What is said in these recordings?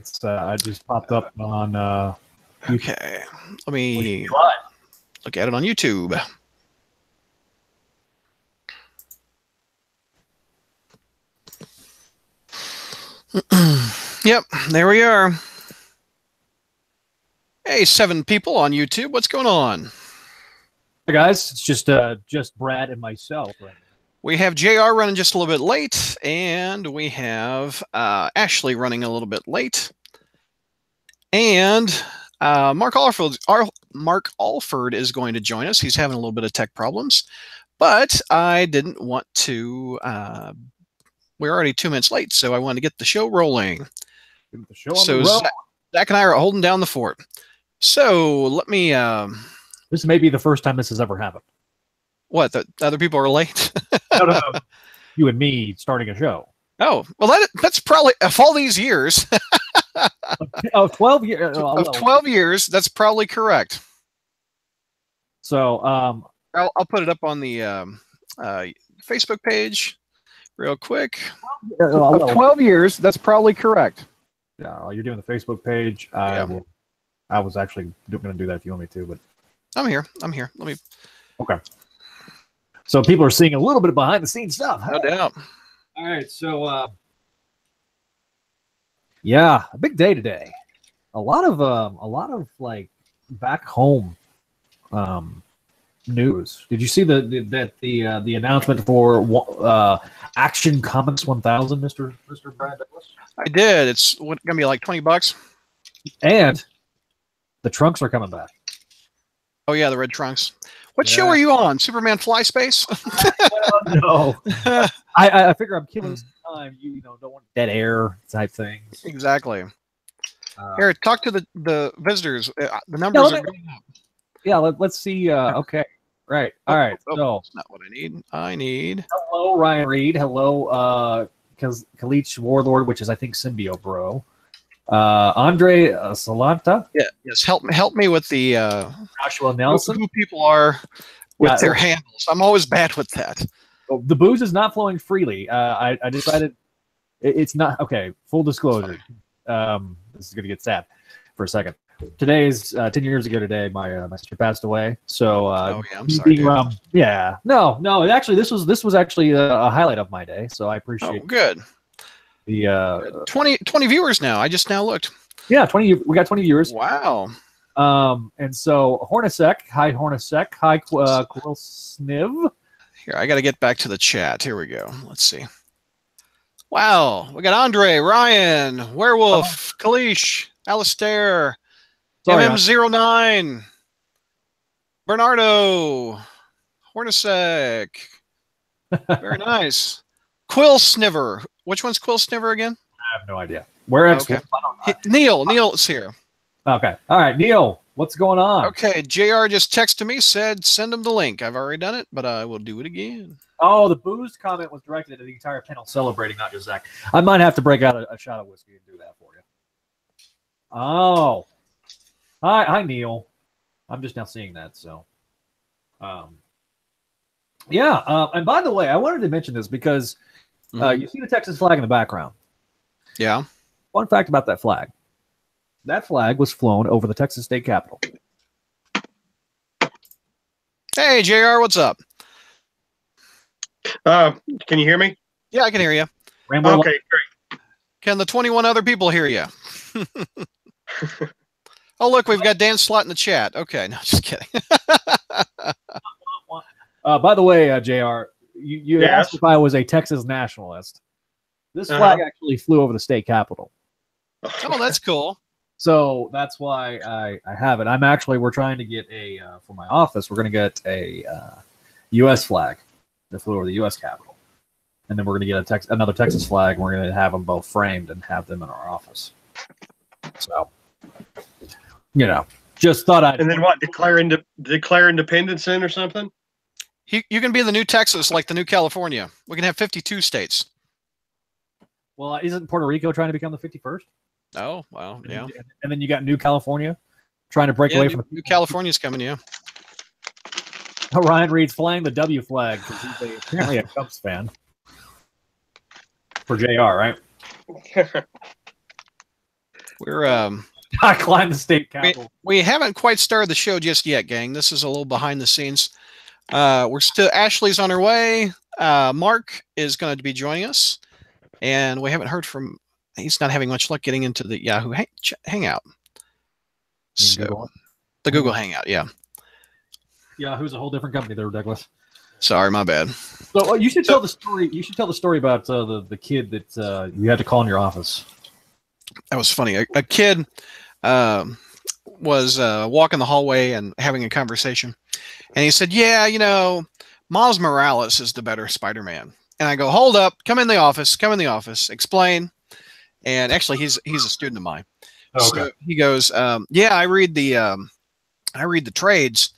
It's I just popped up on. Okay, let me look at it on YouTube. Yep, there we are. Hey, 7 people on YouTube. What's going on? Hey guys, it's just Brad and myself right now. We have JR running just a little bit late, and we have Ashley running a little bit late. And Mark Alford is going to join us. He's having a little bit of tech problems, but I didn't want to. We're already 2 minutes late, so I wanted to get the show rolling. Zach and I are holding down the fort. So let me. This may be the first time this has ever happened. What? The other people are late? No. You and me starting a show. Oh, well, that's probably of all these years. 12 years. Of 12 years, that's probably correct. So I'll put it up on the Facebook page real quick. Of 12 years, that's probably correct. Yeah, you're doing the Facebook page. Yeah. I was actually going to do that if you want me to, but I'm here. Let me. Okay. So people are seeing a little bit of behind the scenes stuff. No doubt. All right, so yeah, a big day today. A lot of like back home news. Did you see the announcement for Action Comics 1000, Mr. Brad Douglas? I did. It's going to be like $20. And the trunks are coming back. Oh yeah, the red trunks. What show are you on? Superman Fly Space? No. I figure I'm killing some time. You know, don't want dead air type things. Exactly. Here, talk to the visitors. The numbers are going up. Yeah, let's see. Okay. Right. All right. So that's not what I need. I need. Hello, Ryan Reed. Hello, Kalich Warlord, which is I think Symbio Bro. Andre Salanta. Yeah. Yes. Help me with the Joshua Nelson. Who people are with their handles. I'm always bad with that. The booze is not flowing freely. I decided it's not okay. Full disclosure. This is going to get sad for a second. Today is 10 years ago today. My sister passed away. So I'm sorry. No. Actually, this was actually a highlight of my day. So I appreciate. Oh, good. The 20 viewers now. I just now looked. Yeah, 20. We got 20 viewers. Wow. And so Hornacek. Hi, Hornacek. Hi, Quilsniv. Here, I got to get back to the chat. Here we go. Let's see. Wow, we got Andre, Ryan, Werewolf, Kalish, Alistair, MM09, Bernardo, Hornacek. Very nice. Quill Sniver. Which one's Quill Sniver again? I have no idea. Where okay. Neil's here. Okay. All right, Neil, what's going on? Okay, JR just texted me, said send him the link. I've already done it, but I will do it again. Oh, the booze comment was directed at the entire panel celebrating, not just Zach. I might have to break out a shot of whiskey and do that for you. Oh. Hi, Neil. I'm just now seeing that, so. Yeah, and by the way, I wanted to mention this because you see the Texas flag in the background. Yeah. Fun fact about that flag. That flag was flown over the Texas state capitol. Hey, JR, what's up? Can you hear me? Yeah, I can hear you. Rambo okay, great. Can the 21 other people hear you? Oh, look, we've got Dan Slott in the chat. Okay, no, just kidding. By the way, JR, you asked if I was a Texas nationalist. This flag actually flew over the state capitol. Oh, that's cool. So that's why I have it. We're trying to get for my office, we're going to get a U.S. flag that flew over the U.S. Capitol. And then we're going to get another Texas flag, and we're going to have them both framed and have them in our office. So, just thought I'd... And then what, declare independence in or something? You can be the new Texas like the new California. We can have 52 states. Well, isn't Puerto Rico trying to become the 51st? Oh, well, yeah. And then you got New California trying to break away from... New California's coming, yeah. Ryan Reed's flying the W flag because he's apparently a Cubs fan. For JR, right? We're I climbed the state capitol. we haven't quite started the show just yet, gang. This is a little behind the scenes. We're still Ashley's on her way. Mark is going to be joining us, and we haven't heard from. He's not having much luck getting into the Yahoo Hangout. So the Google Hangout, yeah. Yahoo's a whole different company there, Douglas. Sorry, my bad. So you should tell the story. You should tell the story about the kid that you had to call in your office. That was funny. A kid was walking the hallway and having a conversation, and he said, "Yeah, you know, Miles Morales is the better Spider-Man." And I go, "Hold up! Come in the office. Come in the office. Explain." And actually, he's a student of mine. Oh, okay. So he goes, "Yeah, I read the trades."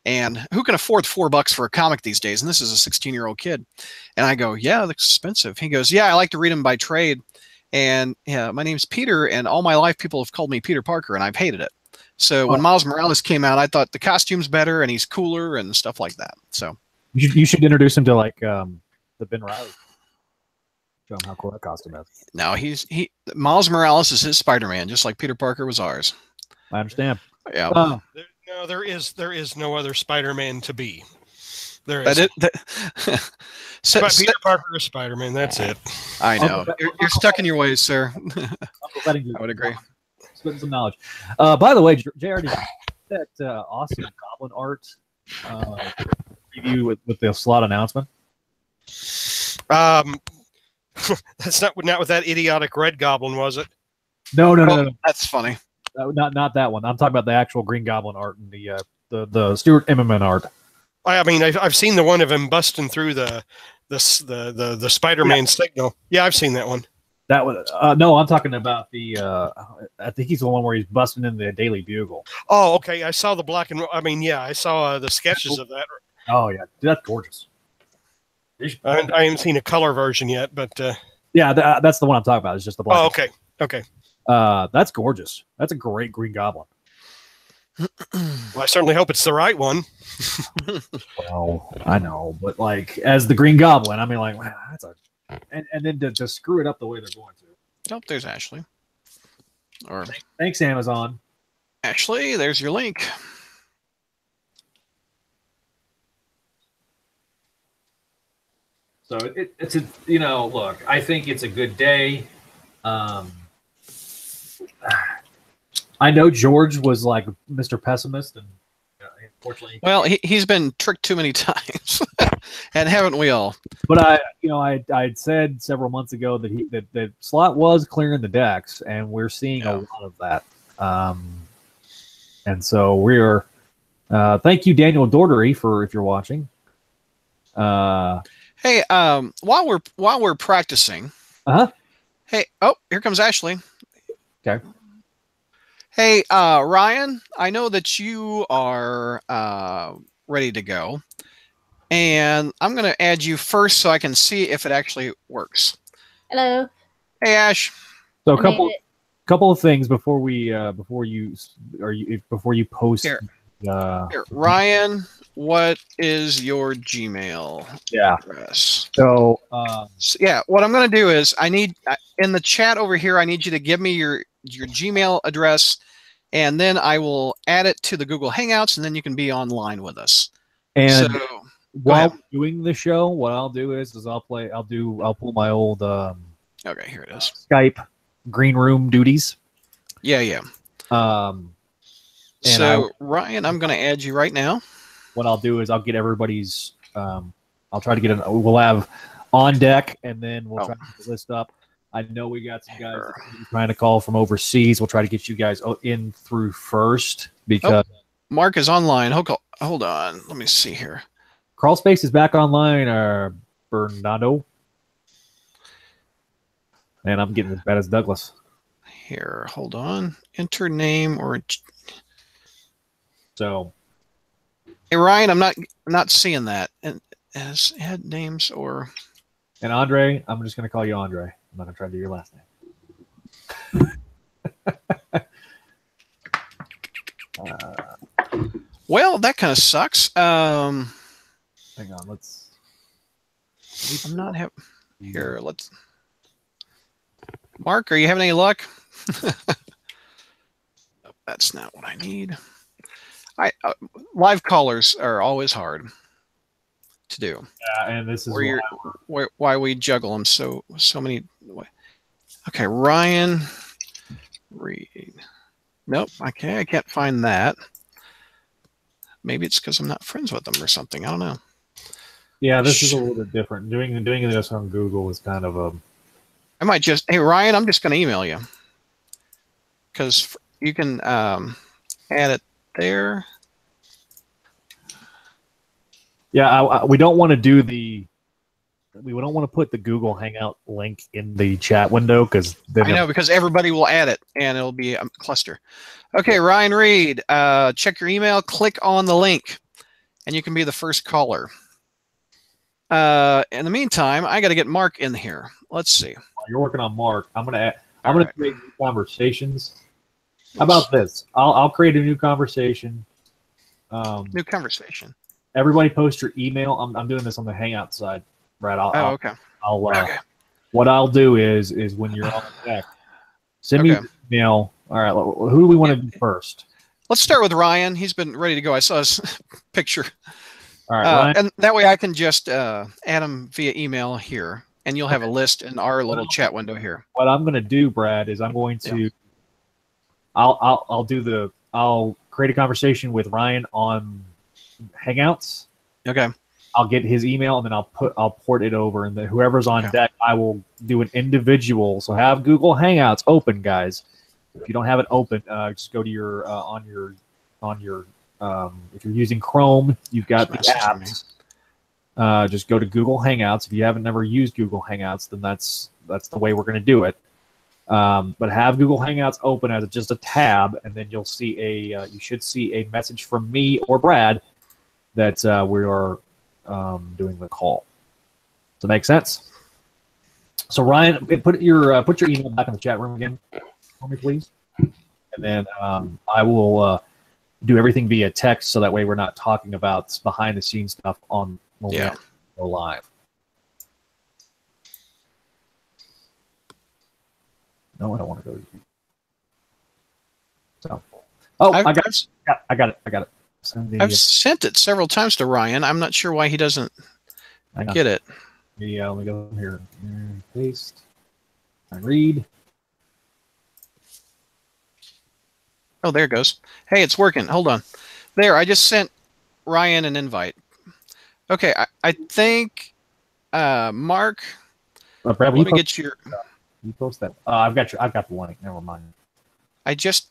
And who can afford $4 for a comic these days? And this is a 16-year-old kid. And I go, yeah, that's expensive. He goes, yeah, I like to read them by trade. And yeah, my name's Peter, and all my life people have called me Peter Parker, and I've hated it. So when Miles Morales came out, I thought the costume's better, and he's cooler, and stuff like that. So you should introduce him to like the Ben Riley. Show him how cool that costume is. No, Miles Morales is his Spider-Man, just like Peter Parker was ours. I understand. Yeah. No, there is no other Spider-Man to be. There is. Peter Parker is Spider-Man. That's it. I know. You're stuck in your ways, sir. I would agree. Spitting some knowledge. By the way, JR, did you get that awesome Goblin art preview with the Slott announcement? That's not with that idiotic red Goblin, was it? No. That's funny. Not that one. I'm talking about the actual Green Goblin art and the Stuart Immonen art. I mean, I've seen the one of him busting through the Spider-Man signal. Yeah, I've seen that one. That was no. I'm talking about the. I think he's the one where he's busting in the Daily Bugle. Oh, okay. I saw the black and. I mean, yeah, I saw the sketches of that. Oh yeah, dude, that's gorgeous. I haven't seen a color version yet, but yeah, that's the one I'm talking about. It's just the black. Oh, okay. That's gorgeous. That's a great Green Goblin. Well, I certainly hope it's the right one. Well, I know, but like as the Green Goblin, I mean, like wow, that's a, and then to screw it up the way they're going to. Oh, there's Ashley. Or thanks, Amazon. Ashley, there's your link. So it's a look. I think it's a good day. I know George was like Mr. Pessimist, and unfortunately, well, he's been tricked too many times, and haven't we all? But I'd said several months ago that that Slott was clearing the decks, and we're seeing a lot of that. And so we're thank you, Daniel Dordery, for if you're watching. Hey, while we're practicing, hey, oh, here comes Ashley. Okay. Hey, Ryan, I know that you are ready to go, and I'm going to add you first so I can see if it actually works. Hello. Hey, Ash. So a couple of things before you post. Here, Ryan, what is your Gmail address? So yeah, what I'm going to do is I need in the chat over here. I need you to give me your Gmail address, and then I will add it to the Google Hangouts, and then you can be online with us. And so, while doing the show, what I'll do is I'll pull my old okay, here it is. Skype green room duties. Yeah. So Ryan, I'm going to add you right now. What I'll do is I'll get everybody's. I'll try to get we'll have on deck, and then we'll try to get the list up. I know we got some guys trying to call from overseas. We'll try to get you guys in through first because Mark is online. Hold on. Let me see here. Crawlspace is back online, Bernardo. And I'm getting as bad as Douglas. Here, hold on. Enter name or so. Hey Ryan, I'm not seeing that. And as head names or and Andre, I'm just gonna call you Andre. I'm not gonna try to do your last name. Well, that kind of sucks. Hang on, I'm not here. Let's. Mark, are you having any luck? That's not what I need. Live callers are always hard to do. Yeah, and this is Why we juggle them so many. Okay, Ryan Reed. Nope. Okay, I can't find that. Maybe it's because I'm not friends with them or something. I don't know. Yeah, this is a little bit different. Doing this on Google is kind of a. I might just. Hey, Ryan, I'm just going to email you because you can add it there. Yeah, we don't want to do the. We don't want to put the Google Hangout link in the chat window because I know because everybody will add it and it'll be a cluster. Okay, Ryan Reed, check your email, click on the link, and you can be the first caller. In the meantime, I got to get Mark in here. Let's see. While you're working on Mark, I'm gonna create new conversations. How about this? I'll create a new conversation. New conversation. Everybody post your email. I'm doing this on the Hangout side. Right. Okay. Okay. What I'll do is when you're on the deck, send me an email. All right. Who do we want to do first? Let's start with Ryan. He's been ready to go. I saw his picture. All right. Ryan. And that way I can just add him via email here, and you'll have a list in our little chat window here. What I'm going to do, Brad, is I'm going to. Yeah. I'll create a conversation with Ryan on Hangouts. Okay. I'll get his email and then I'll port it over, and then whoever's on deck, I will do an individual. So have Google Hangouts open, guys. If you don't have it open, just go to your on your if you're using Chrome, you've got the apps. Just go to Google Hangouts. If you haven't never used Google Hangouts, then that's the way we're going to do it. But have Google Hangouts open as just a tab, and then you'll see you should see a message from me or Brad that we are doing the call. Does that make sense? So Ryan, put your email back in the chat room again for me, please. And then I will do everything via text, so that way we're not talking about behind the scenes stuff when we go live. No, I don't want to go. So, I got it. I've sent it several times to Ryan. I'm not sure why he doesn't get it. Yeah, let me go here. Paste. And read. Oh, there it goes. Hey, it's working. Hold on. There, I just sent Ryan an invite. Okay, I think Mark. Brad, let me get your. You post that. I've got the link. Never mind. It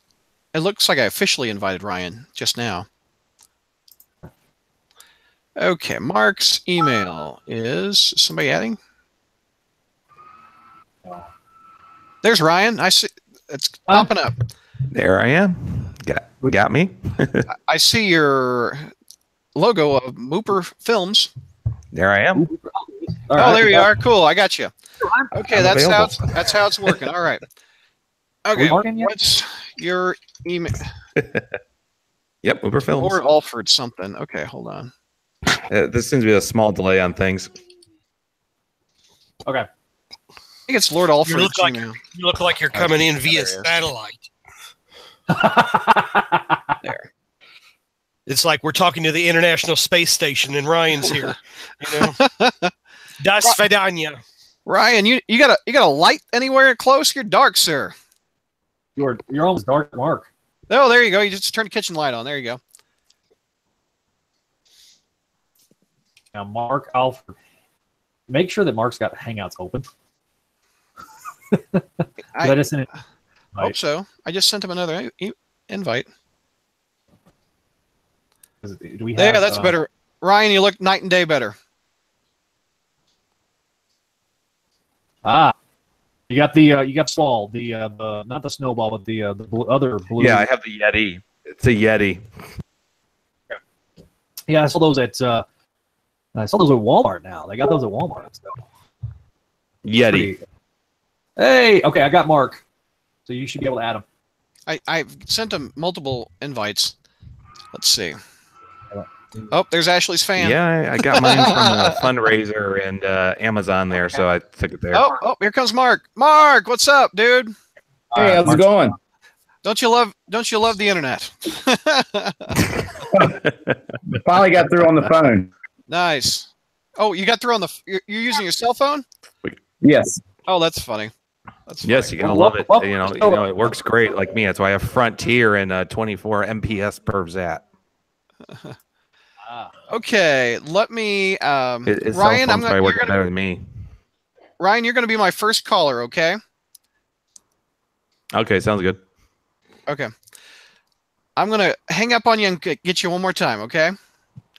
looks like I officially invited Ryan just now. Okay, Mark's email is somebody adding? There's Ryan. I see it's popping up. There I am. Got me. I see your logo of Mooper Films. There I am. There you are. Cool. I got you. Okay, that's how it's working. All right. Okay, what's your email? Yep, Mooper Films. Lord Alford something. Okay, hold on. This seems to be a small delay on things. Okay. I think it's Lord Alford. You look like you're coming in via satellite. There. It's like we're talking to the International Space Station and Ryan's here. You know? Das Svidanya. Ryan, you got a light anywhere close? You're dark, sir. You're almost dark, Mark. Oh, there you go. You just turn the kitchen light on. There you go. Now, Mark Alford, make sure that Mark's got Hangouts open. I hope so. I just sent him another invite. That's better. Ryan, you look night and day better. You got the ball, the not the snowball, but the other blue. Yeah, I have the Yeti. It's a Yeti. Yeah, I saw those at Walmart now. They got those at Walmart. So. Yeti. Hey, okay, I got Mark. So you should be able to add him. I've sent him multiple invites. Let's see. Oh, there's Ashley's fan. Yeah, I got mine from a fundraiser and Amazon there, so I took it there. Oh, here comes Mark. Mark, what's up, dude? Hey, how's it going? Don't you love the internet? Finally got through on the phone. Nice. Oh, you got through on you're using your cell phone? Yes. Oh, that's funny. That's funny. Yes, you're gonna love it. It works great. Like me, that's why I have Frontier and 24 MPS per zat. Okay, let me. His Ryan, cell phone's probably working better than me. Ryan, you're going to be my first caller. Okay. Okay, sounds good. Okay. I'm going to hang up on you and get you one more time. Okay.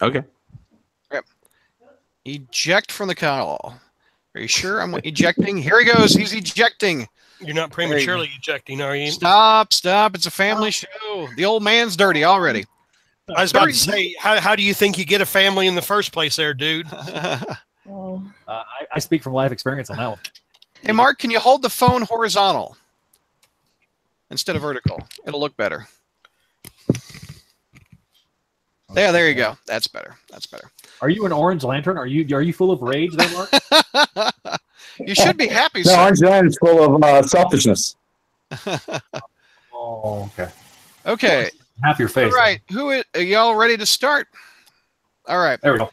Okay. Yep. Eject from the call. Are you sure? I'm ejecting. Here he goes. He's ejecting. You're not prematurely ejecting, are you? Stop. It's a family show. The old man's dirty already. I was about to say, how do you think you get a family in the first place there, dude? I speak from life experience on that one. Hey, Mark, can you hold the phone horizontal instead of vertical? It'll look better. There you go. That's better. Are you an Orange Lantern? Are you full of rage there, Mark? You should be happy, No, sir. Orange Lantern's full of selfishness. Oh, okay. Okay. Half your face. All right. Are y'all ready to start? All right. There we go.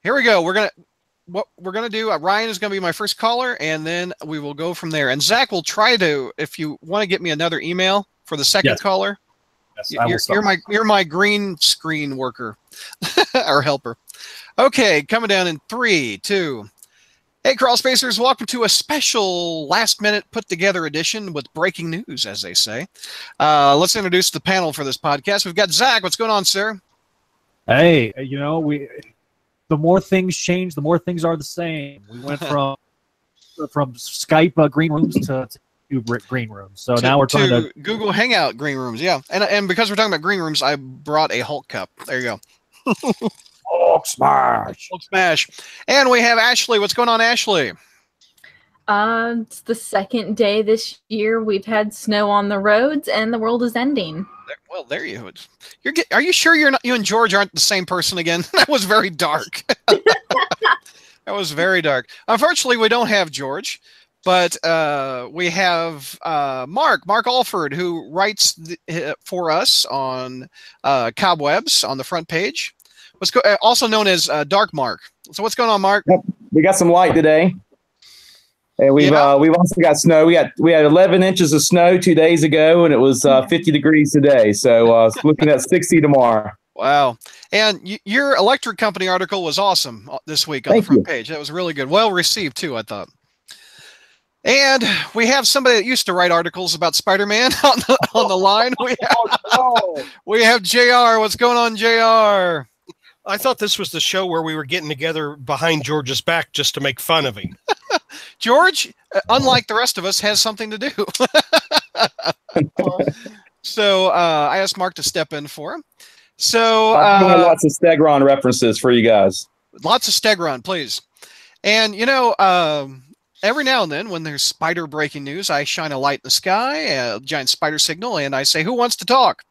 Here we go. What we're gonna do. Ryan is gonna be my first caller, and then we will go from there. And Zach will try to, if you want to get me another email for the second caller. Yes, you're my green screen worker or helper. Okay, coming down in 3, 2. Hey, Crawlspacers, welcome to a special last-minute put-together edition with breaking news, as they say. Let's introduce the panel for this podcast. We've got Zach. What's going on, sir? Hey, the more things change, the more things are the same. We went from Skype green rooms to green rooms. So now we're trying to Google Hangout green rooms. Yeah, and because we're talking about green rooms, I brought a Hulk cup. There you go. Hulk smash. Hulk smash. And we have Ashley. What's going on, Ashley? It's the second day this year we've had snow on the roads, and the world is ending. Well, there you go. Are you sure you and George aren't the same person again? That was very dark. That was very dark. Unfortunately, we don't have George, but we have Mark Alford, who writes for us on Cobwebs on the front page. Also known as Dark Mark. So what's going on, Mark? Yep. We got some light today. And we've also got snow. We had 11 inches of snow 2 days ago, and it was 50 degrees today. So looking at 60 tomorrow. Wow. And your electric company article was awesome this week on the front page. That was really good. Well received, too, I thought. And we have somebody that used to write articles about Spider-Man on the line. We have JR. What's going on, JR? I thought this was the show where we were getting together behind George's back just to make fun of him. George, unlike the rest of us, has something to do. So I asked Mark to step in for him. So lots of Stegron references for you guys. Lots of Stegron, please. And, every now and then when there's spider breaking news, I shine a light in the sky, a giant spider signal, and I say, who wants to talk?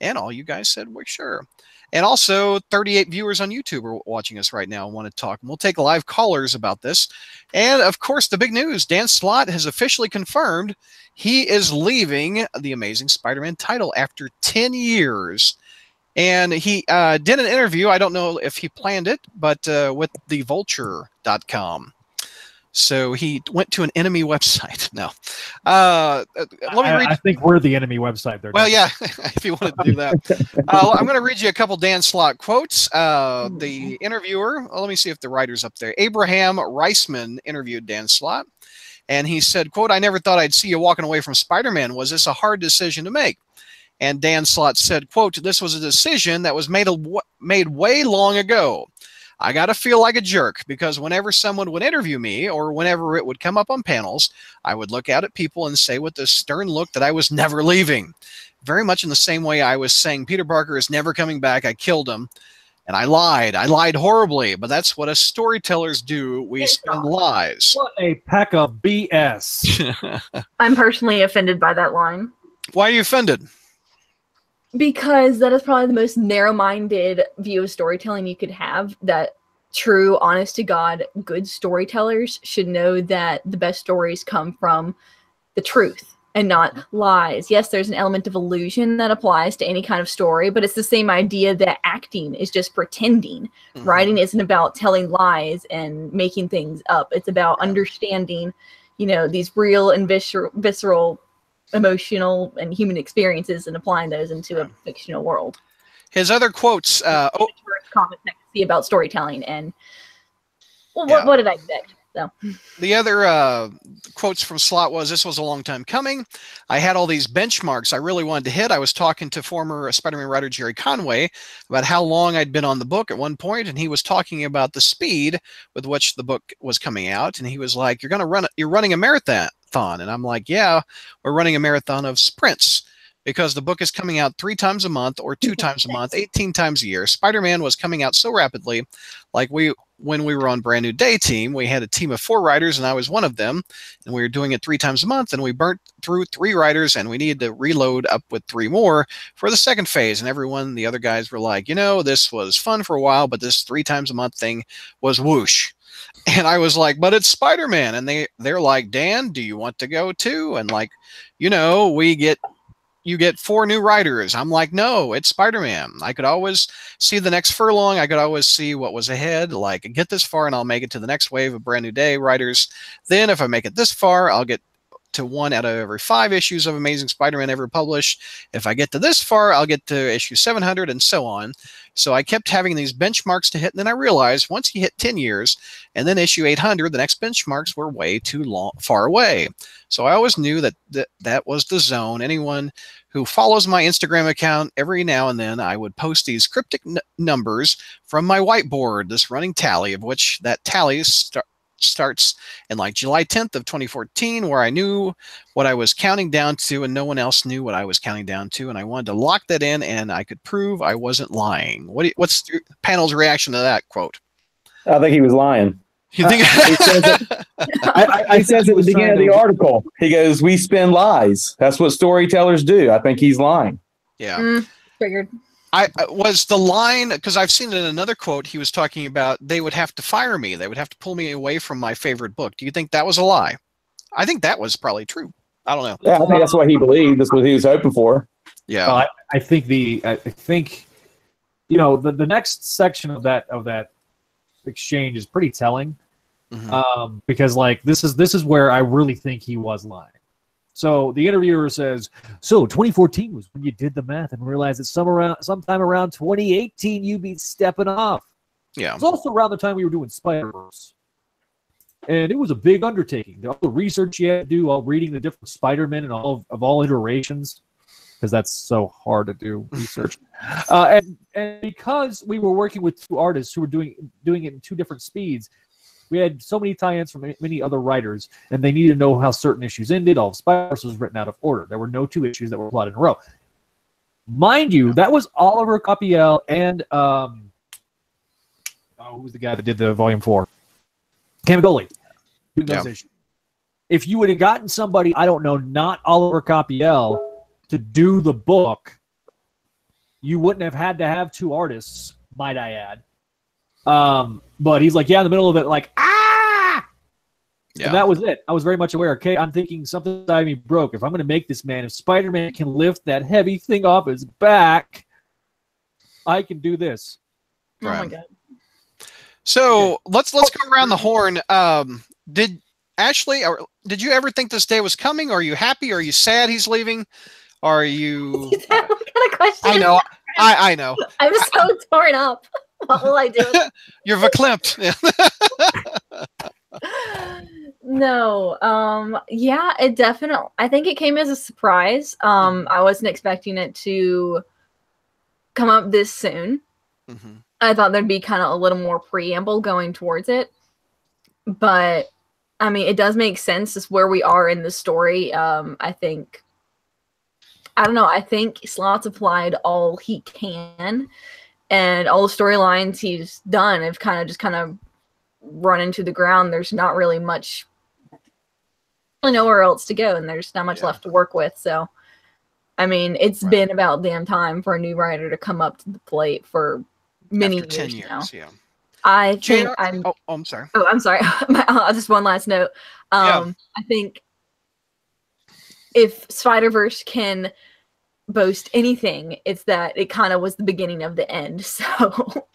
And all you guys said, we're sure. And also 38 viewers on YouTube are watching us right now and want to talk. And we'll take live callers about this. And, of course, the big news, Dan Slott has officially confirmed he is leaving the Amazing Spider-Man title after 10 years. And he did an interview. I don't know if he planned it, but with thevulture.com. So he went to an enemy website. No. I think we're the enemy website there. Well, yeah, if you wanted to do that. I'm going to read you a couple Dan Slott quotes. The interviewer, let me see if the writer's up there. Abraham Reisman interviewed Dan Slott. And he said, quote, I never thought I'd see you walking away from Spider-Man. Was this a hard decision to make? And Dan Slott said, quote, this was a decision that was made way long ago. I got to feel like a jerk because whenever someone would interview me or whenever it would come up on panels, I would look out at people and say with this stern look that I was never leaving. Very much in the same way I was saying Peter Parker is never coming back. I killed him. And I lied. I lied horribly, but that's what us storytellers do. We spin lies. What a pack of BS. I'm personally offended by that line. Why are you offended? Because that is probably the most narrow-minded view of storytelling you could have, that true, honest-to-God, good storytellers should know that the best stories come from the truth and not lies. Yes, there's an element of illusion that applies to any kind of story, but it's the same idea that acting is just pretending. Writing isn't about telling lies and making things up. It's about understanding, these real and visceral, emotional, and human experiences and applying those into a fictional world. His other quotes. Comic I see about storytelling, and what did I expect? So the other quotes from Slott was, "This was a long time coming. I had all these benchmarks I really wanted to hit. I was talking to former Spider-Man writer Jerry Conway about how long I'd been on the book at one point, and he was talking about the speed with which the book was coming out, and he was like, you're running a marathon." And I'm like, yeah, we're running a marathon of sprints, because the book is coming out 3 times a month or 2 times a month, 18 times a year. Spider-Man was coming out so rapidly. Like when we were on Brand New Day team, we had a team of 4 writers, and I was one of them. And we were doing it 3 times a month, and we burnt through 3 writers, and we needed to reload up with 3 more for the second phase. And the other guys were like, this was fun for a while, but this 3 times a month thing was whoosh. And I was like, but it's Spider-Man. And they're like, Dan, do you want to go too? And like, you get 4 new writers. I'm like, no, it's Spider-Man. I could always see the next furlong. I could always see what was ahead. Like, get this far and I'll make it to the next wave of Brand New Day writers. Then if I make it this far, I'll get to 1 out of every 5 issues of Amazing Spider-Man ever published. If I get to this far, I'll get to issue 700 and so on. So I kept having these benchmarks to hit. And then I realized once you hit 10 years and then issue 800, the next benchmarks were way too far away. So I always knew that was the zone. Anyone who follows my Instagram account, every now and then I would post these cryptic numbers from my whiteboard, this running tally, of which that tally starts in like July 10th of 2014, where I knew what I was counting down to and no one else knew what I was counting down to. And I wanted to lock that in, and I could prove I wasn't lying. What's the panel's reaction to that quote? I think he was lying. You think? He says at the beginning of the article, he goes, "We spin lies. That's what storytellers do." I think he's lying. Yeah. Figured. I was the line, because I've seen it in another quote, he was talking about they would have to fire me. They would have to pull me away from my favorite book. Do you think that was a lie? I think that was probably true. I don't know. Yeah, I think that's what he believed. That's what he was hoping for. Yeah. I think the next section of that exchange is pretty telling. Because like this is where I really think he was lying. So the interviewer says, so 2014 was when you did the math and realized that sometime around 2018 you'd be stepping off. Yeah. It's also around the time we were doing Spider-Verse. And it was a big undertaking. All the research you had to do, all reading the different Spider-Men and all iterations, because that's so hard to do research. And because we were working with 2 artists who were doing it in 2 different speeds, we had so many tie-ins from many other writers, and they needed to know how certain issues ended. All of Spider-Verse was written out of order. There were no 2 issues that were plotted in a row. Mind you, that was Oliver Copiel and who was the guy that did the Volume 4? Camagoli. Yeah. If you would have gotten somebody, I don't know, not Oliver Copiel, to do the book, you wouldn't have had to have 2 artists, might I add. But he's like, yeah, in the middle of it, like, ah! Yeah. And that was it. I was very much aware, okay, I'm thinking something inside me broke. If I'm going to make this man, if Spider-Man can lift that heavy thing off his back, I can do this. Oh my God. So let's go around the horn. Did Ashley, or did you ever think this day was coming? Are you happy? Are you sad he's leaving? Are you? What kind of question? I know. I know. I'm so torn up. What will I do? You're verklempt. No. Yeah, it definitely. I think it came as a surprise. I wasn't expecting it to come up this soon. I thought there'd be kind of a little more preamble going towards it, but I mean, it does make sense. It's where we are in the story. I think. I don't know. I think Slott's applied all he can, and all the storylines he's done have kind of run into the ground. There's not really much, nowhere else to go, and there's not much left to work with. So, I mean, it's been about damn time for a new writer to come up to the plate for many After 10 years now. Yeah. I think I'm. Oh, I'm sorry. Oh, I'm sorry. Just one last note. I think if Spider-Verse can boast anything, it's that it kind of was the beginning of the end. So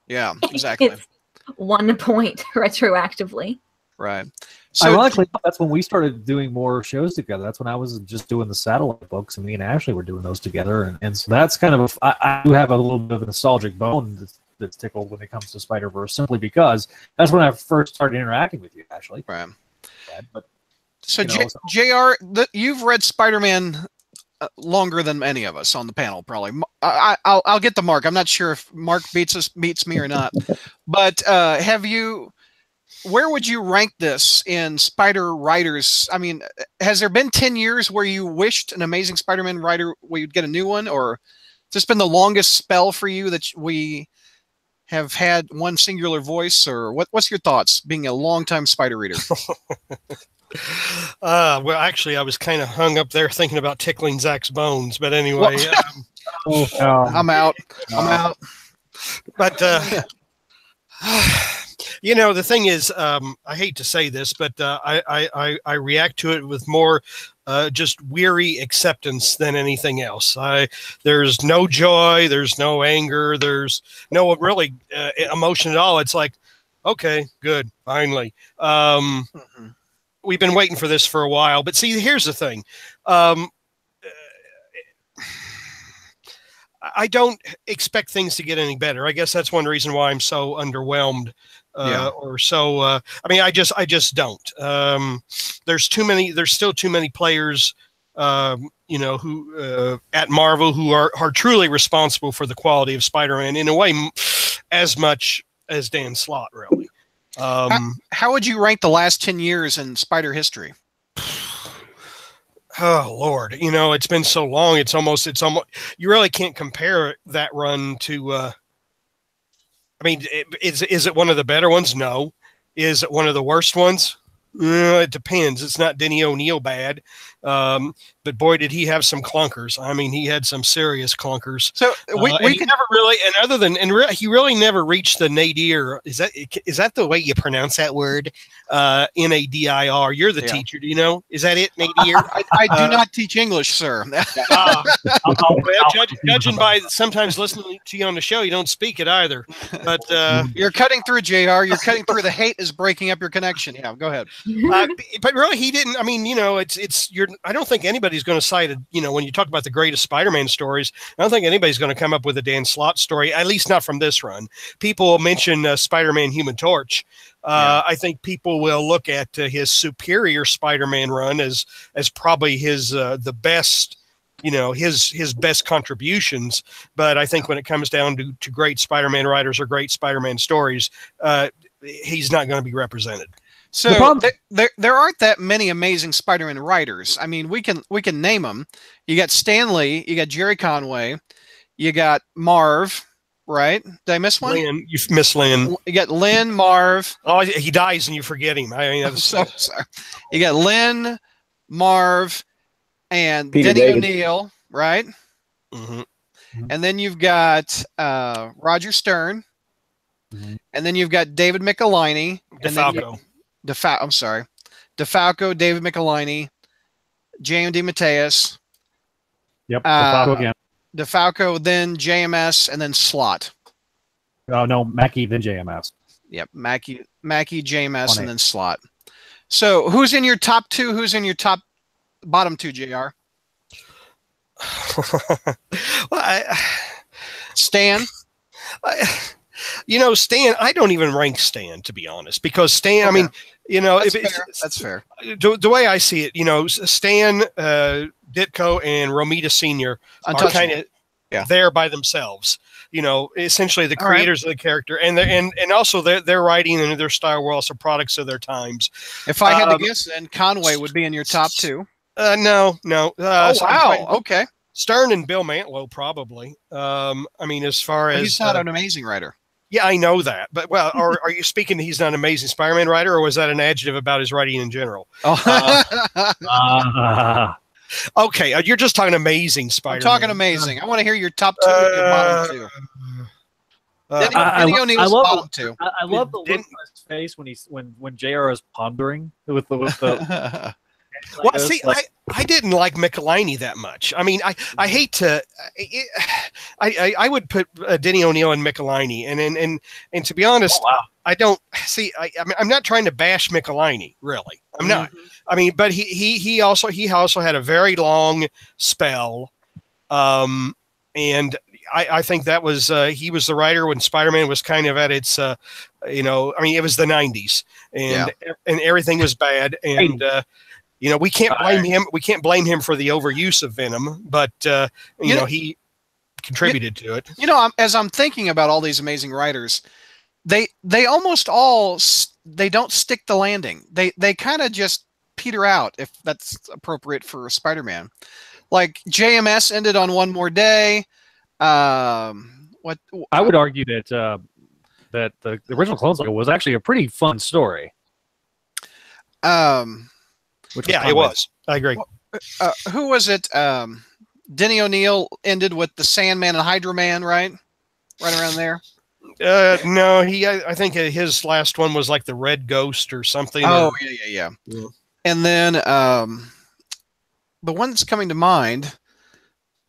Yeah, exactly. it's 1 point retroactively. Right. So Ironically, that's when we started doing more shows together. That's when I was just doing the satellite books, and me and Ashley were doing those together. And so that's kind of I do have a little bit of a nostalgic bone that's tickled when it comes to Spider-Verse, simply because that's when I first started interacting with you, Ashley. right. But So, you know, JR, you've read Spider-Man longer than any of us on the panel, probably. I'll get the mark. I'm not sure if Mark beats me or not. But have you? Where would you rank this in Spider writers? I mean, has there been 10 years where you wished an Amazing Spider-Man writer we'd get a new one, or has this been the longest spell for you that we have had one singular voice, or what's your thoughts being a longtime Spider reader? Well, actually, I was kind of hung up there thinking about tickling Zach's bones, but anyway, I'm out. I'm out. But you know, the thing is, I hate to say this, but I react to it with more just weary acceptance than anything else. There's no joy, there's no anger, there's no really emotion at all. It's like, okay, good, finally. We've been waiting for this for a while. But see, here's the thing. I don't expect things to get any better. I guess that's one reason why I'm so underwhelmed. Or so, I mean, I just don't. There's still too many players, you know, who at Marvel who are truly responsible for the quality of Spider-Man in a way, as much as Dan Slott, really. How would you rank the last 10 years in Spider history? Oh Lord, you know, it's been so long. It's almost. You really can't compare that run to. I mean, is it one of the better ones? No. Is it one of the worst ones? It depends. It's not Denny O'Neil bad, but boy, did he have some clunkers. I mean, he had some serious clunkers. So we can never really, and other than, he really never reached the nadir. Is that the way you pronounce that word? Nadir. You're the teacher. Do you know? Is that it? Nadir. I do not teach English, sir. Well, judging by sometimes listening to you on the show, you don't speak it either. But you're cutting through, JR. You're cutting through. The hate is breaking up your connection. Yeah, go ahead. But really, he didn't. I mean, you know, I don't think anybody's going to cite it. You know, when you talk about the greatest Spider-Man stories, I don't think anybody's going to come up with a Dan Slott story, at least not from this run. People mention Spider-Man Human Torch. I think people will look at his superior Spider-Man run as probably his the best, you know, his best contributions. But I think when it comes down to great Spider-Man writers or great Spider-Man stories, he's not going to be represented. So there aren't that many amazing Spider-Man writers. I mean, we can name them. You got Stan Lee, you got Jerry Conway, you got Marv, right? Did I miss one? Lynn, you missed Lynn. You got Lynn, Marv. Oh, he dies and you forget him. I mean, I'm so sorry. You got Lynn, Marv, and Peter Denny David. O'Neil, right? Mm-hmm. And then you've got Roger Stern, and then you've got David Michelinie, DeFalco. I'm sorry, DeFalco, David Michelinie, J.M.D. Mateus. Yep. DeFalco again. DeFalco, then JMS, and then Slott. Oh no, Mackie, then JMS. Yep, Mackie, JMS, and then Slott. So who's in your top two? Who's in your bottom two, JR? Well, Stan. You know, Stan, I don't even rank Stan, to be honest, because Stan, okay. I mean, you know, that's fair. The way I see it, you know, Stan, Ditko, and Romita Sr. are kind of there by themselves. You know, essentially the creators of the character, and also their writing and their style were also products of their times. If I had to guess, then Conway would be in your top two. No. Oh, wow. Okay. Stern and Bill Mantlo, probably. I mean, as far as he's not an amazing writer. Yeah, I know that. But, well, are you speaking he's not an amazing Spider-Man writer, or was that an adjective about his writing in general? Okay, you're just talking amazing Spider-Man. I'm talking amazing. I want to hear your top two and your bottom two. Denny O'Neil's bottom two. I love the look on his face when JR is pondering with the well, see, I didn't like Michelini that much. I mean, I hate to. I would put Denny O'Neil and Michelini, and to be honest, I don't see. I'm not trying to bash Michelini, really. I'm not. I mean, but he also had a very long spell, and I think that was he was the writer when Spider-Man was kind of at its you know, I mean, it was the 90s and everything was bad, and you know, we can't blame him. We can't blame him for the overuse of Venom, but you know, he contributed to it. You know, as I'm thinking about all these amazing writers, they almost all they don't stick the landing. They kind of just peter out, if that's appropriate for Spider-Man. Like JMS ended on One More Day. What I would argue that that the original Clone Saga was actually a pretty fun story. Yeah, it was. I agree. Who was it? Denny O'Neil ended with the Sandman and Hydra Man, right? Right around there. No, I think his last one was like the Red Ghost or something. Oh, yeah. And then the one that's coming to mind.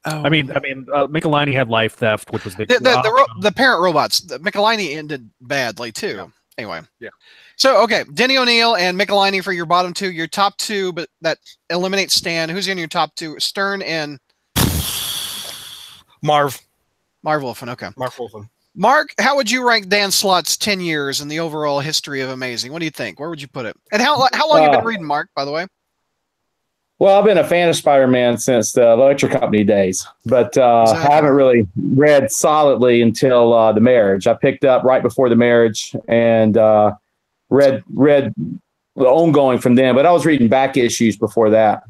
Oh. I mean, Michelini had Life Theft, which was the parent robots. Michelini ended badly too. Yeah. Anyway, yeah. So okay, Denny O'Neil and Michelini for your bottom two. Your top two, but that eliminates Stan. Who's in your top two? Stern and Marv Wolfman. Okay, Marv Wolfman. Mark, how would you rank Dan Slott's 10 years in the overall history of Amazing? What do you think? Where would you put it? And how long have you been reading, Mark, by the way? Well, I've been a fan of Spider-Man since the Electric Company days, but I haven't really read solidly until the marriage. I picked up right before the marriage and read the ongoing from them, but I was reading back issues before that.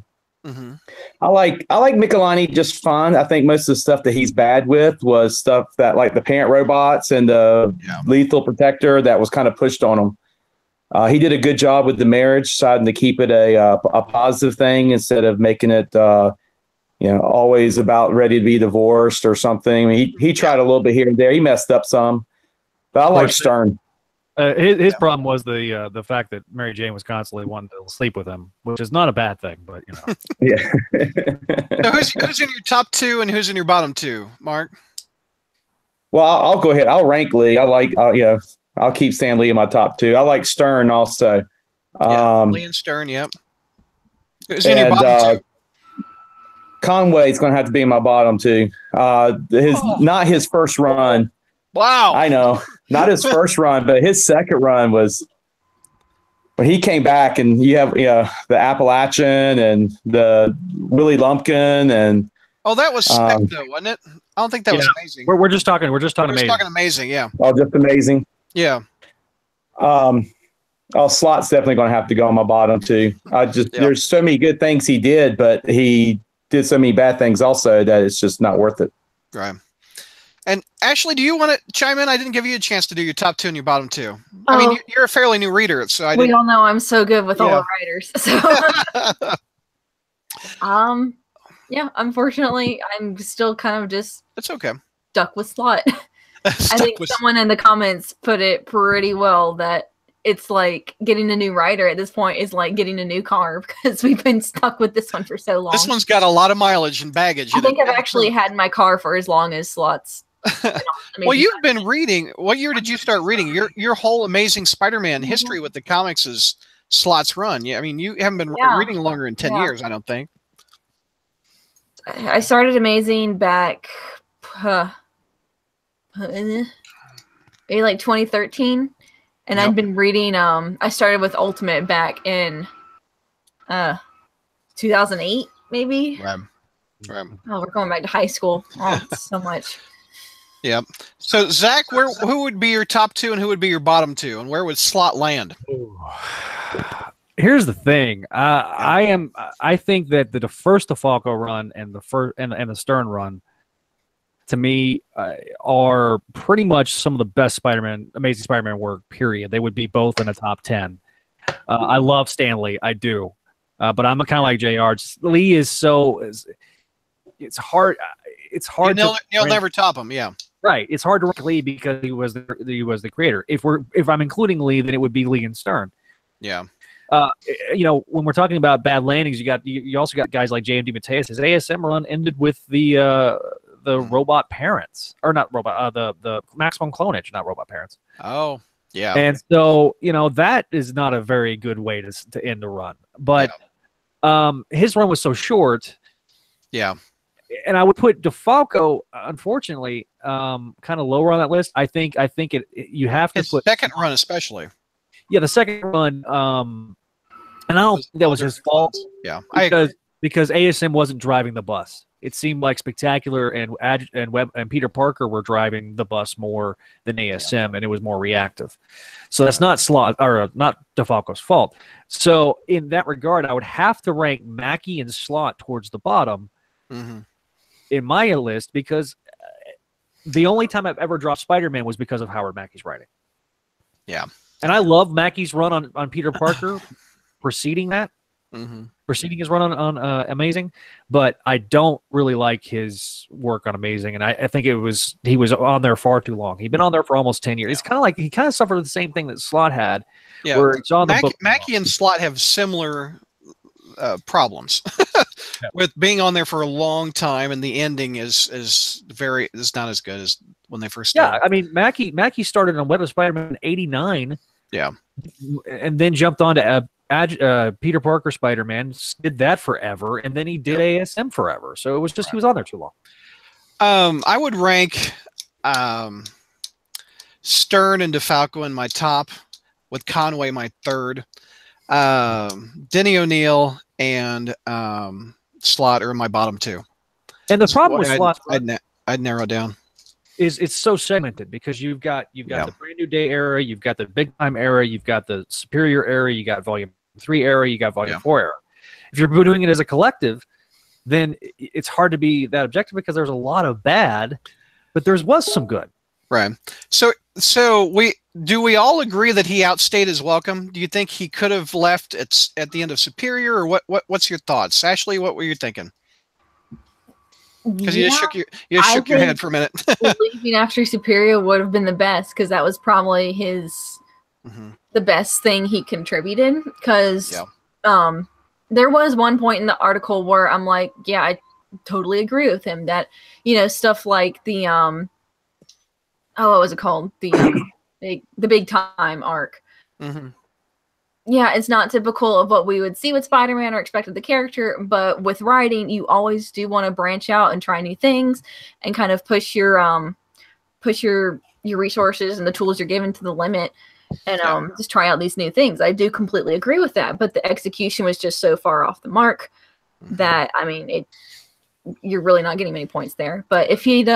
Mm-hmm. I like Michelini just fine. I think most of the stuff that he's bad with was stuff that like the parent robots and the Lethal Protector that was kind of pushed on him. He did a good job with the marriage, deciding to keep it a positive thing instead of making it, always about ready to be divorced or something. I mean, he tried a little bit here and there. He messed up some, but I like Stern. His problem was the fact that Mary Jane was constantly wanting to sleep with him, which is not a bad thing, but you know. Yeah. So who's in your top two and who's in your bottom two, Mark? Well, I'll go ahead. I'll rank Lee. I'll keep Stan Lee in my top two. I like Stern also. Lee and Stern, yep. Who's in your bottom two? Conway's going to have to be in my bottom two. Not his first run. Wow. I know. Not his first run, but his second run was when he came back, and you have the Appalachian and the Willie Lumpkin and that was spec though, wasn't it? I don't think that was amazing. We're just talking amazing. Talking amazing, yeah. Oh, just amazing. Yeah. Slott's definitely going to have to go on my bottom too. There's so many good things he did, but he did so many bad things also that it's just not worth it. Right. And Ashley, do you want to chime in? I didn't give you a chance to do your top two and your bottom two. I mean, you're a fairly new reader, so we all know I'm so good with all the writers. So, unfortunately, I'm still kind of just stuck with Slott. I think someone in the comments put it pretty well that it's like getting a new writer at this point is like getting a new car because we've been stuck with this one for so long. This one's got a lot of mileage and baggage. I think I've actually had my car for as long as Slott's. Well, you've been reading. What year did you start reading? Your whole Amazing Spider-Man history with the comics is Slott's run. Yeah, I mean, you haven't been reading longer than 10 years, I don't think. I started Amazing back maybe like 2013, and I've been reading. I started with Ultimate back in 2008, maybe. Right. Oh, we're going back to high school. Oh, so much. Yeah. So Zach, who would be your top two and who would be your bottom two, and where would Slott land? Here's the thing. I think that the first DeFalco run and the Stern run, to me, are pretty much some of the best Amazing Spider-Man work. Period. They would be both in the top 10. I love Stan Lee. I do, but I'm kind of like JR. Lee is so. It's hard. It's hard. You'll never top him. Yeah. Right. It's hard to rank Lee because he was the creator. If I'm including Lee, then it would be Lee and Stern. Yeah. when we're talking about bad landings, you also got guys like JMD Mateus. His ASM run ended with the robot parents, or not robot, the maximum clonage, not robot parents. Oh, yeah. And so that is not a very good way to end a run. But his run was so short. Yeah. And I would put DeFalco, unfortunately, kind of lower on that list. I think you have to put second run especially. Yeah, the second run, and I don't think that was his fault. Yeah, because ASM wasn't driving the bus. It seemed like Spectacular and Webb and Peter Parker were driving the bus more than ASM, and it was more reactive. So that's not Slott or not DeFalco's fault. So in that regard, I would have to rank Mackie and Slott towards the bottom. Mm-hmm. In my list, because the only time I've ever dropped Spider-Man was because of Howard Mackey's writing. Yeah. And I love Mackey's run on Peter Parker preceding that. Mm-hmm. Preceding his run on Amazing, but I don't really like his work on Amazing, and I think he was on there far too long. He'd been on there for almost 10 years. It's kind of like he kind of suffered the same thing that Slott had. Yeah, where it's on the book. Mackie and Slott have similar problems with being on there for a long time, and the ending is not as good as when they first started. Yeah, I mean Mackie started on Web of Spider-Man in '89. Yeah, and then jumped on to Peter Parker Spider-Man, did that forever, and then he did ASM forever. So it was just he was on there too long. I would rank Stern and DeFalco in my top, with Conway my third. Denny O'Neil and Slott are in my bottom two. And the problem with Slott, I'd narrow down. Is it's so segmented because you've got the Brand New Day era, you've got the Big Time era, you've got the Superior era, you got Volume 3 era, you got Volume 4 era. If you're doing it as a collective, then it's hard to be that objective because there's a lot of bad, but there was some good. Right. So we all agree that he outstayed his welcome? Do you think he could have left at the end of Superior, or what's your thoughts? Ashley, what were you thinking? Because you just shook your head for a minute. Leaving after Superior would have been the best, because that was probably the best thing he contributed. Because there was one point in the article where I'm like, yeah, I totally agree with him that stuff like the what was it called, the Big Time arc. Mm-hmm. Yeah, it's not typical of what we would see with Spider-Man or expect of the character, but with writing, you always do want to branch out and try new things and kind of push your resources and the tools you're given to the limit, and just try out these new things. I do completely agree with that, but the execution was just so far off the mark that, I mean, you're really not getting many points there. But if he'd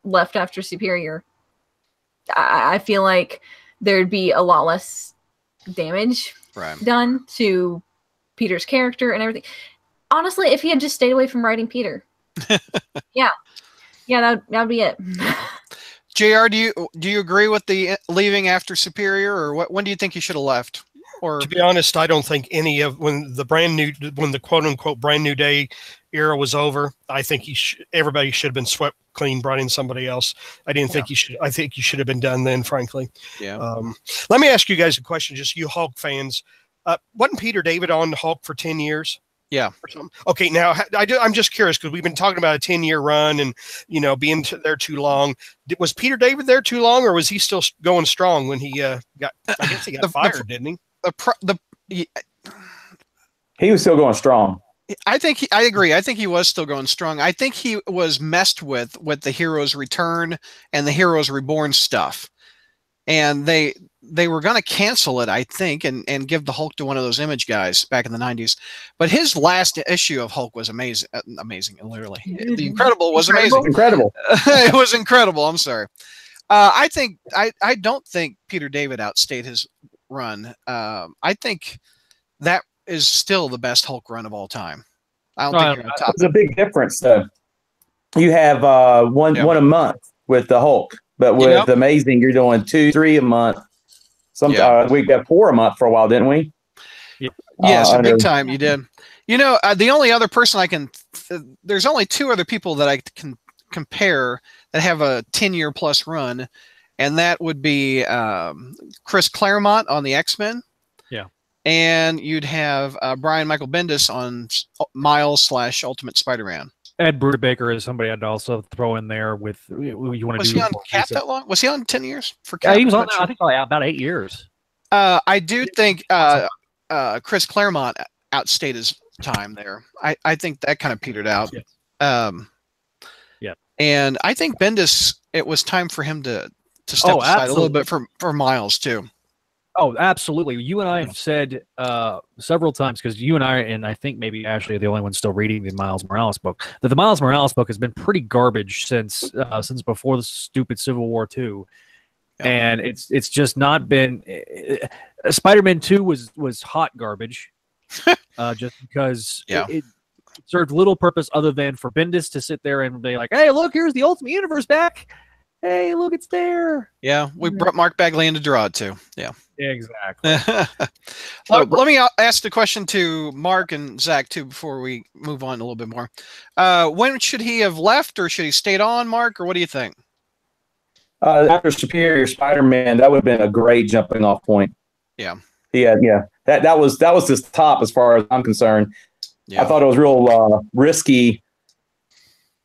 left after Superior, I feel like there'd be a lot less damage done to Peter's character and everything. Honestly, if he had just stayed away from writing Peter, that'd be it. JR, do you agree with the leaving after Superior, or when do you think he should have left? Or to be honest, I don't think when the quote unquote brand new day era was over, I think everybody should have been swept clean, brought in somebody else. I didn't think he should. I think he should have been done then, frankly. Yeah. Let me ask you guys a question, just you Hulk fans. Wasn't Peter David on Hulk for 10 years? Yeah. Okay. Now I'm just curious, because we've been talking about a 10-year run and, being there too long. Was Peter David there too long, or was he still going strong when he I guess he got fired, didn't he? He was still going strong. I agree. I think he was still going strong. I think he was messed with the Heroes Return and the Heroes Reborn stuff. And they were going to cancel it, I think, and give the Hulk to one of those Image guys back in the 90s. But his last issue of Hulk was amazing, literally. The Incredible was amazing. Incredible. It was incredible. I'm sorry. I don't think Peter David outstayed his run. I think that is still the best Hulk run of all time. I don't think you're on top. There's a big difference, though. You have one a month with the Hulk, but with Amazing, you're doing 2, 3 a month. We got 4 a month for a while, didn't we? Yes, Big Time, you did. The only other person there's only 2 other people that I can compare that have a 10-year plus run, and that would be Chris Claremont on the X-Men. Yeah. and you'd have Brian Michael Bendis on Miles/Ultimate Spider-Man. Ed Brubaker is somebody I'd also throw in there with. You want Was to he do on Cap that long? Was he on 10 years for Cap? Yeah, he was on there, I think, about 8 years. I do think Chris Claremont outstayed his time there. I think that kind of petered out. Yeah. And I think Bendis, it was time for him to step aside a little bit for Miles too. Oh, absolutely. You and I have said several times, because you and I think maybe Ashley are the only ones still reading the Miles Morales book, that the Miles Morales book has been pretty garbage since before the stupid Civil War 2. Yeah. And it's just not been Spider-Man 2 was hot garbage. Just because it served little purpose other than for Bendis to sit there and be like, hey, look, here's the Ultimate Universe back. Hey, look, it's there. Yeah, we brought Mark Bagley in to draw it too. Yeah, exactly. Let me ask the question to Mark and Zach too before we move on a little bit more. When should he have left, or should he stayed on, Mark, or what do you think? After Superior Spider-Man, that would have been a great jumping off point. Yeah. Yeah. That was his top as far as I'm concerned. Yeah. I thought it was real risky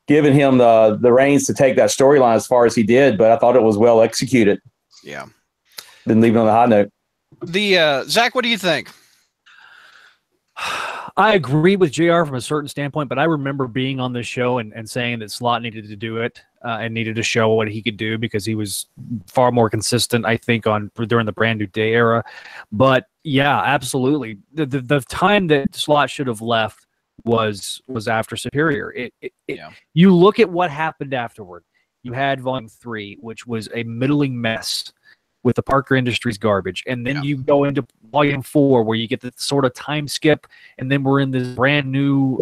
giving him the reins to take that storyline as far as he did, but I thought it was well executed. Yeah. Didn't leave it on a high note. Zach, what do you think? I agree with JR from a certain standpoint, but I remember being on this show and saying that Slott needed to do it and needed to show what he could do, because he was far more consistent, I think, during the Brand New Day era. But yeah, absolutely. The time that Slott should have left was after Superior. You look at what happened afterward. You had Volume 3, which was a middling mess with the Parker Industries garbage, and then you go into Volume 4 where you get the sort of time skip, and then we're in this brand new,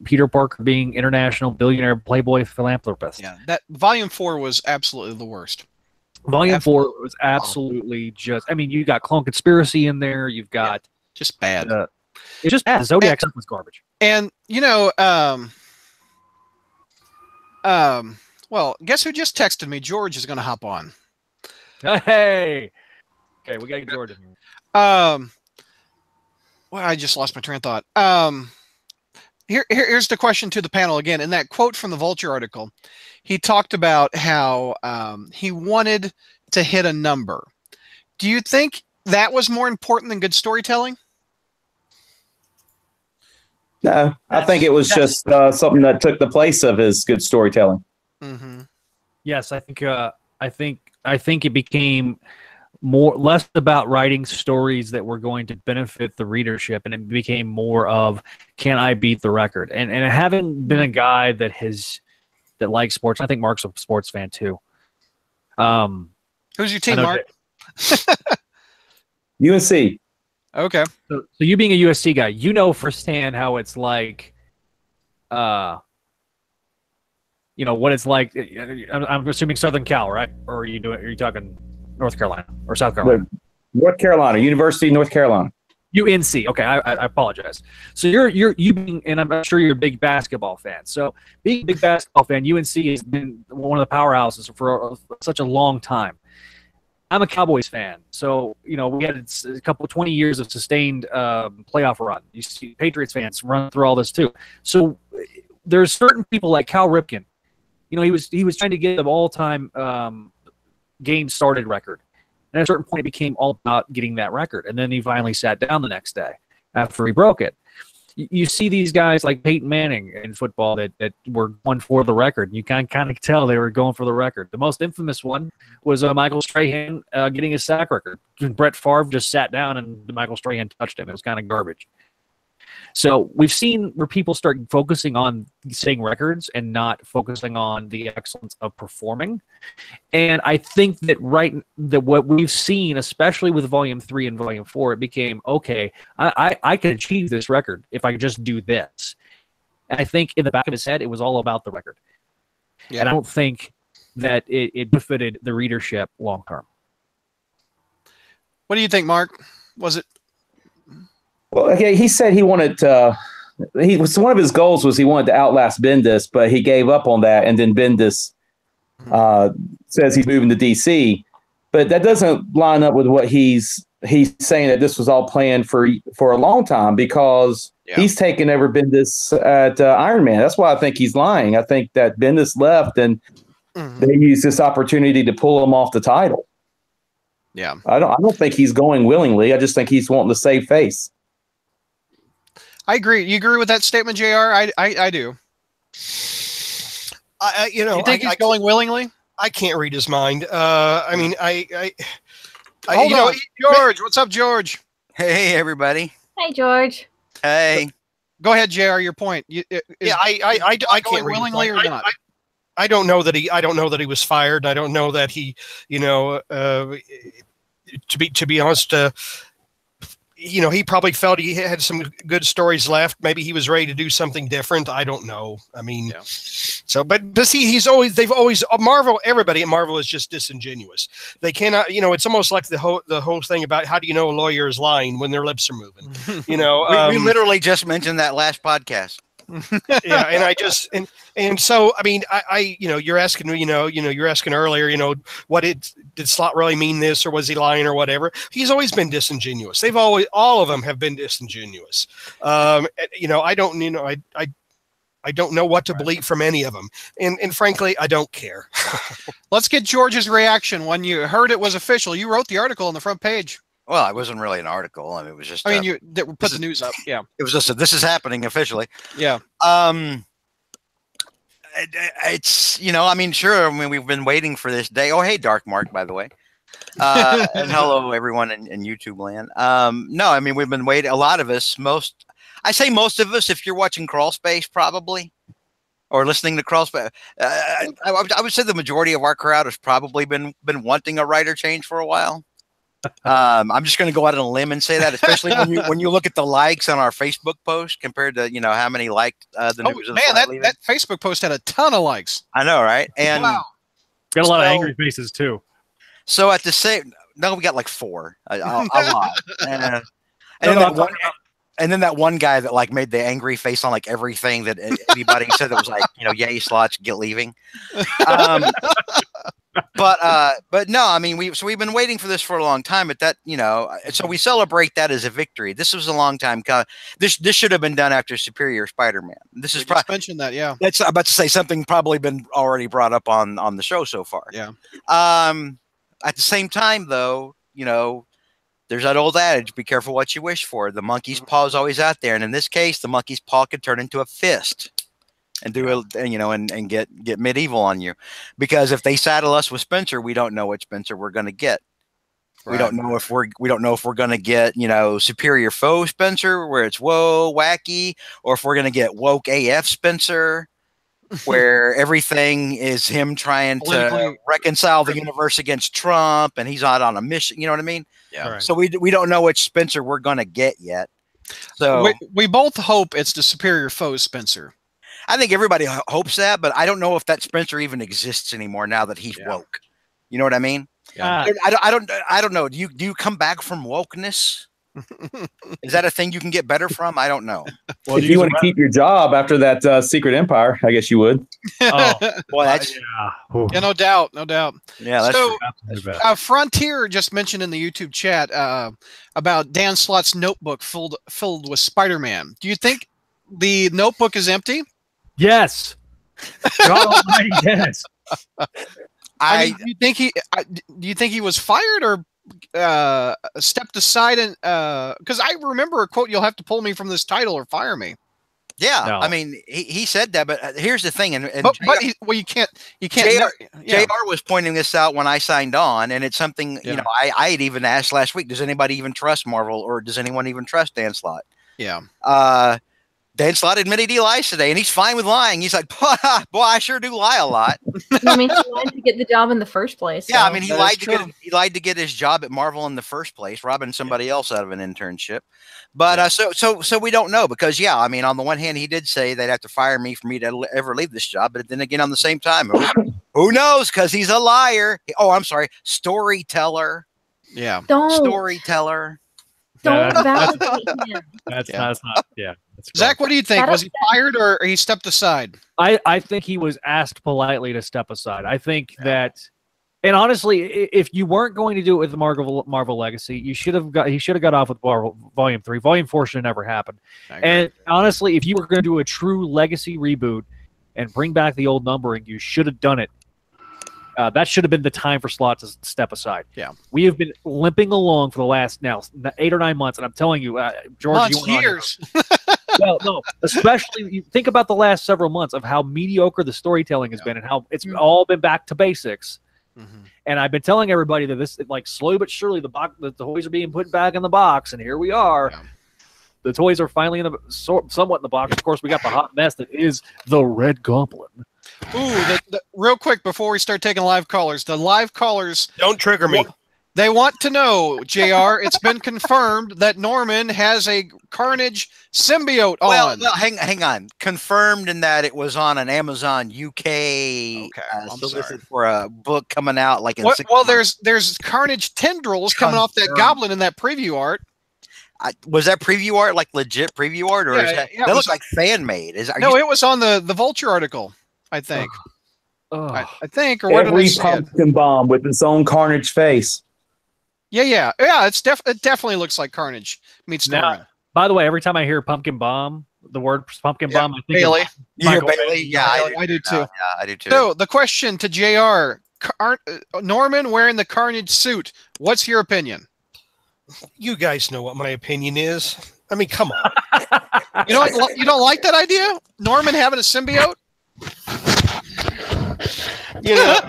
Peter Parker being international billionaire playboy philanthropist. Yeah, that Volume 4 was absolutely the worst. Volume 4 was absolutely just. I mean, you got Clone Conspiracy in there. You've got just bad. It's just bad. Zodiac stuff was garbage. And well, guess who just texted me? George is going to hop on. Hey. Okay, we got to get George in here. Well, I just lost my train of thought. Here's the question to the panel again. In that quote from the Vulture article, he talked about how he wanted to hit a number. Do you think that was more important than good storytelling? No, I think it was just something that took the place of his good storytelling. Mm-hmm. Yes, I think it became less about writing stories that were going to benefit the readership, and it became more of, can I beat the record? And having been a guy that likes sports, I think Mark's a sports fan too. Who's your team, Mark? UNC. Okay. So you being a USC guy, you know firsthand how it's like, what it's like. I'm assuming Southern Cal, right? Or are you talking North Carolina or South Carolina? North Carolina, University of North Carolina. UNC. Okay, I apologize. So you being, and I'm sure you're a big basketball fan. So being a big basketball fan, UNC has been one of the powerhouses for such a long time. I'm a Cowboys fan, so we had a couple 20 years of sustained playoff run. You see Patriots fans run through all this too. So there's certain people like Cal Ripken. He was trying to get the all-time games started record, and at a certain point, it became all about getting that record. And then he finally sat down the next day after he broke it. You see these guys like Peyton Manning in football that were going for the record. And you can kind of tell they were going for the record. The most infamous one was Michael Strahan getting his sack record. Brett Favre just sat down and Michael Strahan touched him. It was kind of garbage. So we've seen where people start focusing on setting records and not focusing on the excellence of performing. And I think that what we've seen, especially with Volume 3 and Volume 4, it became, okay, I can achieve this record if I just do this. And I think in the back of his head, it was all about the record. Yeah. And I don't think that it benefited the readership long term. What do you think, Mark? Was it? Well, okay, he said he wanted to. One of his goals was he wanted to outlast Bendis, but he gave up on that, and then Bendis says he's moving to DC. But that doesn't line up with what he's he's saying that this was all planned for a long time because he's taken over Bendis at Iron Man. That's why I think he's lying. I think that Bendis left and they used this opportunity to pull him off the title. Yeah, I don't think he's going willingly. I just think he's wanting to save face. I agree. You agree with that statement, JR? I do. You think he's going willingly? I can't read his mind. I mean, Hold on, George. What's up, George? Hey, everybody. Hey, George. Hey. Go ahead, JR. Your point. I can't read willingly or not. I don't know that he was fired. I don't know that he, to be honest, he probably felt he had some good stories left. Maybe he was ready to do something different. I don't know. I mean, so, but see, they've always Marvel. Everybody at Marvel is just disingenuous. They cannot, it's almost like the whole thing about how do you know a lawyer is lying when their lips are moving. We literally just mentioned that last podcast. Yeah, and I just and so I mean you're asking you're asking earlier what did Slott really mean this, or was he lying or whatever. He's always been disingenuous. All of them have been disingenuous. I don't know what to believe from any of them, and frankly I don't care. Let's get George's reaction when you heard it was official. You wrote the article on the front page. Well, it wasn't really an article. I mean, it was just. you put the news up. Yeah. It was just this is happening officially. Yeah. It's sure. I mean, we've been waiting for this day. Oh, hey, Dark Mark, by the way. And hello, everyone in YouTube land. No, I mean, we've been waiting. A lot of us, most of us, if you're watching Crawlspace, probably, or listening to Crawlspace, I would say the majority of our crowd has probably been wanting a writer change for a while. I'm just going to go out on a limb and say that, especially when you look at the likes on our Facebook post compared to how many liked the news. Oh man, that Facebook post had a ton of likes. I know, right? And wow, got a lot of angry faces too. So at the same, no, we got like 4, a lot, and then that one guy that made the angry face on like everything that anybody said that was like yay slots get leaving. But no, I mean we've been waiting for this for a long time. But that so we celebrate that as a victory. This was a long time coming. This should have been done after Superior Spider-Man. This is probably mentioned that. Yeah, that's about to say something probably been already brought up on the show so far. Yeah. At the same time, though, there's that old adage: be careful what you wish for. The monkey's paw is always out there, and in this case, the monkey's paw could turn into a fist. And and get medieval on you, because if they saddle us with Spencer, we don't know what Spencer we're going to get. Right. We don't know if we're going to get Superior Foe Spencer, where it's whoa wacky, or if we're going to get woke AF Spencer, where everything is him trying to reconcile the universe against Trump, and he's not on a mission. You know what I mean? Yeah. Right. So we don't know which Spencer we're going to get yet. So we both hope it's the Superior Foe Spencer. I think everybody hopes that, but I don't know if that Spencer even exists anymore now that he's woke. You know what I mean? Yeah. I don't know. Do you come back from wokeness? Is that a thing you can get better from? I don't know. Well, if you want to keep your job after that Secret Empire, I guess you would. Oh, well, that's yeah, no doubt. Yeah, that's so. Frontier just mentioned in the YouTube chat about Dan Slott's notebook filled with Spider-Man. Do you think the notebook is empty? Yes. God Almighty, yes. Do you think he was fired or stepped aside? And because I remember a quote, "You'll have to pull me from this title or fire me." Yeah, no. I mean, he said that, but here's the thing, you can't. JR was pointing this out when I signed on, and it's something I had even asked last week. Does anybody even trust Marvel, or does anyone even trust Dan Slott? Yeah. Dan Slott admitted he lies today, and he's fine with lying. He's like, boy, I sure do lie a lot. I mean, he lied to get the job in the first place. Yeah, I mean, he lied to get his job at Marvel in the first place, robbing somebody else out of an internship. But so we don't know, because I mean, on the one hand, he did say they'd have to fire me for me to ever leave this job, but then again, on the same time, who knows? Because he's a liar. Oh, I'm sorry, storyteller. Yeah, storyteller. Don't validate him. That's not. Yeah. Zach, what do you think? Was he fired or he stepped aside? I think he was asked politely to step aside. I think that And honestly, if you weren't going to do it with the Marvel Legacy, he should have got off with Marvel Volume 3. Volume 4 should have never happened. And honestly, if you were going to do a true Legacy reboot and bring back the old numbering, you should have done it. That should have been the time for Slott to step aside. Yeah, we have been limping along for the last 8 or 9 months, and I'm telling you, George, years. Well, no, especially you think about the last several months of how mediocre the storytelling has been and how it's all been back to basics. And I've been telling everybody that this, like, slowly but surely, the toys are being put back in the box, and here we are. Yeah. The toys are finally somewhat in the box. Of course, we got the hot mess that is the Red Goblin. Ooh, real quick before we start taking live callers, the live callers don't trigger me. They want to know, JR. It's been confirmed that Norman has a Carnage symbiote on. Well, hang on. Confirmed in that it was on an Amazon UK solicited for a book coming out like in 6 months. There's Carnage tendrils coming off that goblin in that preview art. Was that preview art like legit preview art, or is that looks like fan made? No, it was on the Vulture article, I think. I think, or where did I see pumpkin bomb with its own Carnage face. Yeah. It definitely looks like Carnage meets Norman. By the way, every time I hear pumpkin bomb, the word pumpkin bomb, I think Bailey. You hear Bailey? Yeah, I do too. Yeah, I do too. So the question to JR: Norman wearing the Carnage suit. What's your opinion? You guys know what my opinion is. I mean, come on. You don't like that idea? Norman having a symbiote? You know.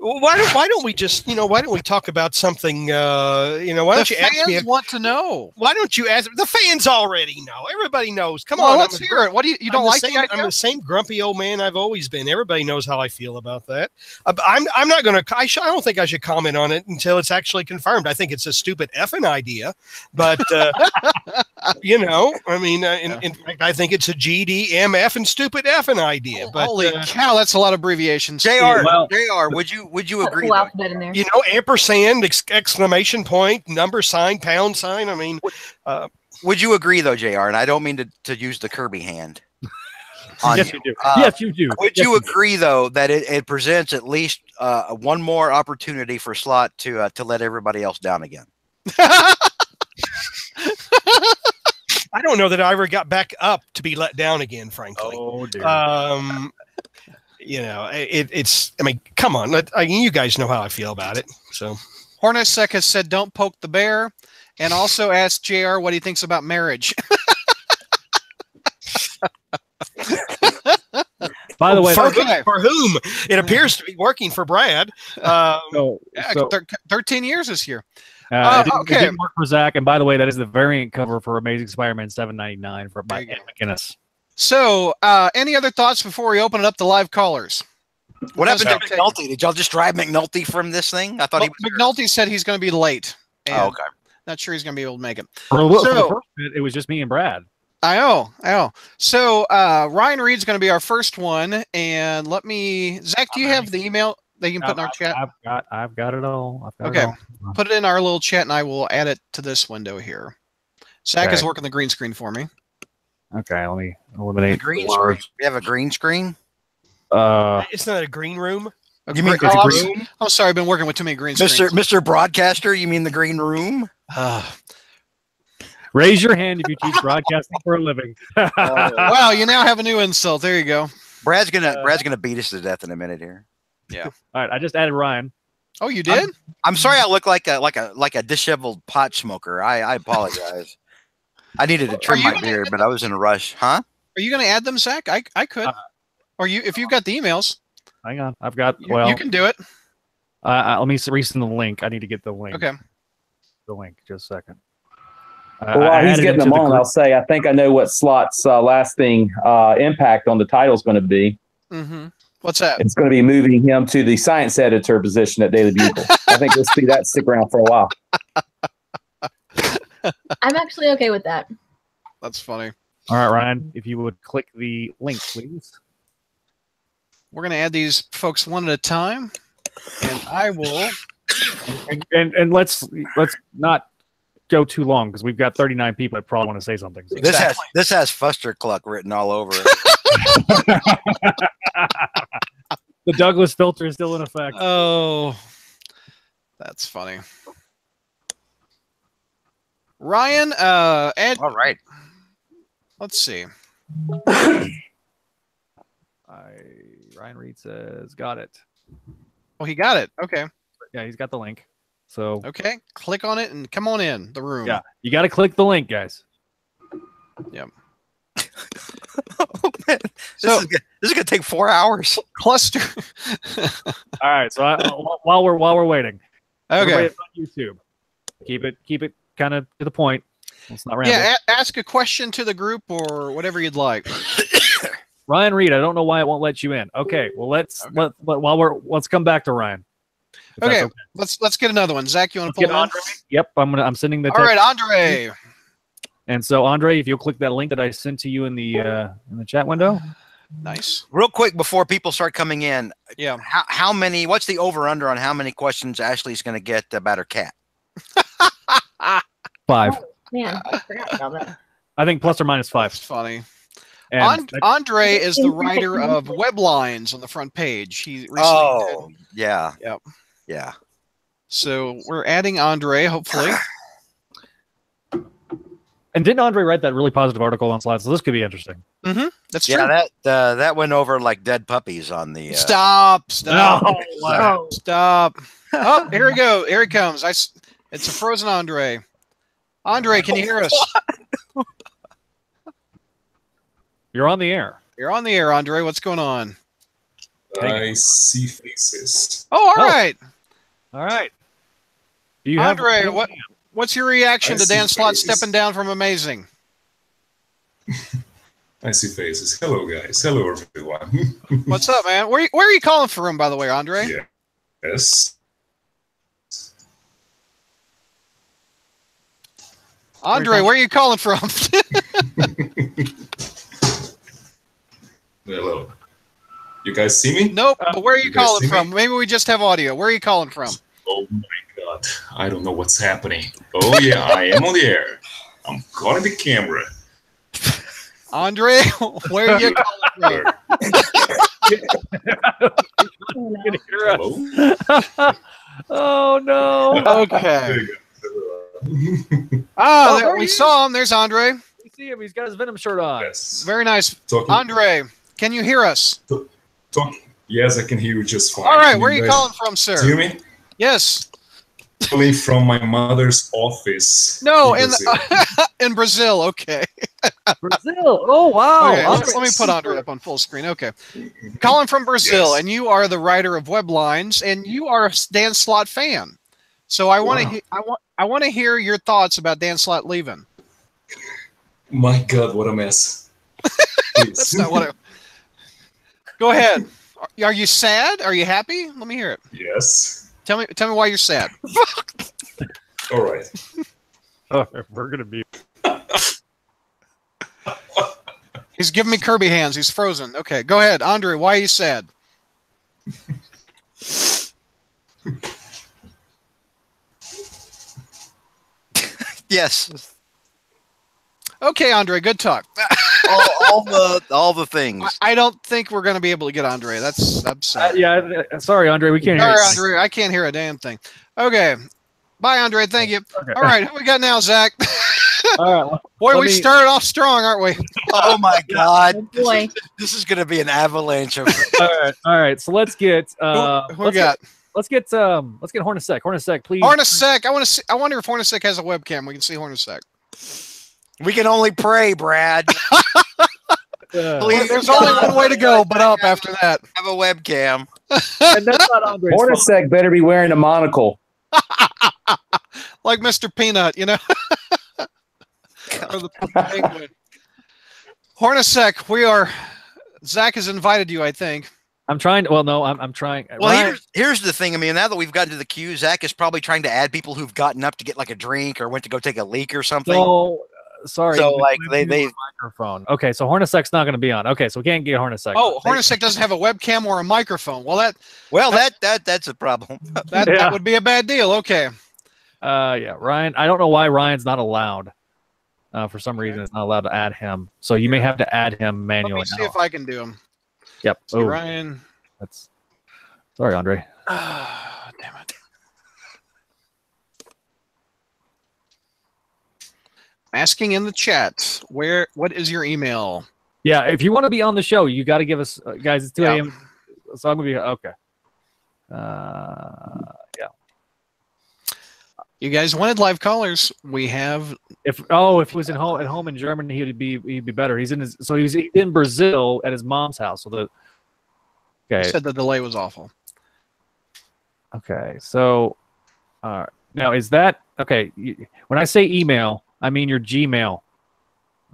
Why don't we just, why don't we talk about something, why don't you ask me? The fans want to know. Why don't you ask? The fans already know. Everybody knows. Come on, on. Let's hear it. What do you don't like the idea? I'm the same grumpy old man I've always been. Everybody knows how I feel about that. I'm not going to, I don't think I should comment on it until it's actually confirmed. I think it's a stupid effing idea, but, I mean, in fact, I think it's a GDMF and stupid effing idea. But holy cow, that's a lot of abbreviations. JR, would you agree? In there. Ampersand, exclamation point, number sign, pound sign. I mean, would you agree though, JR? And I don't mean to use the Kirby hand. Yes, you do. Yes, you do. Would you agree though that it presents at least one more opportunity for Slott to let everybody else down again? I don't know that I ever got back up to be let down again, frankly. Oh dear. It's. I mean, come on. You guys know how I feel about it. So, Hornacek has said, "Don't poke the bear," and also asked JR what he thinks about marriage. By the way, for whom it appears to be working for Brad. 13 years this year. It didn't work for Zach. And by the way, that is the variant cover for Amazing Spider-Man 799 by Ed McGuinness. So, any other thoughts before we open it up to live callers? What happened to McNulty? Did y'all just drive McNulty from this thing? I thought McNulty said he's going to be late. Okay. Not sure he's going to be able to make it. For the first bit, it was just me and Brad. I know. So, Ryan Reed's going to be our first one. And Zach, do you have the email that you can put in our chat? I've got it all. Put it in our little chat and I will add it to this window here. Zach is working the green screen for me. Okay, let me eliminate the green screen. We have a green screen. It's not a green room. You mean green room? I'm sorry, I've been working with too many green screens. Mr. Broadcaster, you mean the green room? Raise your hand if you teach broadcasting for a living. Wow, you now have a new insult. There you go. Brad's gonna beat us to death in a minute here. Yeah. All right, I just added Ryan. Oh, you did? I'm sorry, I look like a disheveled pot smoker. I apologize. I needed to trim my beard, but I was in a rush. Huh? Are you going to add them, Zach? I could. Or if you've got the emails. Hang on. I've got, you can do it. Let me resend the link. I need to get the link. Okay. The link, just a second. While he's getting them on, I'll say I think I know what Slott's lasting impact on the title is going to be. Mm-hmm. What's that? It's going to be moving him to the science editor position at Daily Bugle. I think we'll see that stick around for a while. I'm actually okay with that. That's funny. All right, Ryan, if you would click the link, please. We're going to add these folks one at a time, and I will. And let's not go too long because we've got 39 people that probably want to say something. So. This has Fuster Cluck written all over it. The Douglas filter is still in effect. Oh, that's funny. Ryan, All right. let's see. Ryan Reed says, got it. Oh, he got it. Okay. Yeah, he's got the link. So Okay. Click on it and come on in the room. yeah, you got to click the link, guys. Yep. Oh, man. So This is gonna take 4 hours. cluster. All right. So while we're waiting, everybody Okay. on YouTube, keep it kind of to the point. Let's not ramble. Yeah. Ask a question to the group or whatever you'd like. Ryan Reed, I don't know why it won't let you in. Okay, well let's come back to Ryan. If that's Okay. Let's get another one. Zach, you want to pull Get it on? Andre? Yep, I'm sending the All text. right, Andre. And so Andre, if you'll click that link that I sent to you in the chat window. Nice. Real quick before people start coming in, Yeah. how many? What's the over under on how many questions Ashley's going to get about her cat? 5. Man, I forgot about that. I think plus or minus 5. That's funny. And Andre is the writer of web lines on the front page. He recently Oh, yeah. Yep. Yeah. So we're adding Andre, hopefully. and didn't Andre write that really positive article on Slott? So this could be interesting. That's true. Yeah, that went over like dead puppies on the. Stop! No. Oh, Stop! Oh, here we go. Here he comes. It's a frozen Andre. Andre, can you hear us? You're on the air. You're on the air, Andre. What's going on? I see faces. Oh, all right. All right. Do you have Andre, what's your reaction I to see Dan Slott faces. stepping down from Amazing? I see faces. Hello, guys. Hello, everyone. What's up, man? Where are you calling from, by the way, Andre? Yeah. Yes. Andre, where are you calling from? Hello. You guys see me? Nope. But where are you You guys calling see me? from? Maybe we just have audio. Where are you calling from? Oh my god. I don't know what's happening. Oh yeah, I am on the air. I'm calling the camera. Andre, where are you calling from? Hello? Oh no. Okay. There you go. We saw him. There's Andre. We see him. He's got his Venom shirt on. Yes. Very nice. Talking, Andre, can you hear us? Yes, I can hear you just fine. All right. Can Where are you guys calling from, sir? hear me? Yes. Calling from my mother's office. No, in in Brazil. in Brazil. Okay. Brazil. Oh wow. Okay, let me put Andre up on full screen. Okay. Calling from Brazil, Yes. and you are the writer of web lines, and you are a Dan Slott fan. So I want to I want to hear your thoughts about Dan Slott leaving. My God, what a mess. That's not what I. Go ahead. Are you sad? Are you happy? Let me hear it. Yes. Tell me why you're sad. All right. Oh, we're gonna be. He's giving me Kirby hands. He's frozen. Okay, go ahead, Andre. Why are you sad? Yes. Okay, Andre. Good talk. all the things. I don't think we're going to be able to get Andre. I'm sorry. Yeah. Sorry, Andre. We can't hear Sorry, you. Andre. I can't hear a damn thing. Okay. Bye, Andre. Thank you. Okay. All right. Who we got now, Zach? All right. well, Boy, let we me- started off strong, aren't we? Oh my God! boy. This is going to be an avalanche of. All right. So let's get. Who we got? Let's get Hornacek. Hornacek, please. Hornacek. I wonder if Hornacek has a webcam. We can see Hornacek. We can only pray, Brad. Please, There's only one way to go, but up after that. have a webcam. And that's not Andre's fault. Hornacek better be wearing a monocle. Like Mr. Peanut, you know? Or the penguin. Hornacek, Zach has invited you, I think. I'm trying. Well, no, I'm trying. Well, Ryan, here's the thing. I mean, now that we've gotten to the queue, Zach is probably trying to add people who've gotten up to get like a drink or went to go take a leak or something. so sorry. So, like, We they- have a microphone. Okay, so Hornacek's not going to be on. Okay, so we can't get Hornacek. Oh, Hornacek doesn't have a webcam or a microphone. Well, that's a problem. that Yeah. would be a bad deal. Okay. Yeah, Ryan. I don't know why Ryan's not allowed. For some reason, it's not allowed to add him. So you may have to add him Let manually. me see if I can do him. Yep. So Oh, Ryan. that's Sorry, Andre. Damn it. Asking in the chat, what is your email? Yeah, if you want to be on the show, you got to give us, guys. It's 2 a.m. So I'm gonna be okay. Yeah. You guys wanted live callers. We have. If he was at home in Germany, he'd be better. He's in Brazil at his mom's house. So He said the delay was awful. Okay, so now is that okay? When I say email, I mean your Gmail.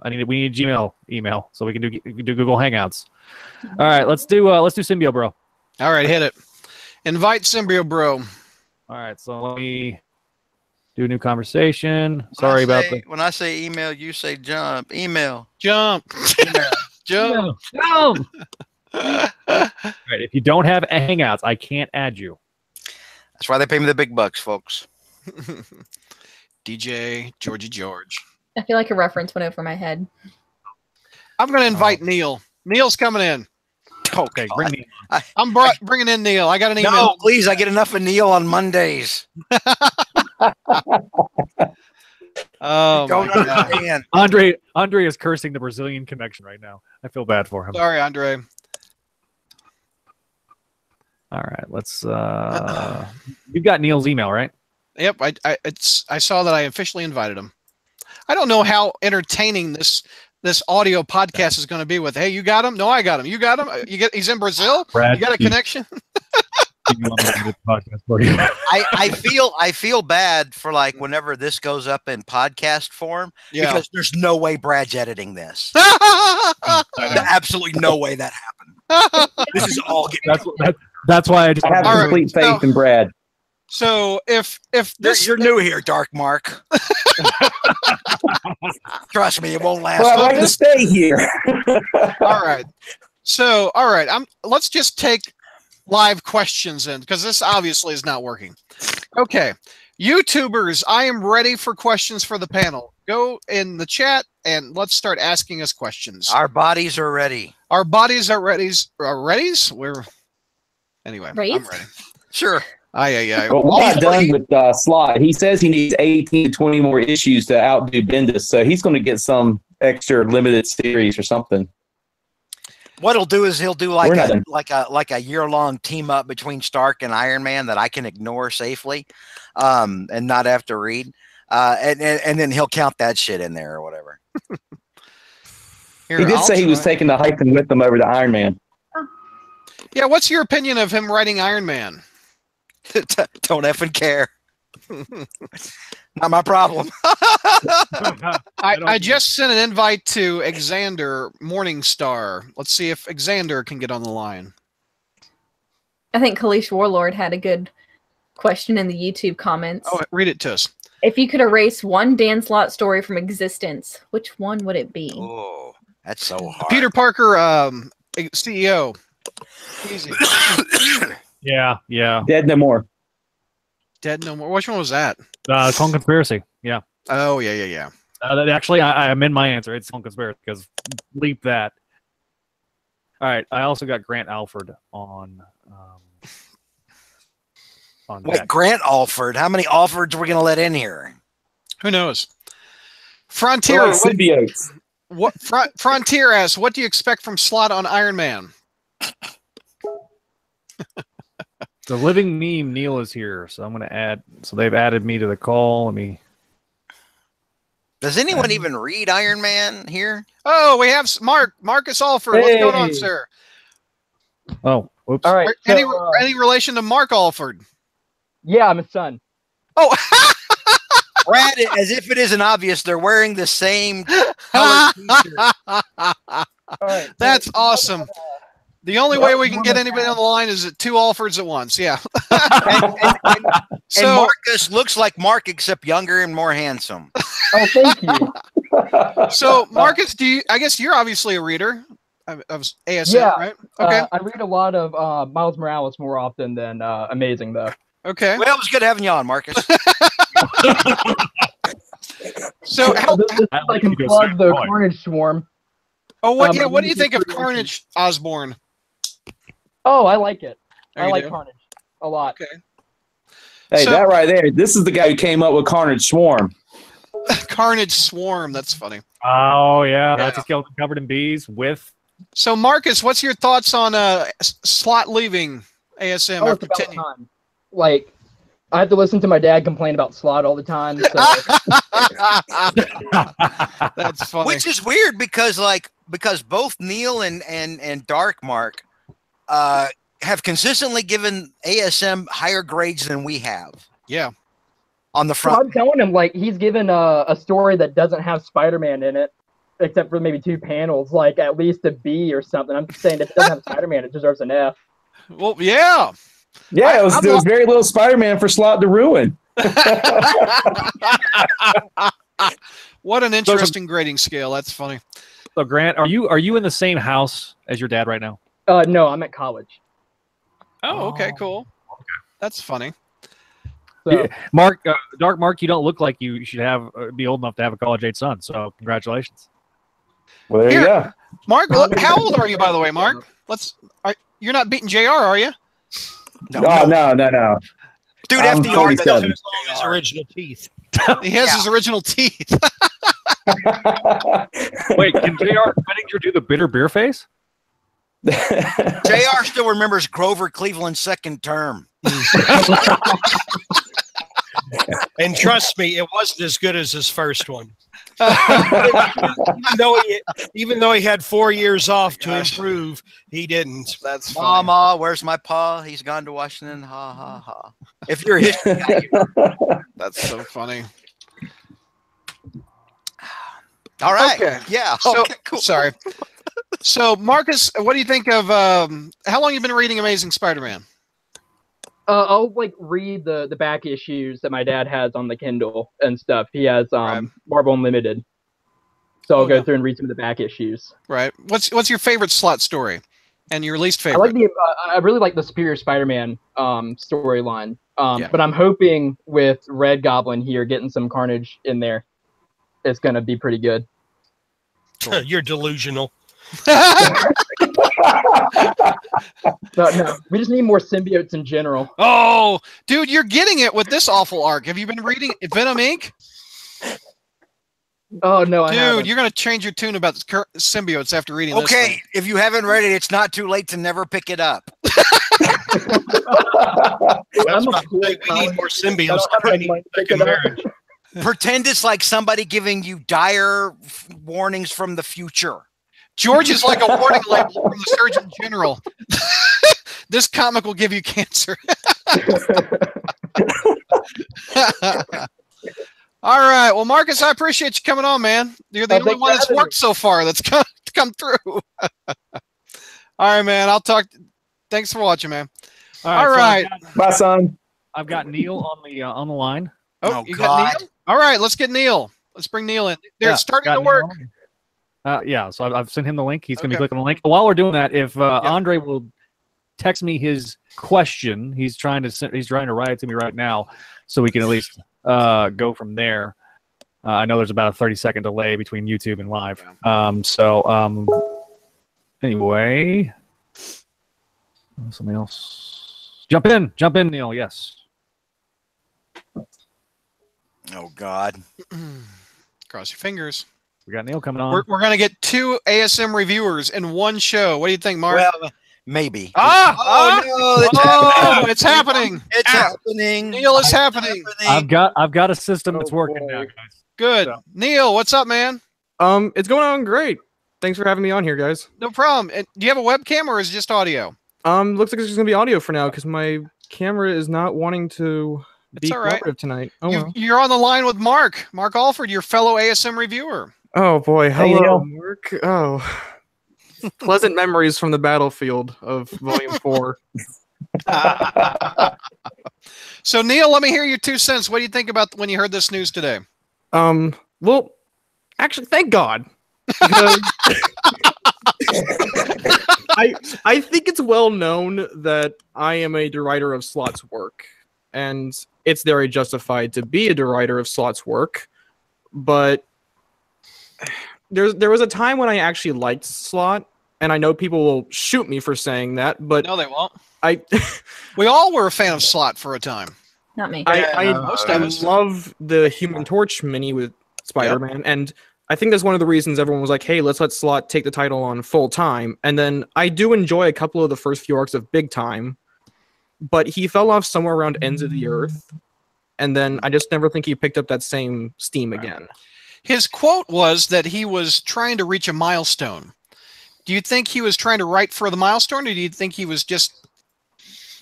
We need Gmail email so we can do Google Hangouts. All right, let's do Symbio Bro. All right, hit it. Invite Symbio Bro. All right, so let me do a new conversation. Sorry about that. When I say email, you say jump. Email. Jump. Jump. All right, if you don't have Hangouts, I can't add you. That's why they pay me the big bucks, folks. DJ Georgie George. I feel like a reference went over my head. I'm going to invite Neil. Neil's coming in. Okay, bring me. I'm bringing in Neil. I got an email. No, please, I get enough of Neil on Mondays. Oh, don't understand. Andre is cursing the Brazilian connection right now. I feel bad for him. Sorry, Andre. All right, let's. You got Neil's email, right? Yep, I saw that I officially invited him. I don't know how entertaining this audio podcast is going to be with. Hey, you got him? No, I got him. You got him? He's in Brazil? Brad, you got a connection? I feel bad for like whenever this goes up in podcast form because there's no way Brad's editing this. Absolutely no way that happened. This is all getting. That's why I have complete faith in Brad. So if this you're new here, Dark Mark. Trust me, it won't last. Well, I like to stay here. All right. So all right, let's just take live questions in because this obviously is not working. Okay. YouTubers, I am ready for questions for the panel. Go in the chat and let's start asking us questions. Our bodies are ready. Our bodies are ready. Anyway, Right? I'm ready. Sure. Yeah. Well, we're not done with Slott. He says he needs 18 to 20 more issues to outdo Bendis, so he's going to get some extra limited series or something. What he'll do is he'll do like a year-long team up between Stark and Iron Man that I can ignore safely, and not have to read, and then he'll count that shit in there or whatever. He did say he was taking the hyphen with him over to Iron Man. Yeah, what's your opinion of him writing Iron Man? Don't effing care. Not my problem. I just sent an invite to Xander Morningstar. Let's see if Xander can get on the line. I think Kalish Warlord had a good question in the YouTube comments. Oh, read it to us. If you could erase one Dan Slott story from existence, which one would it be? Oh, that's so hard. Peter Parker, CEO. Easy. Yeah. Dead No More. Dead No More. Which one was that? Clone Conspiracy. Yeah. Oh, yeah. Actually, I amend my answer. It's Clone Conspiracy because bleep that. All right. I also got Grant Alford on. Wait, deck. Grant Alford. How many Alfords are we going to let in here? Who knows? Frontier. Symbiotes. Frontier asks, what do you expect from Slott on Iron Man? The living meme, Neil is here, so I'm going to add. So they've added me to the call. Let me. Does anyone even read Iron Man here? Oh, we have Marcus Alford. What's going on, sir? Oh, whoops. All right. Any relation to Mark Alford? Yeah, I'm his son. Oh, Brad, as if it isn't obvious, they're wearing the same color t-shirt. All right. That's awesome. The only way we can get anybody on the line is at two Alfords at once. Yeah. and Marcus looks like Mark, except younger and more handsome. Oh, thank you. So, Marcus, I guess you're obviously a reader of ASM, right? Okay. I read a lot of Miles Morales more often than Amazing, though. Okay. Well, it was good having you on, Marcus. So, I can plug the Carnage Swarm. Oh, what do you think of Carnage Osborn? Oh, I like it. I like Carnage a lot. Okay. Hey, So- that right there. This is the guy who came up with Carnage Swarm. Carnage Swarm. That's funny. Oh yeah, that's a skeleton covered in bees with. So Marcus, what's your thoughts on Slott leaving ASM Oh, it's after about 10 years? time. Like, I have to listen to my dad complain about Slott all the time. So That's funny. Which is weird because both Neil and Dark Mark have consistently given ASM higher grades than we have. Yeah. On the so front. I'm telling him, like, he's given a story that doesn't have Spider-Man in it, except for maybe 2 panels, like at least a B or something. I'm just saying if it doesn't have Spider-Man, it deserves an F. Well, yeah. Yeah, there was very little Spider-Man for Slott to ruin. What an interesting grading scale. That's funny. So Grant, are you in the same house as your dad right now? No, I'm at college. Oh, okay, cool. That's funny. So, Mark, Dark Mark, you don't look like you should have be old enough to have a college age son. So congratulations. Well, there you go. Mark, how old are you, by the way, Mark? You're not beating JR, are you? No. Dude, I'm FDR 47. His original teeth. He has his original teeth. Wait, can JR Pettinger do the bitter beer face? JR still remembers Grover Cleveland's second term. And trust me, it wasn't as good as his first one. even though he had 4 years off to improve, he didn't. That's funny. Mama, where's my pa? He's gone to Washington. Ha ha ha. If you're a history guy, That's so funny. all right. Okay. Yeah. So, Okay, cool. Sorry. So, Marcus, what do you think of how long you been reading Amazing Spider-Man? I'll like read the back issues that my dad has on the Kindle and stuff. He has Marvel Unlimited, so I'll go through and read some of the back issues. Right. What's your favorite Slott story, and your least favorite? I really like the Superior Spider-Man storyline. Yeah. But I'm hoping with Red Goblin here getting some Carnage in there, it's gonna be pretty good. You're delusional. No, we just need more symbiotes in general. Oh, dude, you're getting it with this awful arc. Have you been reading Venom Inc.? Oh no, I haven't. Dude, you're gonna change your tune about symbiotes after reading this. Okay, if you haven't read it, it's not too late to never pick it up. I'm a We need more symbiotes to bring second marriage. Pretend it's like somebody giving you dire warnings from the future. George is like a warning label from the Surgeon General. This comic will give you cancer. All right. Well, Marcus, I appreciate you coming on, man. You're the only one that's worked so far that's come through. All right, man. Thanks for watching, man. All right. Bye, son. I've got Neil on the line. Oh, you got Neil? All right. Let's get Neil. Let's bring Neil in. They're starting to work. Yeah, so I've sent him the link. He's going to be clicking the link. While we're doing that, if Andre will text me his question, he's trying to write it to me right now, so we can at least go from there. I know there's about a 30-second delay between YouTube and live. Anyway, something else. Jump in, Neil. Yes. Oh God. Cross your fingers. We got Neil coming on. We're going to get 2 ASM reviewers in one show. What do you think, Mark? Well, maybe. It's happening. It's happening. Neil, it's happening. I've got a system that's working now, guys. Good. So. Neil, what's up, man? It's going on great. Thanks for having me on here, guys. No problem. And do you have a webcam or is it just audio? Looks like it's just gonna be audio for now because my camera is not wanting to be cooperative tonight. Oh, well. You're on the line with Mark Alford, your fellow ASM reviewer. Oh boy, hello, Hey, Mark. Oh, pleasant memories from the battlefield of Volume 4. So Neil, let me hear your 2 cents. What do you think about when you heard this news today? Well, actually, thank God. Because I think it's well known that I am a deriter of Slott's work, and it's very justified to be a deriter of Slott's work. But there was a time when I actually liked Slott, and I know people will shoot me for saying that, but no, they won't. We all were a fan of Slott for a time. Not me. I most of us. love the Human Torch mini with Spider-Man, and I think that's one of the reasons everyone was like, "Hey, let's let Slott take the title on full time." And then I do enjoy a couple of the first few arcs of Big Time, but he fell off somewhere around Ends of the Earth, and then I just never think he picked up that same steam again. His quote was that he was trying to reach a milestone. Do you think he was trying to write for the milestone, or do you think he was just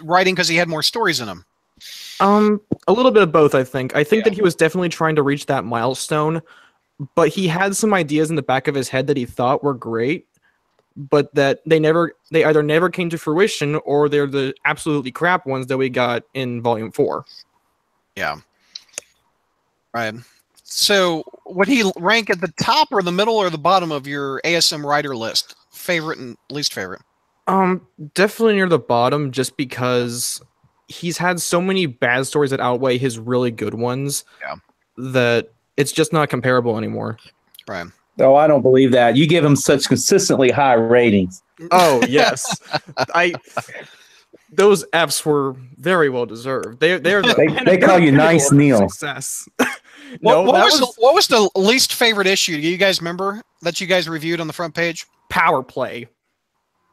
writing because he had more stories in him? A little bit of both, I think. I think that he was definitely trying to reach that milestone, but he had some ideas in the back of his head that he thought were great, but that they either never came to fruition, or they're the absolutely crap ones that we got in Volume 4. Yeah. Right. So, would he rank at the top or the middle or the bottom of your ASM writer list? Favorite and least favorite? Definitely near the bottom, just because he's had so many bad stories that outweigh his really good ones. Yeah. That it's just not comparable anymore. Right. Oh, I don't believe that. You give him such consistently high ratings. Oh yes, those Fs were very well deserved. They call you Nice Neil. Success. What was the least favorite issue? Do you guys remember that you guys reviewed on the front page? Power Play.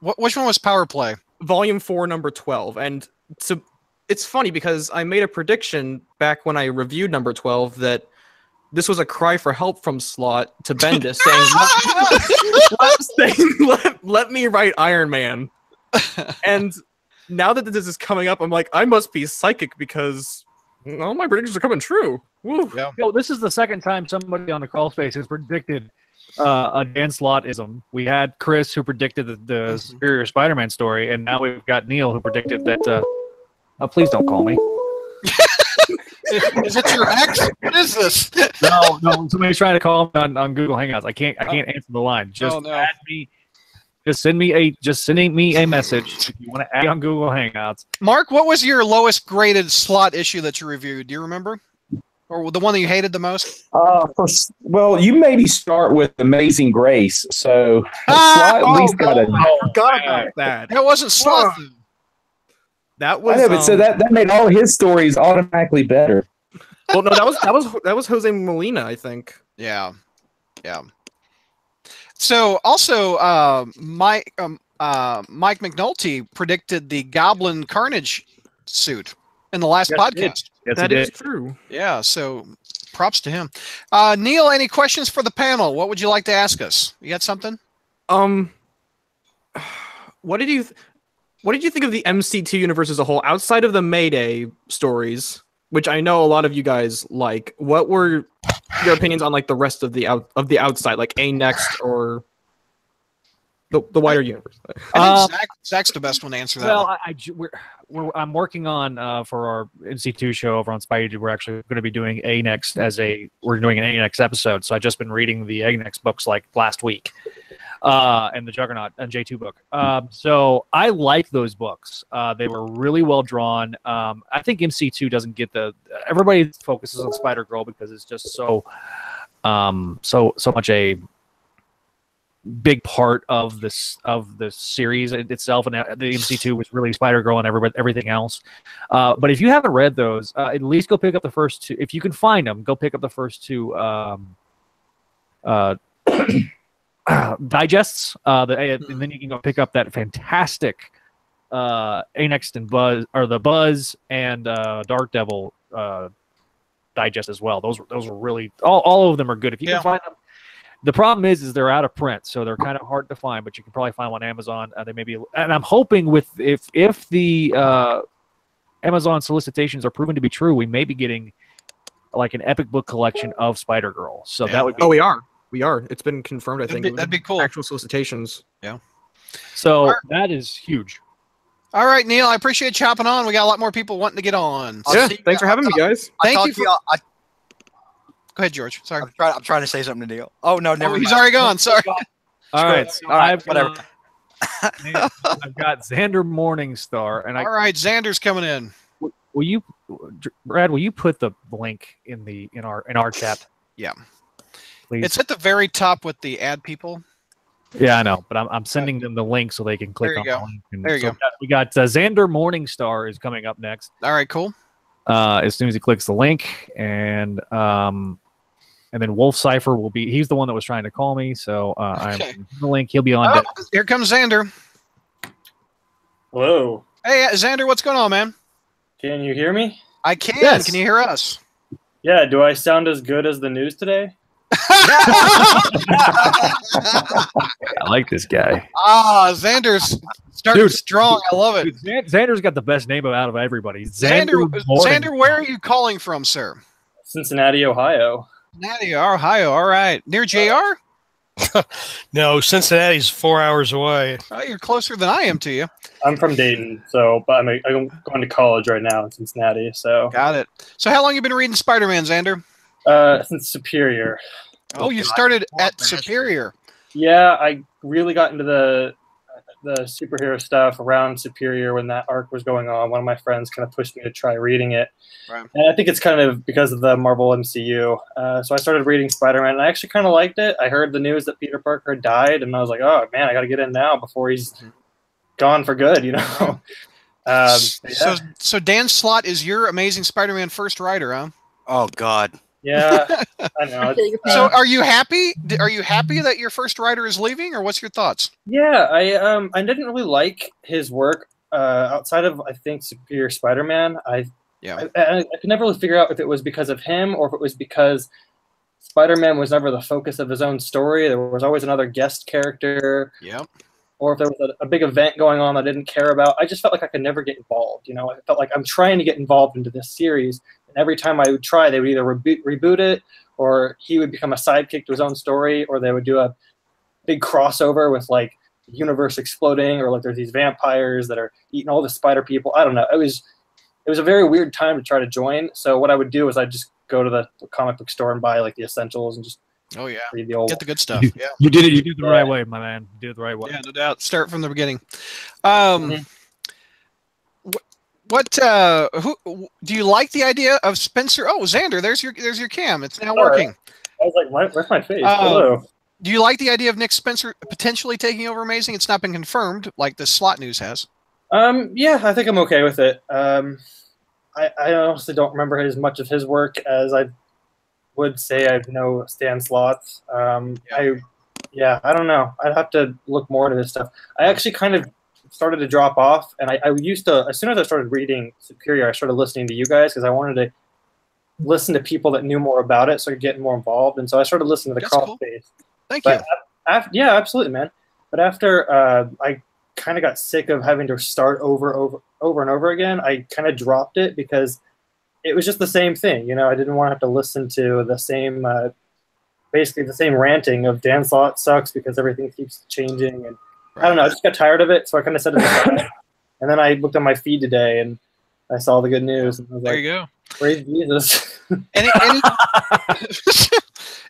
Which one was Power Play? Volume 4, number 12. And so it's funny because I made a prediction back when I reviewed number 12 that this was a cry for help from Slott to Bendis, saying, let me write Iron Man. And now that this is coming up, I'm like, I must be psychic because all my predictions are coming true. Woo. Yeah. Yo, this is the second time somebody on the Crawlspace has predicted a Dan Slottism. We had Chris who predicted the Superior Spider-Man story, and now we've got Neil who predicted that. Please don't call me. Is it your ex? What is this? No. Somebody's trying to call me on Google Hangouts. I can't answer the line. Just add me. Just sending me a message if you want to add on Google Hangouts. Mark, what was your lowest graded Slott issue that you reviewed? Do you remember? Or the one that you hated the most? Well, you maybe start with Amazing Grace. So Slott at least got a. I forgot about that. That wasn't Slott. That was. I know, but so that made all his stories automatically better. Well, no, that was Jose Molina, I think. Yeah. So also, Mike McNulty predicted the Goblin Carnage suit in the last podcast. Yes, that is true. Yeah, so props to him. Neil, any questions for the panel? What would you like to ask us? You got something? What did you think of the MC2 universe as a whole, outside of the Mayday stories, which I know a lot of you guys like? What were your opinions on like the rest of the outside, like A Next or the wider universe? I think Zach's the best one to answer that. Well, I'm working on for our MC2 show over on Spidey. We're actually going to be doing A Next we're doing an A Next episode. So I've just been reading the A Next books like last week. And the Juggernaut and J2 book. So I like those books. They were really well drawn. I think MC2 doesn't get everybody focuses on Spider-Girl because it's just so much a big part of the series itself, and the MC2 was really Spider-Girl and everything else. But if you haven't read those, at least go pick up the first two. If you can find them, go pick up the first two digests, and then you can go pick up that fantastic Anext and Buzz, or the Buzz and Dark Devil digest as well. Those are really all of them are good if you can find them. The problem is they're out of print, so they're kind of hard to find. But you can probably find one on Amazon. They may be, and I'm hoping if the Amazon solicitations are proven to be true, we may be getting like an epic book collection of Spider-Girl. So that would be. Oh, we are. It's been confirmed, I think. That'd be cool. Actual solicitations. Yeah. So that is huge. All right, Neil, I appreciate you hopping on. We got a lot more people wanting to get on. So thanks for having me, guys. Thank you. Go ahead, George. Sorry. I'm trying to say something to Neil. Oh, no, never mind. He's already gone. Sorry. All right. So whatever. I've got Xander Morningstar. And all right, Xander's coming in. Will you, Brad, will you put the link in our chat? Yeah. Please. It's at the very top with the ad people. Yeah, I know, but I'm sending them the link so they can click There on you the go. link. And There you so go. We got Xander Morningstar is coming up next. All right, cool. As soon as he clicks the link, and then Wolf Cipher will be. He's the one that was trying to call me, so I'm the link. He'll be on. Oh, here comes Xander. Hello. Hey, Xander, what's going on, man? Can you hear me? I can. Yes. Can you hear us? Yeah. Do I sound as good as the news today? I like this guy. Ah, Xander's starting strong. I love it. Dude, Xander's got the best name out of everybody. Xander, where are you calling from, sir? Cincinnati, Ohio. Cincinnati, Ohio. All right. Near JR? No, Cincinnati's 4 hours away. Oh, you're closer than I am to you. I'm from Dayton, so but I'm going to college right now in Cincinnati. So got it. So how long you been reading Spider-Man, Xander? Since Superior. Oh, you started at Superior. Yeah, I really got into the superhero stuff around Superior when that arc was going on. One of my friends kind of pushed me to try reading it. Right. And I think it's kind of because of the Marvel MCU. So I started reading Spider-Man, and I actually kind of liked it. I heard the news that Peter Parker had died, and I was like, oh, man, I got to get in now before he's gone for good, you know? Yeah. So Dan Slott is your Amazing Spider-Man first writer, huh? Oh, God. Yeah, I know. So are you happy? Are you happy that your first writer is leaving, or what's your thoughts? Yeah, I didn't really like his work outside of, I think, Superior Spider-Man. I could never really figure out if it was because of him or if it was because Spider-Man was never the focus of his own story. There was always another guest character. Yep. Or if there was a big event going on I didn't care about. I just felt like I could never get involved. You know, I felt like I'm trying to get involved into this series, and every time I would try, they would either reboot it, or he would become a sidekick to his own story, or they would do a big crossover with like the universe exploding, or like there's these vampires that are eating all the spider people. I don't know. It was a very weird time to try to join. So what I would do is I'd just go to the comic book store and buy like the essentials and just read the old Get the good stuff. Yeah. You did it. You did it the right way, my man. You did it the right way. Yeah, no doubt. Start from the beginning. Who do you like the idea of Spencer? Oh, Xander, there's your cam. It's now working. I was like, where's my face? Hello. Do you like the idea of Nick Spencer potentially taking over Amazing? It's not been confirmed, like the Slot news has. Yeah, I think I'm okay with it. I honestly don't remember as much of his work as I would say I know Stan Slott. I don't know. I'd have to look more into his stuff. I actually kind of started to drop off, and I used to, as soon as I started reading Superior, I started listening to you guys because I wanted to listen to people that knew more about it so I could get more involved. And so I started listening to the Crawlspace. Cool. Thank you. Yeah, absolutely, man. But after I kind of got sick of having to start over and over again, I kind of dropped it because it was just the same thing. You know, I didn't want to have to listen to the same, basically the same ranting of Dan Slott sucks because everything keeps changing. And I don't know, I just got tired of it. So I kind of set it aside. And then I looked at my feed today and I saw the good news. And I was there like, you go. Praise Jesus.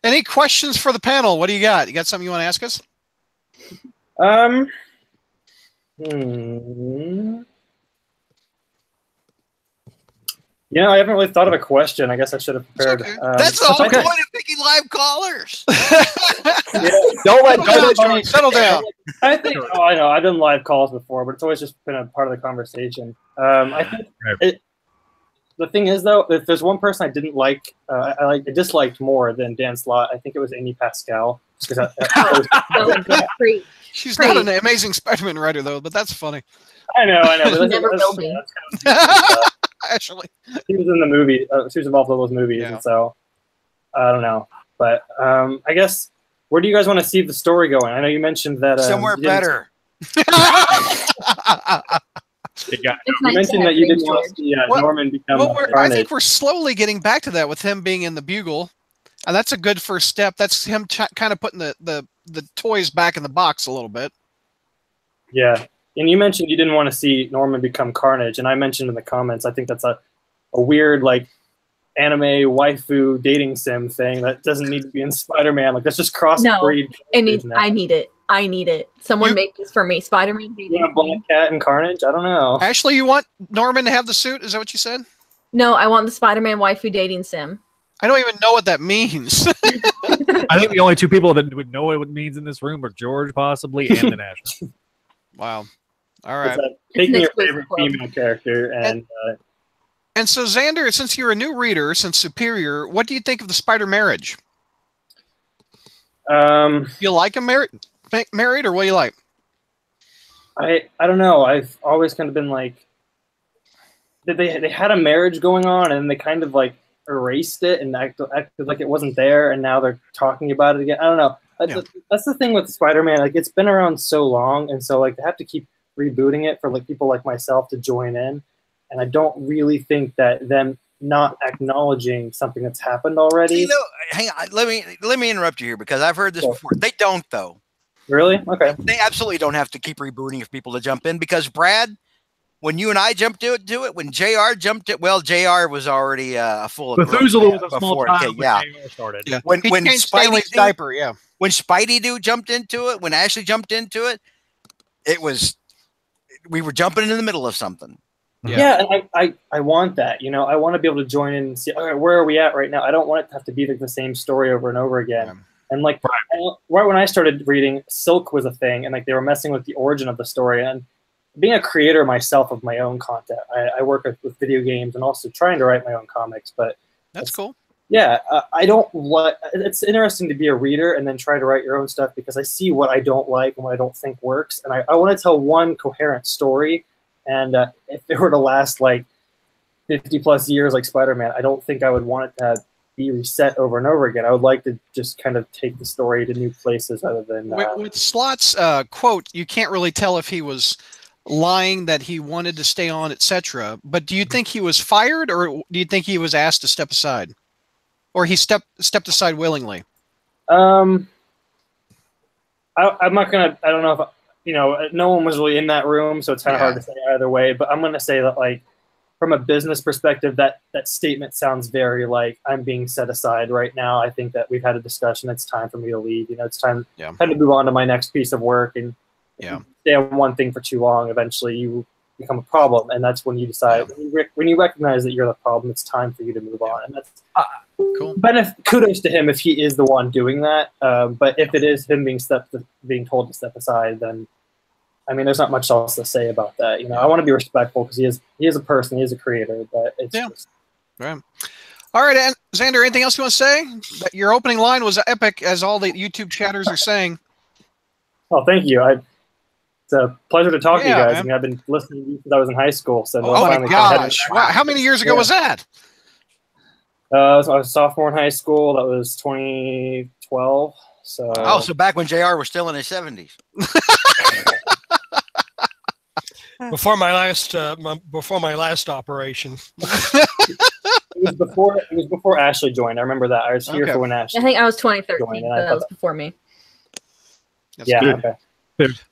Any questions for the panel? What do you got? You got something you want to ask us? Yeah, I haven't really thought of a question. I guess I should have prepared. Okay. That's the whole point of picking live callers. Don't let settle down. I think. Oh, I know. I've done live calls before, but it's always just been a part of the conversation. I think the thing is, though, if there's one person I didn't like, I disliked more than Dan Slott, I think it was Amy Pascal. She's not an Amazing Spider-Man writer, though, but that's funny. I know. But Never will be. Actually, she was in the movie. She was involved in those movies, and so I don't know. But I guess where do you guys want to see the story going? I know you mentioned that somewhere better. You mentioned that you didn't want to see Norman become Carnage. I think we're slowly getting back to that with him being in the Bugle, and that's a good first step. That's him kind of putting the toys back in the box a little bit. Yeah. And you mentioned you didn't want to see Norman become Carnage, and I mentioned in the comments, I think that's a weird, like, anime waifu dating sim thing that doesn't need to be in Spider-Man. Like, that's just crossbreed. No, I need it. Someone make this for me. Spider-Man. You want Black Cat and Carnage? I don't know. Ashley, you want Norman to have the suit? Is that what you said? No, I want the Spider-Man waifu dating sim. I don't even know what that means. I think the only two people that would know what it means in this room are George, possibly, and the National. Wow. All right. Pick your favorite female character, and so Xander, since you're a new reader, since Superior, what do you think of the spider marriage? You like them married, or what do you like? I don't know. I've always kind of been like, they had a marriage going on, and they kind of like erased it and acted like it wasn't there, and now they're talking about it again. I don't know. That's the thing with Spider-Man. Like, it's been around so long, and so like they have to keep rebooting it for like people like myself to join in. And I don't really think that them not acknowledging something that's happened already. You know, hang on. Let me interrupt you here because I've heard this before. They don't though. Really? Okay. They absolutely don't have to keep rebooting for people to jump in because Brad, when you and I jumped to it, when JR jumped it, well, JR was already full of Methuselah was a small child when yeah. JR started. Yeah. When Spidey's diaper, yeah. When Spidey Dude jumped into it, when Ashley jumped into it, we were jumping in the middle of something. Yeah, and I want that. You know, I want to be able to join in and see, all right, where are we at right now? I don't want it to have to be like the same story over and over again. Yeah. And like right when I started reading, Silk was a thing, and like they were messing with the origin of the story. And being a creator myself of my own content, I work with video games and also trying to write my own comics. But that's cool. Yeah, I don't like. It's interesting to be a reader and then try to write your own stuff because I see what I don't like and what I don't think works, and I want to tell one coherent story. And if it were to last like 50 plus years, like Spider-Man, I don't think I would want it to be reset over and over again. I would like to just kind of take the story to new places other than. With Slott's quote, you can't really tell if he was lying that he wanted to stay on, etc. But do you think he was fired, or do you think he was asked to step aside, or he stepped aside willingly? I'm not gonna. I don't know if. You know, no one was really in that room, so it's kind of hard to say either way. But I'm going to say that, like, from a business perspective, that statement sounds very like I'm being set aside right now. I think that we've had a discussion. It's time for me to leave. You know, it's time to move on to my next piece of work. And if you stay on one thing for too long, eventually you become a problem, and that's when you decide when you recognize that you're the problem. It's time for you to move on, and that's cool. Kudos to him if he is the one doing that. But if it is him being told to step aside, then I mean, there's not much else to say about that. You know, I want to be respectful because he is a person, he is a creator. But it's just... right. All right, and Xander, anything else you want to say? Your opening line was epic, as all the YouTube chatters are saying. Oh, thank you. It's a pleasure to talk to you guys. Man. I mean, I've been listening to you since I was in high school. So oh my gosh! Wow. How many years ago was that? I was a sophomore in high school. That was 2012. So so back when JR was still in his 70s. Before my last operation. It was before Ashley joined. I remember that. I was here for when Ashley. I think I was 2013. joined, So that was before me. Okay.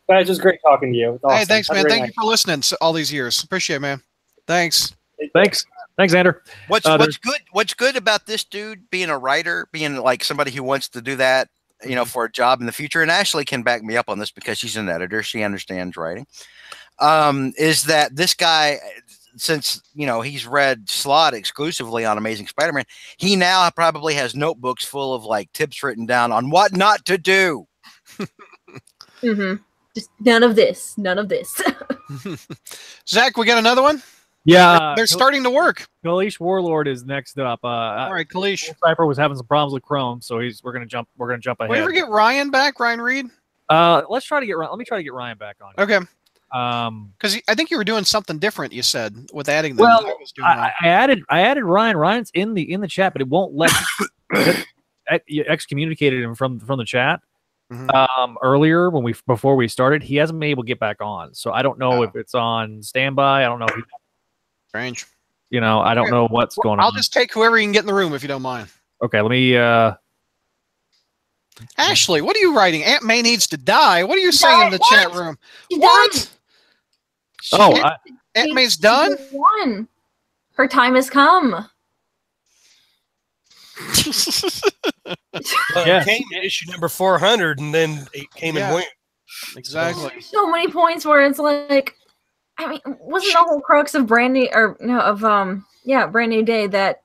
Guys, it was great talking to you. Awesome. Hey, thanks, man. Thank you for listening all these years. Appreciate it, man. Thanks. Thanks, Xander. What's good about this dude being a writer, being like somebody who wants to do that, you know, for a job in the future? And Ashley can back me up on this because she's an editor. She understands writing. Is that this guy, since, you know, he's read Slott exclusively on Amazing Spider-Man, he now probably has notebooks full of like tips written down on what not to do. Just none of this. None of this. Zach, we got another one? Yeah. They're starting to work. Kalish Warlord is next up. All right, Kalish. Cypher was having some problems with Chrome, so we're gonna jump ahead. We ever get Ryan back, Ryan Reed? Let me try to get Ryan back on. Okay. Because I think you were doing something different. You said with adding them. Well, I added Ryan. Ryan's in the chat, but it won't let you excommunicated him from the chat. Earlier before we started, he hasn't been able to get back on. So I don't know if it's on standby. I don't know if strange. You know, I don't know what's going on. I'll just take whoever you can get in the room if you don't mind. Okay, let me. Ashley, what are you writing? Aunt May needs to die. What are you saying in the chat room? What? Aunt May's done? Won. Her time has come. It came to issue number 400, and then it came and went. Exactly. So many points where it's like, I mean, wasn't the whole crux of Brand New Day that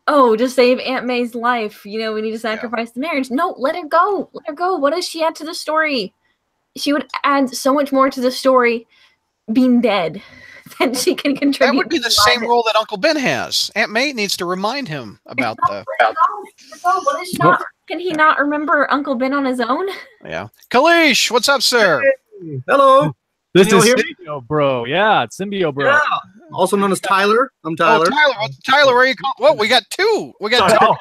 oh, to save Aunt May's life, you know, we need to sacrifice the marriage. No, let her go. Let her go. What does she add to the story? She would add so much more to the story being dead than she can contribute. That would be the same role that Uncle Ben has. Aunt May needs to remind him about the. What is she not? Can he not remember Uncle Ben on his own? Yeah. Kalish, what's up, sir? Hey, hello. This Can is you hear me? Symbio Bro. Yeah, it's Symbio Bro. Yeah. Also known as Tyler. I'm Tyler. Oh, Tyler, Tyler, where are you? Whoa, we got two. We got two. Oh,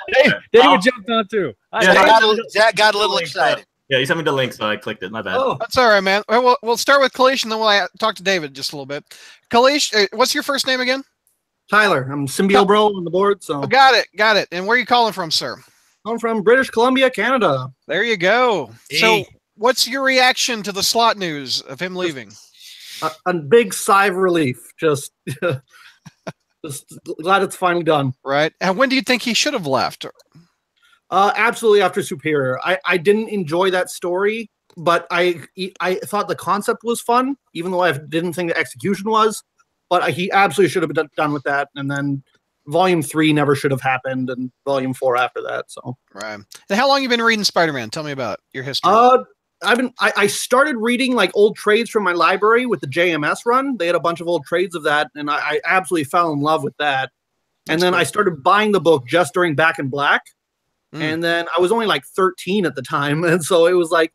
David jumped on too. Zach got a little excited. Yeah, you sent me the link, so I clicked it. My bad. Oh, that's all right, man. We'll start with Kalish, and then we'll talk to David just a little bit. Kalish, what's your first name again? Tyler. I'm Symbio Bro on the board. So got it. And where are you calling from, sir? I'm from British Columbia, Canada. There you go. Hey. So, what's your reaction to the Slott news of him leaving? A big sigh of relief. Just glad it's finally done. Right. And when do you think he should have left? Absolutely after Superior. I didn't enjoy that story, but I thought the concept was fun, even though I didn't think the execution was. But he absolutely should have been done with that. And then Volume 3 never should have happened, and Volume 4 after that. So right. And how long you been reading Spider-Man? Tell me about your history. I started reading like old trades from my library with the JMS run. They had a bunch of old trades of that, and I absolutely fell in love with that. And then I started buying the book just during Back in Black. And then I was only like 13 at the time. And so it was like,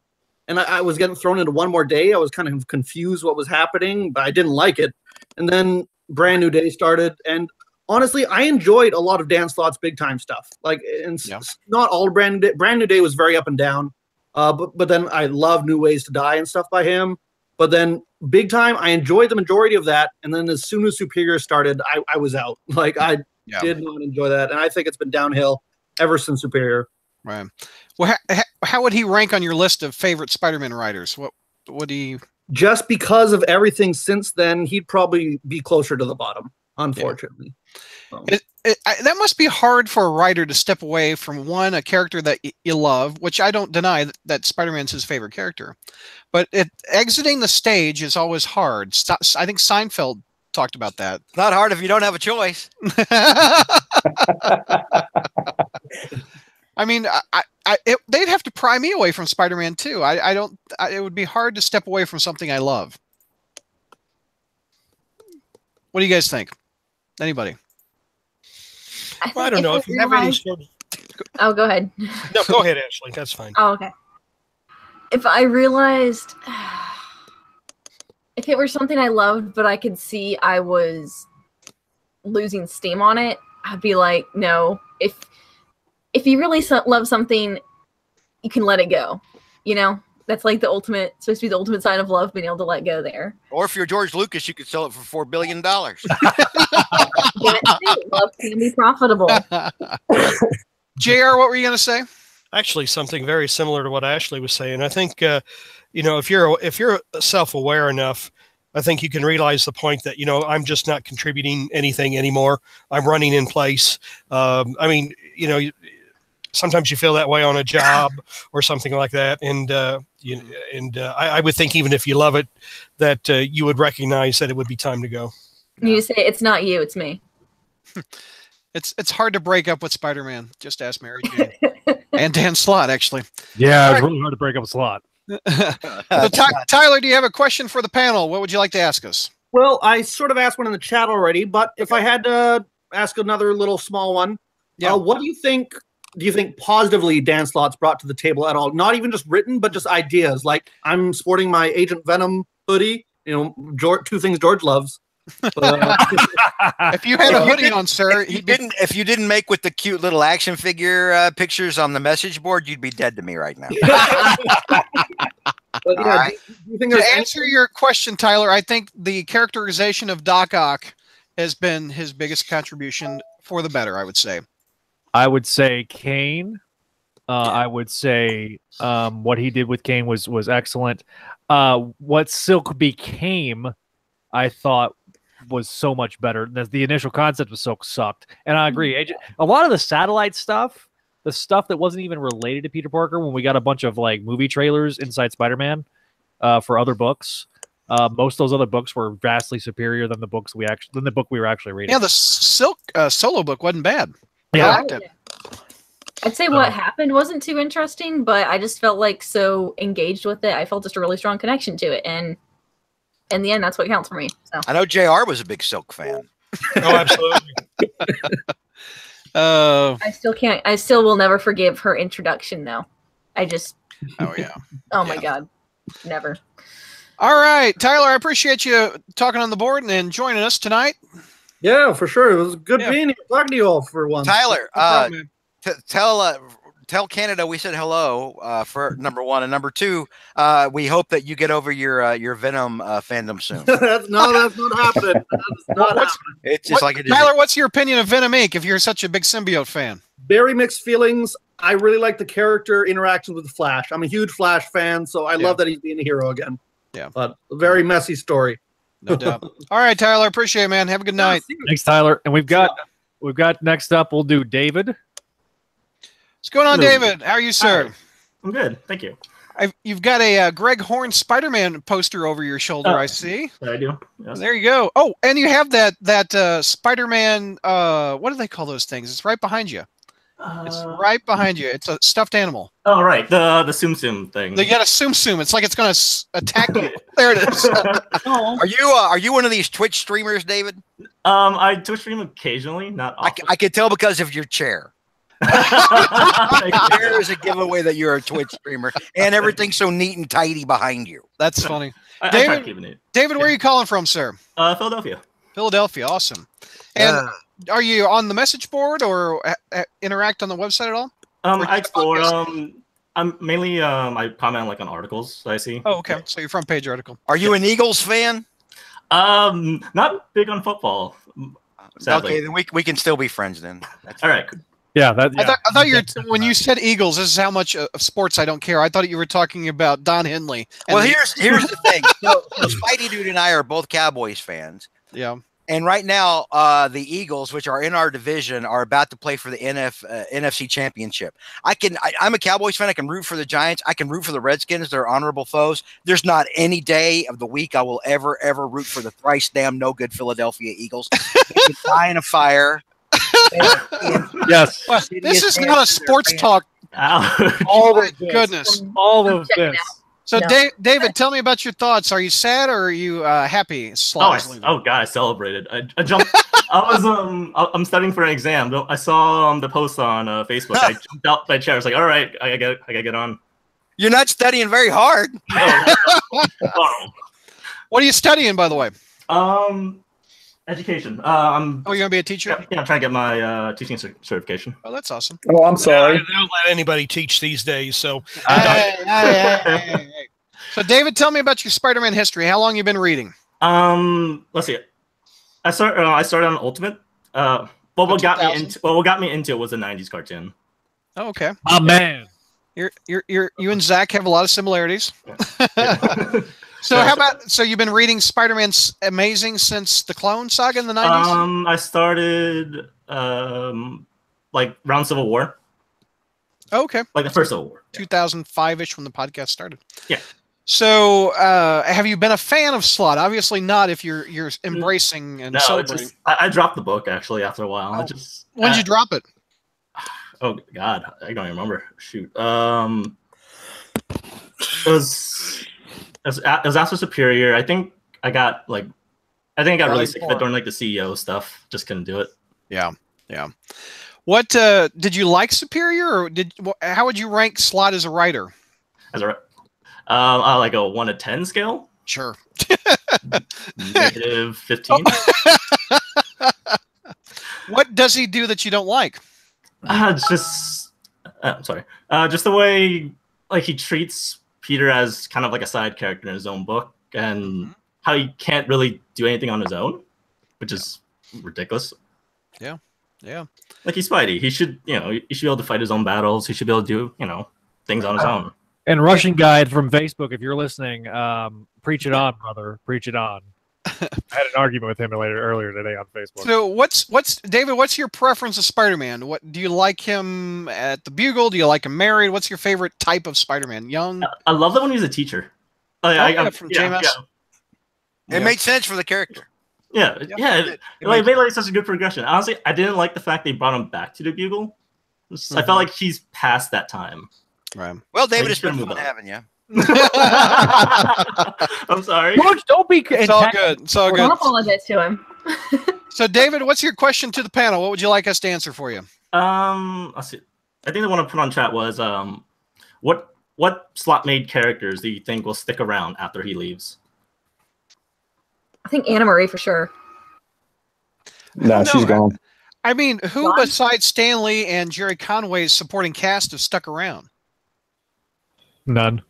and I was getting thrown into One More Day. I was kind of confused what was happening, but I didn't like it. And then Brand New Day started. And honestly, I enjoyed a lot of Dan Slott's big time stuff. Like, and not all Brand New Day. Brand New Day was very up and down. But then I love New Ways to Die and stuff by him. But then big time, I enjoyed the majority of that. And then as soon as Superior started, I was out. Like I did not enjoy that. And I think it's been downhill ever since Superior. Right. Well, how would he rank on your list of favorite Spider-Man writers? What do you? Just because of everything since then, he'd probably be closer to the bottom, unfortunately. Yeah. That must be hard for a writer to step away from a character that you love, which I don't deny that Spider-Man's his favorite character. But exiting the stage is always hard. I think Seinfeld talked about that. It's not hard if you don't have a choice. I mean, they'd have to pry me away from Spider-Man too. It would be hard to step away from something I love. What do you guys think? Anybody? I don't know if you have any sort of... Oh, go ahead. No, go ahead, Ashley. That's fine. Oh, okay. If I realized, if it were something I loved, but I could see I was losing steam on it, I'd be like, no. If you really love something, you can let it go. You know, that's like the ultimate, supposed to be the ultimate sign of love, being able to let go there. Or if you're George Lucas, you could sell it for $4 billion. Love can be profitable. JR, what were you going to say? Actually, something very similar to what Ashley was saying. I think, you know, if you're self-aware enough, I think you can realize the point that, you know, I'm just not contributing anything anymore. I'm running in place. I mean, you know, sometimes you feel that way on a job or something like that. And, I would think even if you love it, that you would recognize that it would be time to go. You say, it's not you, it's me. It's hard to break up with Spider-Man. Just ask Mary Jane. And Dan Slott, actually. Yeah, it's really hard to break up with Slott. So, Tyler, do you have a question for the panel? What would you like to ask us? Well, I sort of asked one in the chat already, but if I had to ask another little small one, what do you think positively Dan Slott's brought to the table at all? Not even just written, but just ideas. Like, I'm sporting my Agent Venom hoodie, you know, two things George loves. If you had a hoodie on, sir, if you didn't make with the cute little action figure pictures on the message board, you'd be dead to me right now. But, yeah, do you think to answer your question, Tyler, I think the characterization of Doc Ock has been his biggest contribution for the better, I would say. I would say Kane. I would say what he did with Kane was excellent. What Silk became, I thought, was so much better. The initial concept of Silk sucked. And I agree. A lot of the satellite stuff, the stuff that wasn't even related to Peter Parker, when we got a bunch of like movie trailers inside Spider-Man for other books, Most of those other books were vastly superior than the book we were actually reading. Yeah, the Silk solo book wasn't bad. Yeah. I liked it. I'd say what happened wasn't too interesting, but I just felt like so engaged with it. I felt just a really strong connection to it, and in the end, that's what counts for me. So. I know JR was a big Silk fan. Oh, absolutely. I still can't. I still will never forgive her introduction, though. I just. Oh yeah. Oh my God, never. All right, Tyler. I appreciate you talking on the board and joining us tonight. Yeah, for sure. It was good being here, talking to you all for once. Tyler, tell Canada we said hello for number one, and number two, we hope that you get over your Venom fandom soon. That's not happening. That's not happening. It's just like it is. Tyler, what's your opinion of Venom Inc. If you're such a big symbiote fan? Very mixed feelings. I really like the character interactions with the Flash. I'm a huge Flash fan, so I love that he's being a hero again. Yeah, but a very messy story. No doubt. All right, Tyler, appreciate it, man. Have a good night. Thanks, Tyler. And we've got next up. We'll do David. What's going on, David? How are you, sir? Hi. I'm good, thank you. You've got a Greg Horn Spider-Man poster over your shoulder. I see. I do. Yes. There you go. Oh, and you have that Spider-Man. What do they call those things? It's right behind you. It's right behind you. It's a stuffed animal. Oh, right. The Tsum Tsum thing. They got a Tsum Tsum. It's like it's going to attack you. There it is. Are you one of these Twitch streamers, David? I Twitch stream occasionally, not often. I can tell because of your chair. There is a giveaway that you're a Twitch streamer, and everything's so neat and tidy behind you. That's funny. I try keeping it. David, where are you calling from, sir? Philadelphia. Philadelphia. Awesome. And are you on the message board or interact on the website at all? I explore. I'm mainly I comment like on articles that I see. Oh, okay. So you're front page article. Are you an Eagles fan? Not big on football. Sadly. Okay, then we can still be friends then. That's all right. Yeah, I thought you were when you said Eagles. This is how much of sports I don't care. I thought you were talking about Don Henley. Well, here's the thing. So Spidey Dude and I are both Cowboys fans. Yeah. And right now, the Eagles, which are in our division, are about to play for the NFC Championship. I'm a Cowboys fan. I can root for the Giants. I can root for the Redskins. They're honorable foes. There's not any day of the week I will ever root for the thrice damn no good Philadelphia Eagles. They can die in a fire. Yes. Well, this is not a sports talk. All of this. Goodness. All of this. So, David, tell me about your thoughts. Are you sad or are you happy? Oh God, I celebrated. I jumped. I'm studying for an exam. I saw the post on Facebook. I jumped out my chair. I was like, all right, I gotta get on. You're not studying very hard. What are you studying, by the way? Education. You're gonna be a teacher? Yeah, I'm trying to get my teaching certification. Oh, that's awesome. Oh, I'm sorry. They don't let anybody teach these days. So, hey. So, David, tell me about your Spider-Man history. How long you been reading? Let's see. I started on Ultimate. What got me into it was the '90s cartoon. Oh, okay. Oh man, you and Zach have a lot of similarities. So so you've been reading Spider-Man's Amazing since the Clone Saga in the 90s? I started like around Civil War. Oh, okay. Like the first Civil War. 2005-ish when the podcast started. Yeah. So have you been a fan of Slott? Obviously not if you're embracing and celebrating. I dropped the book actually after a while. Oh. When did you drop it? Oh God, I don't even remember. Shoot. It was after Superior. I think I got really sick of it during like the CEO stuff. Just couldn't do it. Yeah. What did you like Superior, or how would you rank Slott as a writer? As a like a 1 to 10 scale. Sure. -15. What does he do that you don't like? I'm sorry. Just the way like he treats Peter as kind of like a side character in his own book, and how he can't really do anything on his own, which is ridiculous. Yeah. Like he's Spidey. He should be able to fight his own battles. He should be able to do, things on his own. And Russian Guide from Facebook, if you're listening, preach it on, brother. Preach it on. I had an argument with him earlier today on Facebook. So David, what's your preference of Spider-Man? What do you like him at the Bugle? Do you like him married? What's your favorite type of Spider-Man? Young? I love that when he's a teacher. From JMS. It made sense for the character. Yeah. It made like such a good progression. Honestly, I didn't like the fact they brought him back to the Bugle. I felt like he's past that time. Right. Well, David, Like, it's been move fun on. having you. I'm sorry. George, don't be. It's all good. It's all good. Don't apologize to him. So, David, what's your question to the panel? What would you like us to answer for you? Let's see. I think the one I put on chat was what slot made characters do you think will stick around after he leaves? I think Anna Marie for sure. No, she's gone. I mean, who besides Stanley and Jerry Conway's supporting cast have stuck around? None.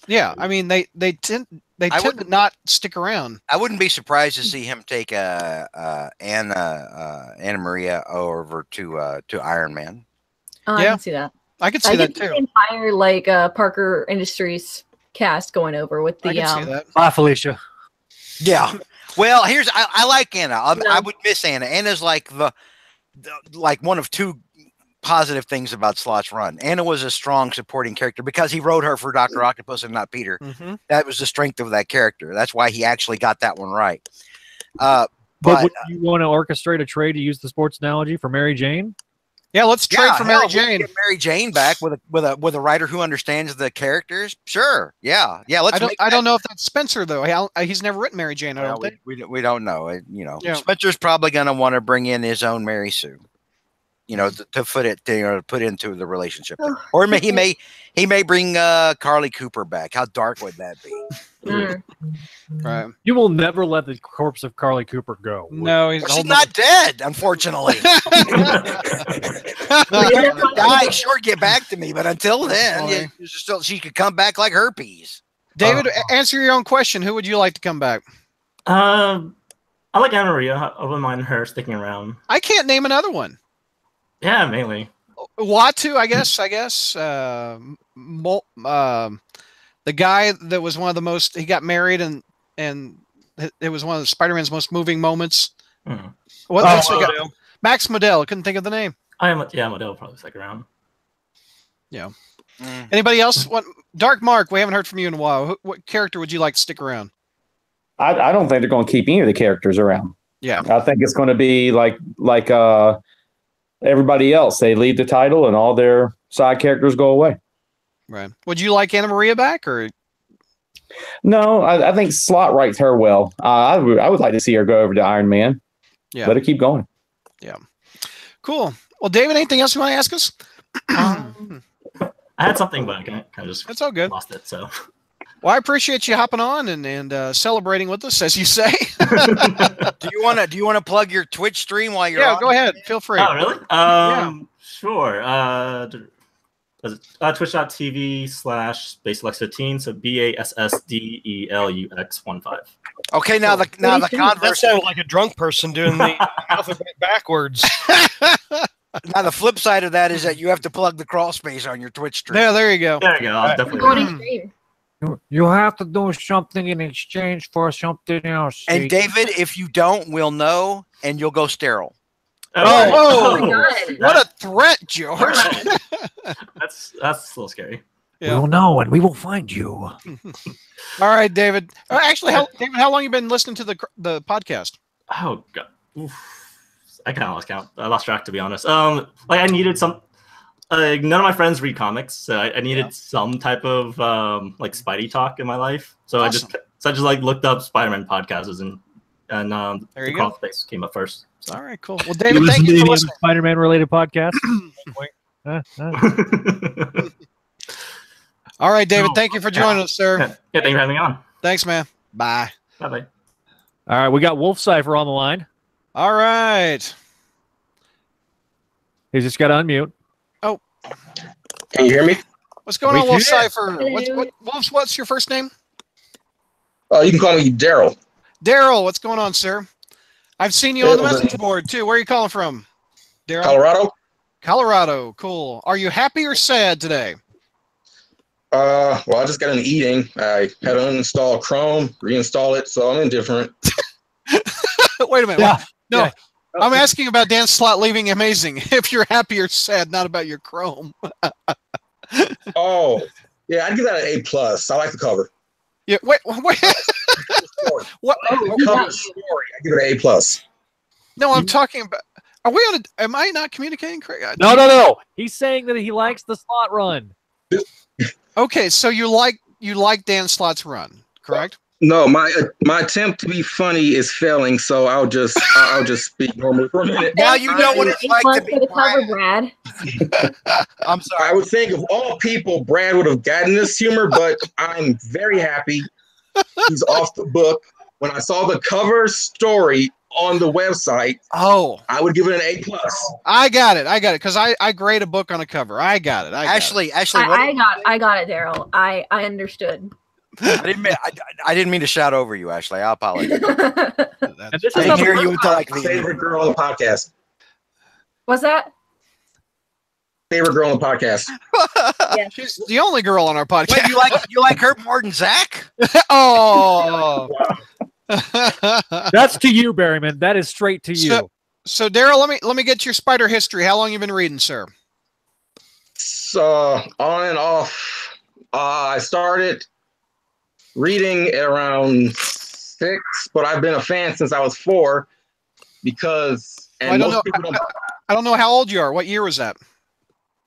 Yeah, I mean they tend to not stick around. I wouldn't be surprised to see him take Anna Maria over to Iron Man. I can see that. I could see that the too. entire Parker Industries cast going over with the. I can see that. Bye, Felicia. Yeah. Well, I like Anna. I would miss Anna. Anna's like like one of two positive things about Slott's run. Anna was a strong supporting character because he wrote her for Dr. Octopus and not Peter. Mm-hmm. That was the strength of that character. That's why he actually got that one right. But would you want to orchestrate a trade to use the sports analogy for Mary Jane? Yeah, let's trade for Mary Jane. We can get Mary Jane back with a writer who understands the characters. Sure. Yeah. Let's. I don't know if that's Spencer though. He's never written Mary Jane. I don't think. We don't know. Yeah. Spencer's probably going to want to bring in his own Mary Sue. To put into the relationship, there. Or he may bring Carly Cooper back. How dark would that be? Right. You will never let the corpse of Carly Cooper go. No, she's not dead, unfortunately. Die, sure, get back to me, but until then, she could come back like herpes. David, answer your own question. Who would you like to come back? I like Anna Maria. I wouldn't mind her sticking around. I can't name another one. Yeah, mainly. Watu, I guess. The guy that was one of the most. He got married, and it was one of Spider-Man's most moving moments. Mm. Max Modell. I couldn't think of the name. Modell will probably stick around. Yeah. Anybody else? What? Dark Mark. We haven't heard from you in a while. What character would you like to stick around? I don't think they're going to keep any of the characters around. Yeah. I think it's going to be like everybody else. They leave the title and all their side characters go away. Right. Would you like Anna Maria back or? No, I think Slott writes her well. I would like to see her go over to Iron Man. Yeah. Let her keep going. Yeah. Cool. Well, David, anything else you want to ask us? I had something, but I kind of just That's all good. lost it. So. Well, I appreciate you hopping on and celebrating with us, as you say. Do you want to plug your Twitch stream while you're on? Yeah, go ahead. Feel free. Oh, really? Sure. Twitch.tv/BassLux15. So BASSDELUX15. Okay, now the That converse. sounded like a drunk person doing the alphabet backwards. Now the flip side of that is that you have to plug the Crawlspace on your Twitch stream. Yeah, there you go. There you go. I'll definitely. You have to do something in exchange for something else. And David, if you don't, we'll know, and you'll go sterile. What a threat, George! That's a little scary. We will know, and we will find you. All right, David. Actually, David, how long have you been listening to the podcast? Oh God, I kind of lost count. I lost track, to be honest. I needed some. None of my friends read comics, so I needed some type of Spidey talk in my life. So Awesome. I just looked up Spider-Man podcasts and the Crawlspace came up first. So. All right, cool. Well, David, thank you for listening. Spider-Man related podcast. All right, David, thank you for joining us, sir. Yeah, thank you for having me on. Thanks, man. Bye. Bye-bye. All right, we got Wolf Cipher on the line. All right. He's just got to unmute. Oh. Can you hear me? What's going on, Wolf Cipher? What's your first name? You can call me Daryl. Daryl, what's going on, sir? I've seen you on the message board, too. Where are you calling from? Daryl? Colorado. Colorado, cool. Are you happy or sad today? Well, I just got into eating. I had to uninstall Chrome, reinstall it, so I'm indifferent. Wait a minute. Yeah. No, yeah. I'm asking about Dan Slott leaving Amazing. If you're happy or sad, not about your Chrome. Oh, yeah, I'd give that an A+. I like the cover. Yeah, wait. What? Cover story. I give it an A plus. No, I'm talking about. Are we on a? Am I not communicating correctly? No. He's saying that he likes the Slott run. Okay, so you like Dan Slott's run, correct? No, my attempt to be funny is failing, so I'll just speak normally for a minute. Now you know what it's like to be for the cover, Brad. I'm sorry. I would think of all people, Brad would have gotten this humor, but I'm very happy he's off the book. When I saw the cover story on the website, I would give it an A plus. I got it because I grade a book on a cover. I got it. Ashley, I got it, Daryl. I understood. I didn't mean to shout over you, Ashley. I apologize. I didn't hear you until like the favorite girl on the podcast. What's that? Favorite girl on the podcast. Yeah. She's the only girl on our podcast. Wait, you like her more than Zach? Oh. That's to you, Berryman. That is straight to you. So Daryl, let me get your spider history. How long you been reading, sir? So on and off. I started reading at around 6, but I've been a fan since I was 4 because I don't know how old you are. What year was that?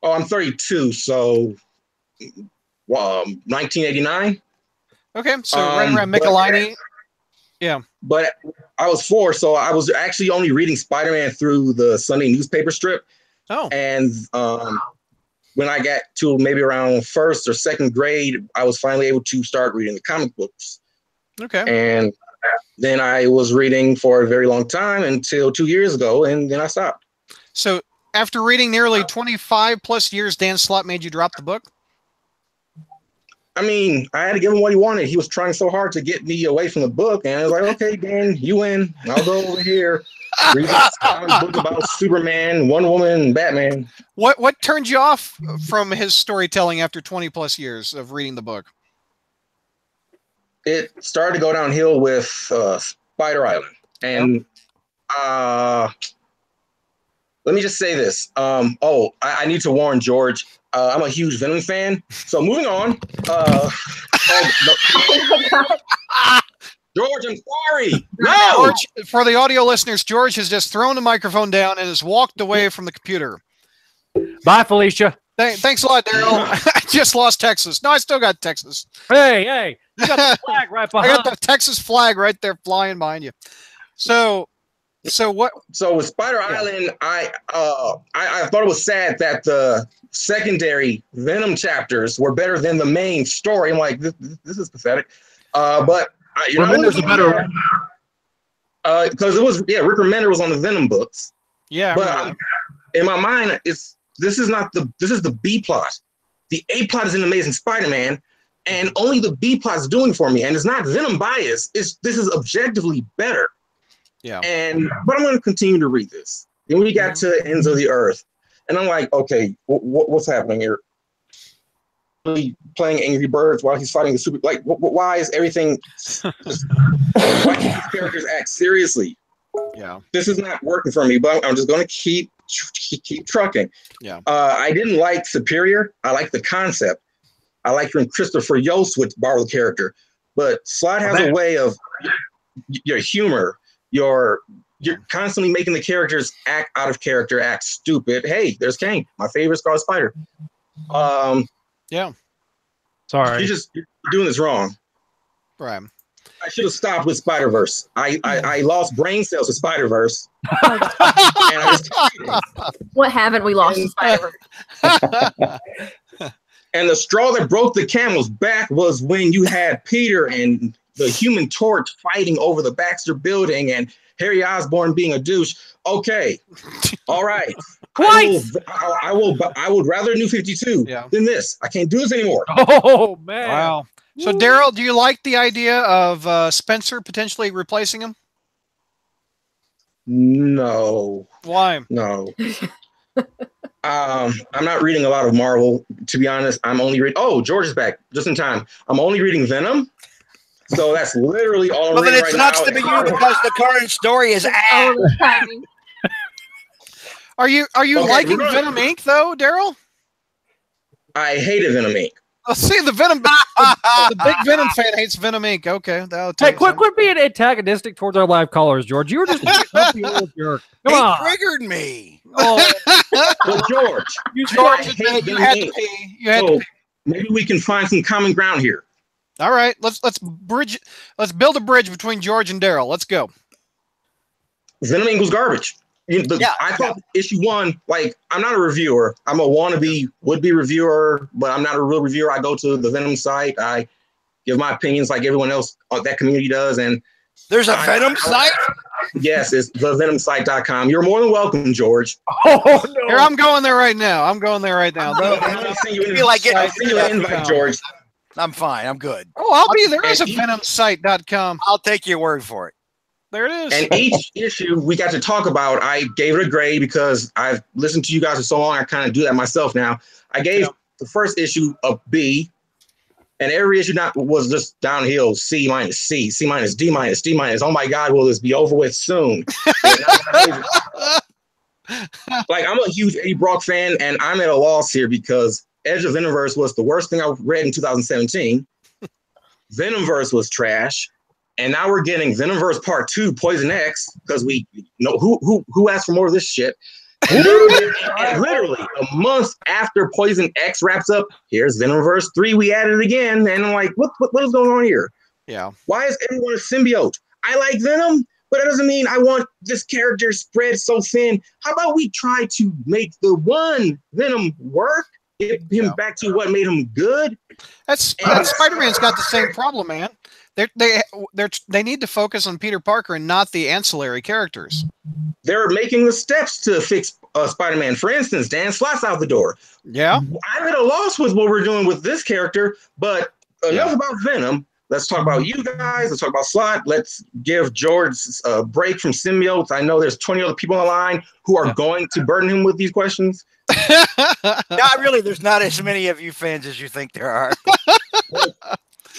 Oh, I'm 32, so 1989. Okay, so right around Michelini. Yeah. But I was 4, so I was actually only reading Spider-Man through the Sunday newspaper strip. Oh. And when I got to maybe around 1st or 2nd grade, I was finally able to start reading the comic books. Okay. And then I was reading for a very long time until 2 years ago, and then I stopped. So after reading nearly 25 plus years, Dan Slott made you drop the book? I mean, I had to give him what he wanted. He was trying so hard to get me away from the book, and I was like, okay, Dan, you win. I'll go over here. Read this comic book about Superman, Wonder Woman, and Batman. What turned you off from his storytelling after 20 plus years of reading the book? It started to go downhill with Spider Island. And let me just say this. I need to warn George. I'm a huge Venom fan. So moving on. George, I'm sorry. No! George, for the audio listeners, George has just thrown the microphone down and has walked away from the computer. Bye, Felicia. Thanks a lot, Daryl. I just lost Texas. No, I still got Texas. Hey, you got the flag right behind. I got the Texas flag right there flying behind you. So what? So with Spider Island, I thought it was sad that the secondary Venom chapters were better than the main story. I'm like, this is pathetic. But Remender's a better because it was Rick Remender was on the Venom books. Yeah, but in my mind, this is the B plot. The A plot is in Amazing Spider-Man, and only the B plot is doing for me. And it's not Venom bias. This is objectively better. Yeah. But I'm going to continue to read this. Then we got to Ends of the Earth, and I'm like, okay, what's happening here? Really playing Angry Birds while he's fighting the super. Like, why is everything? Why can't these characters act seriously? Yeah. This is not working for me. But I'm just going to keep trucking. Yeah. I didn't like Superior. I like the concept. I like when Christopher Yost would borrow the character, but Slott has a way of your humor. You're constantly making the characters act out of character, act stupid. Hey, there's Kane, my favorite Scarlet Spider. Yeah. Sorry. You're doing this wrong. Right. I should have stopped with Spider-Verse. I lost brain cells with Spider-Verse. What haven't we lost in Spider-Verse? And the straw that broke the camel's back was when you had Peter and the Human Torch fighting over the Baxter building and Harry Osborn being a douche. Okay. All right. I would rather New 52 than this. I can't do this anymore. Oh, man. Wow. So, Daryl, do you like the idea of Spencer potentially replacing him? No. Why? No. I'm not reading a lot of Marvel, to be honest. I'm only reading. Oh, George is back just in time. I'm only reading Venom. So that's literally all I'm reading right now. Well, then it's nuts to be you because the current story is ass. Are you liking Venom Inc. though, Daryl? I hated Venom Inc. Let's see the Venom. The big Venom fan hates Venom Inc. Okay, hey, quit being antagonistic towards our live callers, George. You were just a grumpy old jerk. Come on. Triggered me. Well, George, George, you had to pee. You had to pee. Maybe we can find some common ground here. All right, let's build a bridge between George and Daryl. Let's go. Venom Inc. was garbage. I thought issue 1, like, I'm not a reviewer. I'm a wannabe would-be reviewer, but I'm not a real reviewer. I go to the Venom site. I give my opinions like everyone else that community does. And there's a Venom site? Yes, it's thevenomsite.com. You're more than welcome, George. Oh, no. Here, I'm going there right now. I'll send you an invite, George. I'm fine. I'm good. Oh, I'll be there. Is a venomsite.com. I'll take your word for it. There it is. And each issue we got to talk about, I gave it a grade because I've listened to you guys for so long. I kind of do that myself now. I gave the first issue a B, and every issue was just downhill. C minus C, C minus D minus D minus. Oh my God, will this be over with soon? Like, I'm a huge Eddie Brock fan, and I'm at a loss here because Edge of Venomverse was the worst thing I read in 2017. Venomverse was trash. And now we're getting Venomverse Part 2, Poison X, because we know who asked for more of this shit. And literally a month after Poison X wraps up, here's Venomverse 3. We added it again, and I'm like, what is going on here? Yeah. Why is everyone a symbiote? I like Venom, but that doesn't mean I want this character spread so thin. How about we try to make the one Venom work? Get him back to what made him good. Spider-Man's got the same problem, man. They need to focus on Peter Parker and not the ancillary characters. They're making the steps to fix Spider-Man. For instance, Dan Slott's out the door. Yeah. I'm at a loss with what we're doing with this character, but enough about Venom. Let's talk about you guys. Let's talk about Slott. Let's give George a break from symbiotes. I know there's 20 other people on the line who are going to burden him with these questions. Not really. There's not as many of you fans as you think there are.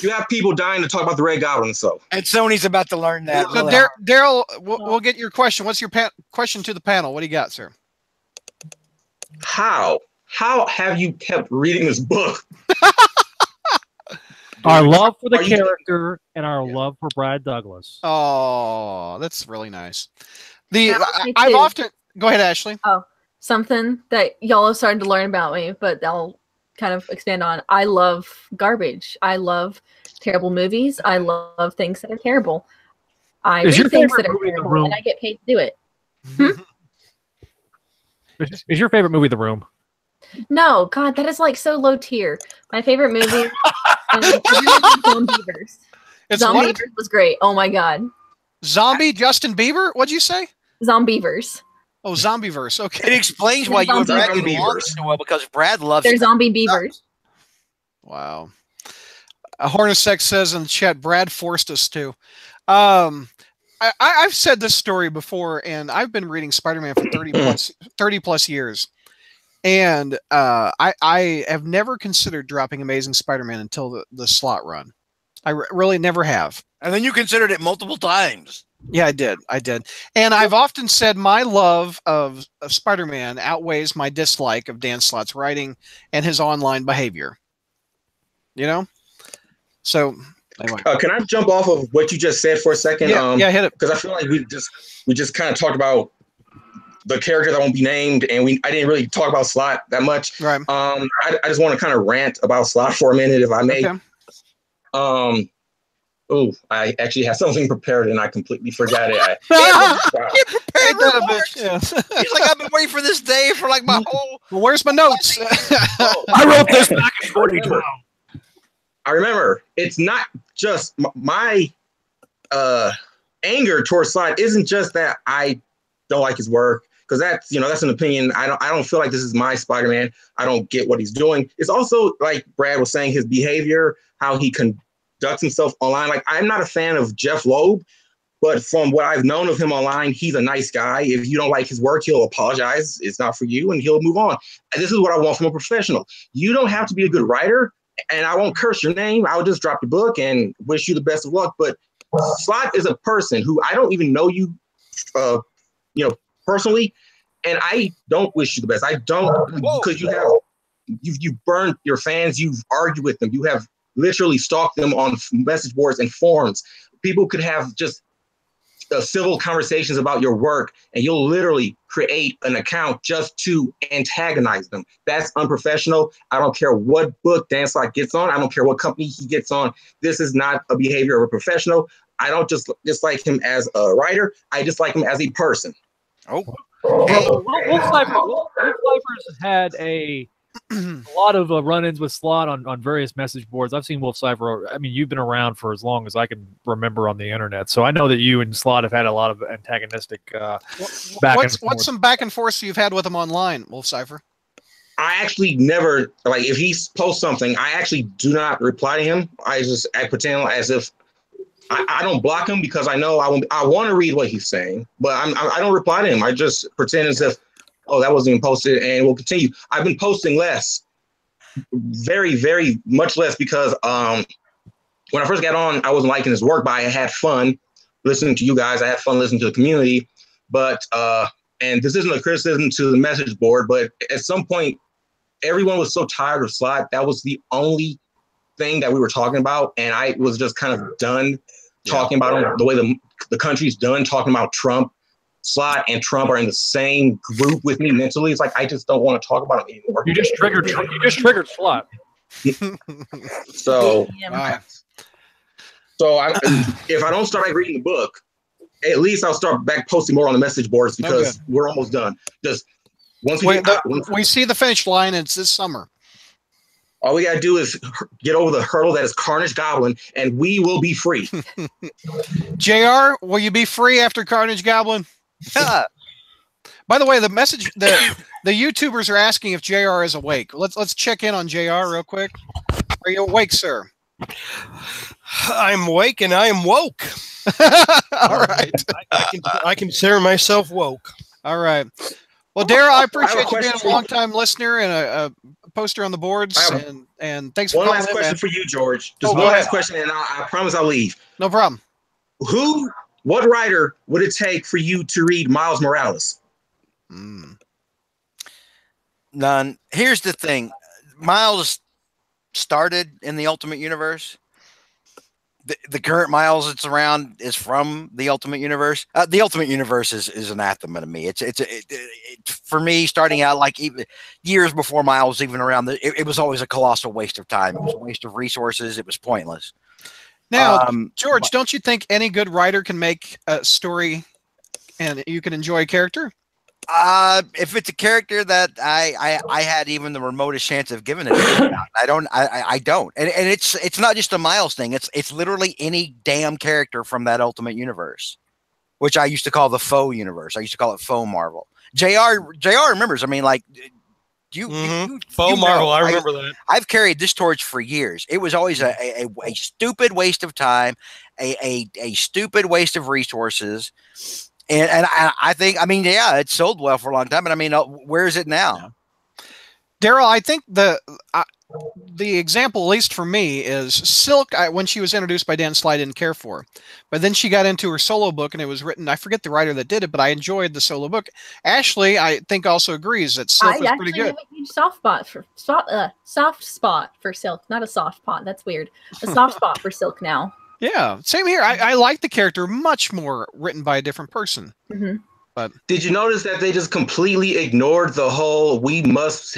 You have people dying to talk about the Red Goblin, and Sony's about to learn that. So Daryl, we'll get your question. What's your question to the panel? What do you got, sir? How have you kept reading this book? Our love for the character and our love for Brad Douglas. Oh, that's really nice. I've often go ahead, Ashley. Oh, something that y'all have started to learn about me, but I'll kind of expand on. I love garbage. I love terrible movies. I love things that are terrible. I read things that are terrible, and I get paid to do it. Is your favorite movie The Room? No, God, that is like so low tier. My favorite movie Zombievers. Zombievers was great. Oh my God. Zombie Justin Bieber? What'd you say? Zombievers. Oh, Zombieverse. Okay. It explains why you and Brad get along so well, because Brad loves They're zombie beavers. Wow. Hornacek says in the chat, Brad forced us to. I've said this story before, and I've been reading Spider-Man for 30 plus years. And I have never considered dropping Amazing Spider-Man until the Slott run. I really never have. And then you considered it multiple times. Yeah, I did. And I've often said my love of Spider-Man outweighs my dislike of Dan Slott's writing and his online behavior. You know? So, anyway. Can I jump off of what you just said for a second? Yeah, hit it. Because I feel like we just kind of talked about the character that won't be named, and I didn't really talk about Slott that much. Right. I just want to kind of rant about Slott for a minute, if I may. Okay. I actually had something prepared and I completely forgot it. Get prepared for He's like, I've been waiting for this day for like my whole. Well, where's my notes? I wrote this back in 2012. I remember it's not just my anger towards Slott isn't just that I don't like his work, because that's an opinion. I don't feel like this is my Spider-Man. I don't get what he's doing. It's also, like Brad was saying, his behavior, how he conducts himself online. Like, I'm not a fan of Jeff Loeb, but from what I've known of him online, he's a nice guy. If you don't like his work, he'll apologize. It's not for you, and he'll move on. And this is what I want from a professional. You don't have to be a good writer, and I won't curse your name. I'll just drop the book and wish you the best of luck. But Slott is a person who I don't even know you, personally, and I don't wish you the best. I don't, because you have you've burned your fans. You've argued with them. You have literally stalked them on message boards and forums. People could have just civil conversations about your work, and you'll literally create an account just to antagonize them. That's unprofessional. I don't care what book Dan Slott gets on. I don't care what company he gets on. This is not a behavior of a professional. I don't just dislike him as a writer. I dislike him as a person. Oh, Wolf Cypher's had a lot of run-ins with Slott on various message boards. I've seen Wolf Cypher. I mean, you've been around for as long as I can remember on the internet, so I know that you and Slott have had a lot of antagonistic What's some back and forth you've had with him online, Wolf Cypher? I actually never, like, if he posts something, I actually do not reply to him. I pretend as if I don't block him, because I know I want to read what he's saying, but I don't reply to him. I just pretend as if, oh, that wasn't even posted, and we'll continue. I've been posting less, very, very much less, because when I first got on, I wasn't liking his work, but I had fun listening to you guys. I had fun listening to the community. But, and this isn't a criticism to the message board, but at some point, everyone was so tired of Slott. That was the only thing that we were talking about, and I was just kind of done talking about him the way the country's done talking about Trump. Slott and Trump are in the same group with me mentally. It's like I just don't want to talk about him anymore. You just triggered Slott. So, if I don't start back reading the book, at least I'll start back posting more on the message boards, because we're almost done. Just once we see the finish line, it's this summer. All we gotta do is get over the hurdle that is Carnage Goblin, and we will be free. JR, will you be free after Carnage Goblin? By the way, the YouTubers are asking if JR is awake. Let's check in on JR real quick. Are you awake, sir? I'm awake and I am woke. All right. I consider myself woke. All right. Well, Daryl, I appreciate you being a long-time listener and a poster on the boards. And thanks for one calling last in, question man. for you, George. Just one last question, and I promise I'll leave. No problem. What writer would it take for you to read Miles Morales? None. Here's the thing. Miles started in the Ultimate Universe. The current Miles that's around is from the Ultimate Universe. The Ultimate Universe is anathema to me. It's for me, starting out like even years before Miles even around. It was always a colossal waste of time. It was a waste of resources. It was pointless. Now, George, don't you think any good writer can make a story and you can enjoy a character? If it's a character that I had even the remotest chance of giving it, I don't. And it's not just a Miles thing. It's literally any damn character from that Ultimate Universe, which I used to call the faux universe. I used to call it faux Marvel. JR remembers. I mean, like faux Marvel. I remember that. I've carried this torch for years. It was always a stupid waste of time, a stupid waste of resources. And I think, I mean, yeah, it sold well for a long time, but I mean, where is it now? Daryl, I think the example, at least for me, is Silk. When she was introduced by Dan Slott, I didn't care for, but then she got into her solo book, and it was written. I forget the writer that did it, but I enjoyed the solo book. Ashley, I think, also agrees that Silk was pretty good. I have a huge soft spot for Silk, not a soft spot. That's weird. A soft spot for Silk now. Yeah, same here. I like the character much more written by a different person. Mm-hmm. But did you notice that they just completely ignored the whole "we must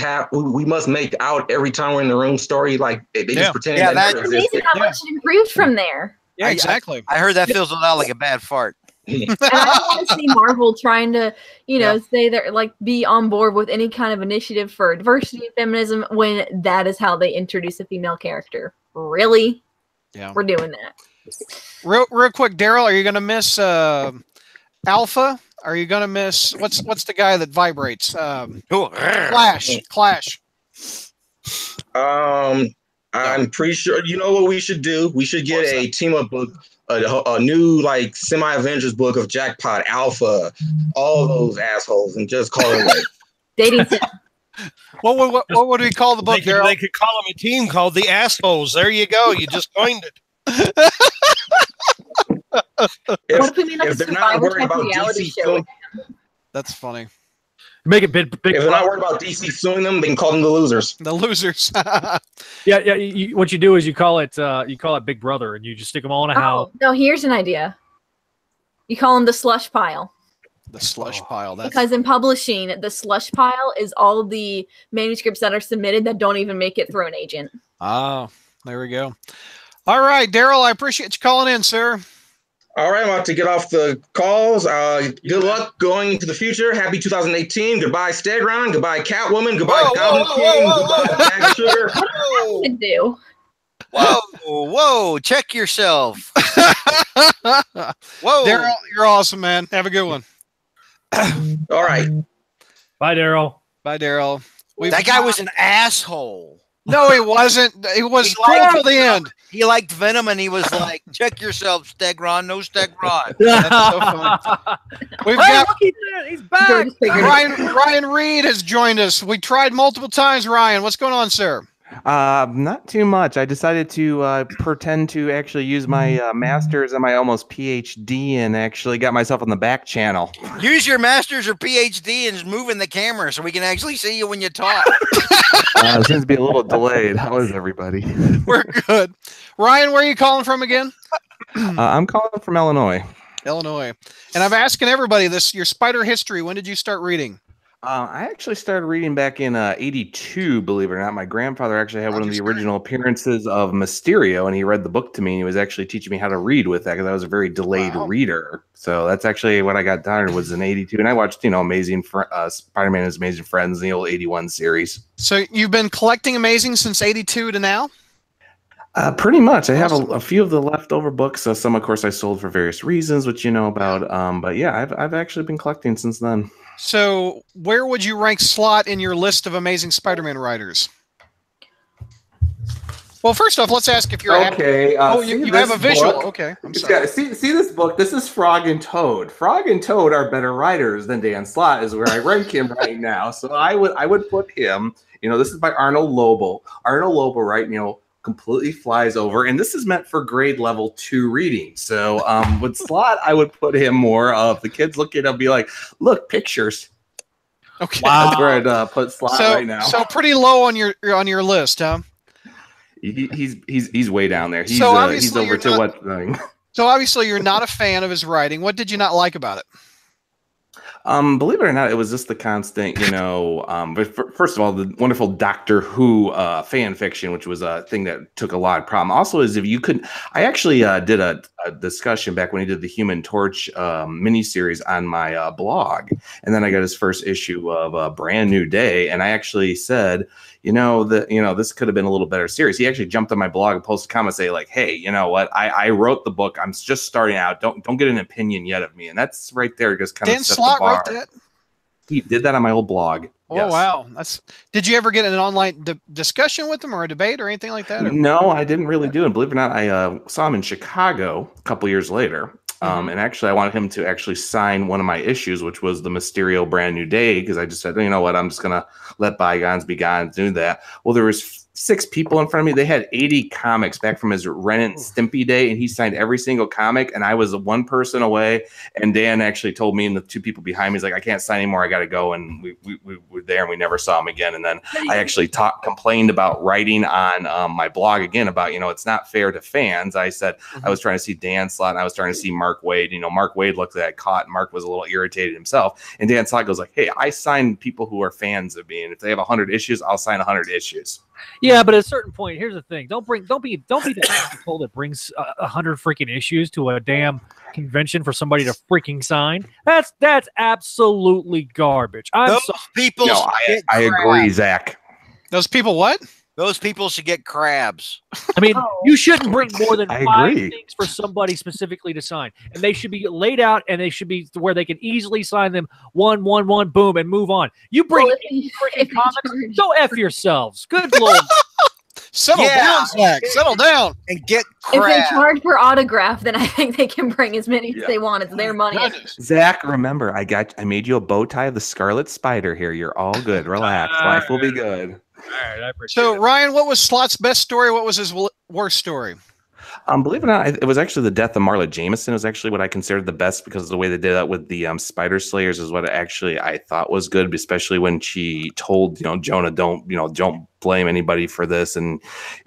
make out every time we're in the room" story? Like they just pretended. Yeah, that's amazing how much it improved from there. Yeah, exactly. I heard that feels out like a bad fart. And I don't want to see Marvel trying to, say they're like be on board with any kind of initiative for diversity and feminism when that is how they introduce a female character. Really? Yeah, we're doing that. Real quick, Daryl, are you going to miss Alpha? Are you going to miss what's the guy that vibrates? Clash. I'm pretty sure. You know what we should do? We should get a team up book, a new like semi-Avengers book of Jackpot, Alpha, all those assholes, and just call it like dating sim. What would we call the book, Daryl? They could call them a team called the Assholes. There you go. You just coined it. What if we made like a they're not Survivor worried type about reality DC show? film, That's funny. Make it big. If they're not worried about DC suing them, they can call them the losers. The losers. Yeah. What you do is you call it Big Brother, and you just stick them all in a house. No, here's an idea. You call them the slush pile. The slush pile. That's Because in publishing, the slush pile is all the manuscripts that are submitted that don't even make it through an agent. Oh, there we go. All right, Daryl, I appreciate you calling in, sir. All right, I'm about to get off the calls. Good luck going into the future. Happy 2018. Goodbye, Stegron. Goodbye, Catwoman. Goodbye, Goblin King. Goodbye, Bag of Sugar. What can do? Whoa, check yourself. Whoa. Daryl, you're awesome, man. Have a good one. All right. Bye, Daryl. Bye, Daryl. That guy was an asshole. No, he wasn't. He was cool till the end. He liked Venom, and he was like, check yourself, Stegron. No Stegron. That's so funny. We've got he's back. Ryan Reed has joined us. We tried multiple times, Ryan. What's going on, sir? Not too much. I decided to pretend to actually use my master's and my almost PhD and actually got myself on the back channel. Use your master's or PhD and just move in the camera so we can actually see you when you talk. It seems to be a little delayed. How is everybody? We're good. Ryan, where are you calling from again? I'm calling from Illinois. Illinois. And I'm asking everybody this, your spider history, when did you start reading? I actually started reading back in '82, believe it or not. My grandfather actually had one of the original appearances of Mysterio, and he read the book to me, and he was actually teaching me how to read with that because I was a very delayed reader. So that's actually what I got done was in '82, and I watched, Amazing Spider-Man and His Amazing Friends, the old '81 series. So you've been collecting Amazing since '82 to now? Pretty much. I have a few of the leftover books. Some, of course, I sold for various reasons, which you know about. But yeah, I've actually been collecting since then. So where would you rank Slott in your list of Amazing Spider-Man writers? Well, first off, let's ask if you're okay. you have a visual. Book. Okay, I'm sorry. See this book. This is Frog and Toad. Frog and Toad are better writers than Dan Slott is where I rank him right now. So I would put him. This is by Arnold Lobo. Arnold Lobo, right? Completely flies over, and this is meant for grade level 2 reading. So with Slott, I would put him more of the kids look at him and be like, look, pictures. Okay, wow. That's where I'd put Slott right now. So pretty low on your list, huh? He's way down there. He's he's over to what thing. So obviously you're not a fan of his writing. What did you not like about it? Believe it or not, it was just the constant, but first of all, the wonderful Doctor Who fan fiction, which was a thing that took a lot of problem. Also, is if you could, I actually did a discussion back when he did the Human Torch miniseries on my blog, and then I got his first issue of Brand New Day, and I actually said, this could have been a little better series. He actually jumped on my blog and posted a comment say like, hey, you know what? I wrote the book. I'm just starting out. Don't get an opinion yet of me. And that's right there. Just kind of set the bar. Wrote that? He did that on my old blog. Oh, yes. wow. Did you ever get an online discussion with him or a debate or anything like that? Or? No, I didn't really do it. Believe it or not, I saw him in Chicago a couple years later. And actually, I wanted him to actually sign one of my issues, which was the Mysterio Brand New Day, because I just said, you know what, I'm just going to let bygones be gone and do that. Well, there was 6 people in front of me. They had 80 comics back from his Ren and Stimpy day, and he signed every single comic, and I was 1 person away. And Dan actually told me and the 2 people behind me, he's like, I can't sign anymore. I got to go. And we were there, and we never saw him again. And then I actually complained about writing on my blog again about, it's not fair to fans. I said I was trying to see Dan Slott, and I was trying to see Mark Waid. Mark Waid looked at that caught, and Mark was a little irritated himself. And Dan Slott goes like, hey, I sign people who are fans of me, and if they have 100 issues, I'll sign 100 issues. Yeah, but at a certain point, here's the thing: don't be the asshole that brings 100 freaking issues to a damn convention for somebody to freaking sign. That's absolutely garbage. People. No, I agree, Zach. Those people what? Those people should get crabs. I mean, you shouldn't bring more than 5 things for somebody specifically to sign, and they should be laid out, and they should be where they can easily sign them one, boom, and move on. You bring freaking comics, go F yourselves. Good Lord. Settle down, Zach. Settle down and get crap. If they charge per autograph, then I think they can bring as many as they want. It's their money. Zach, remember, I made you a bow tie of the Scarlet Spider here. You're all good. Relax. Life will be good. All right, I appreciate So, Ryan, what was Slott's best story? What was his worst story? Believe it or not, it was actually the death of Marla Jameson was actually what I considered the best because of the way they did that with the Spider Slayers is what actually I thought was good, especially when she told Jonah don't blame anybody for this, and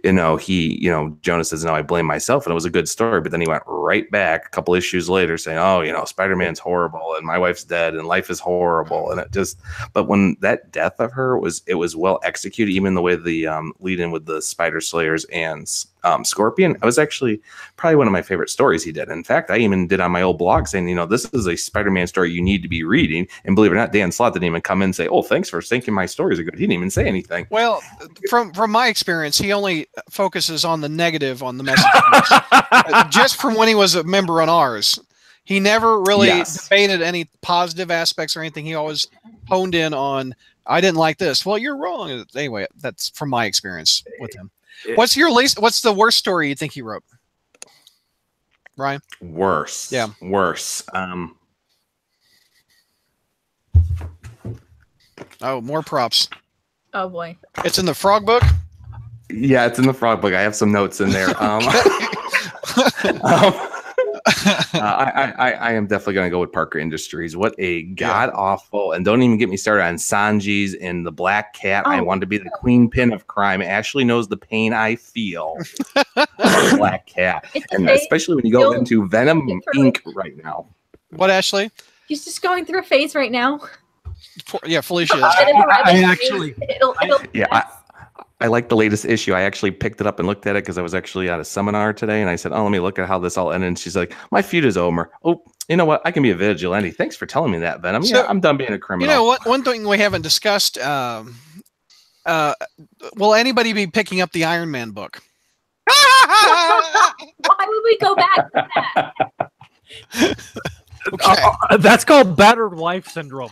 Jonah says no, I blame myself, and it was a good story. But then he went right back a couple issues later saying, oh, Spider-Man's horrible and my wife's dead and life is horrible, and it just. But when that death of her was well executed, even the way the lead in with the Spider Slayers and Scorpion, it was actually probably one of my favorite stories he did. In fact, I even did on my old blog saying, this is a Spider-Man story you need to be reading. And believe it or not, Dan Slott didn't even come in and say, oh, thanks for thinking my stories are good. He didn't even say anything. Well, from my experience, he only focuses on the negative on the message. Just from when he was a member on ours. He never really debated any positive aspects or anything. He always honed in on, I didn't like this. Well, you're wrong. Anyway, that's from my experience with him. What's the worst story you think he wrote? Ryan? Worse. Yeah. Worse. Oh, more props. Oh boy. It's in the Frog Book? Yeah, it's in the Frog Book. I have some notes in there. I am definitely going to go with Parker Industries. What a god awful, and don't even get me started on Sanji's and the Black Cat. I want to be the queen pin of crime. Ashley knows the pain I feel. Black Cat, and especially when you go into Venom Inc. right now. What, Ashley? He's just going through a phase right now. Yeah, Felicia is. I like the latest issue. I actually picked it up and looked at it because I was actually at a seminar today, and I said, "Oh, let me look at how this all ended." And she's like, "My feud is over." Oh, you know what? I can be a vigilante. Thanks for telling me that, Venom. Yeah, I'm done being a criminal. You know what? One thing we haven't discussed. Will anybody be picking up the Iron Man book? Why would we go back to that? Okay. That's called battered wife syndrome.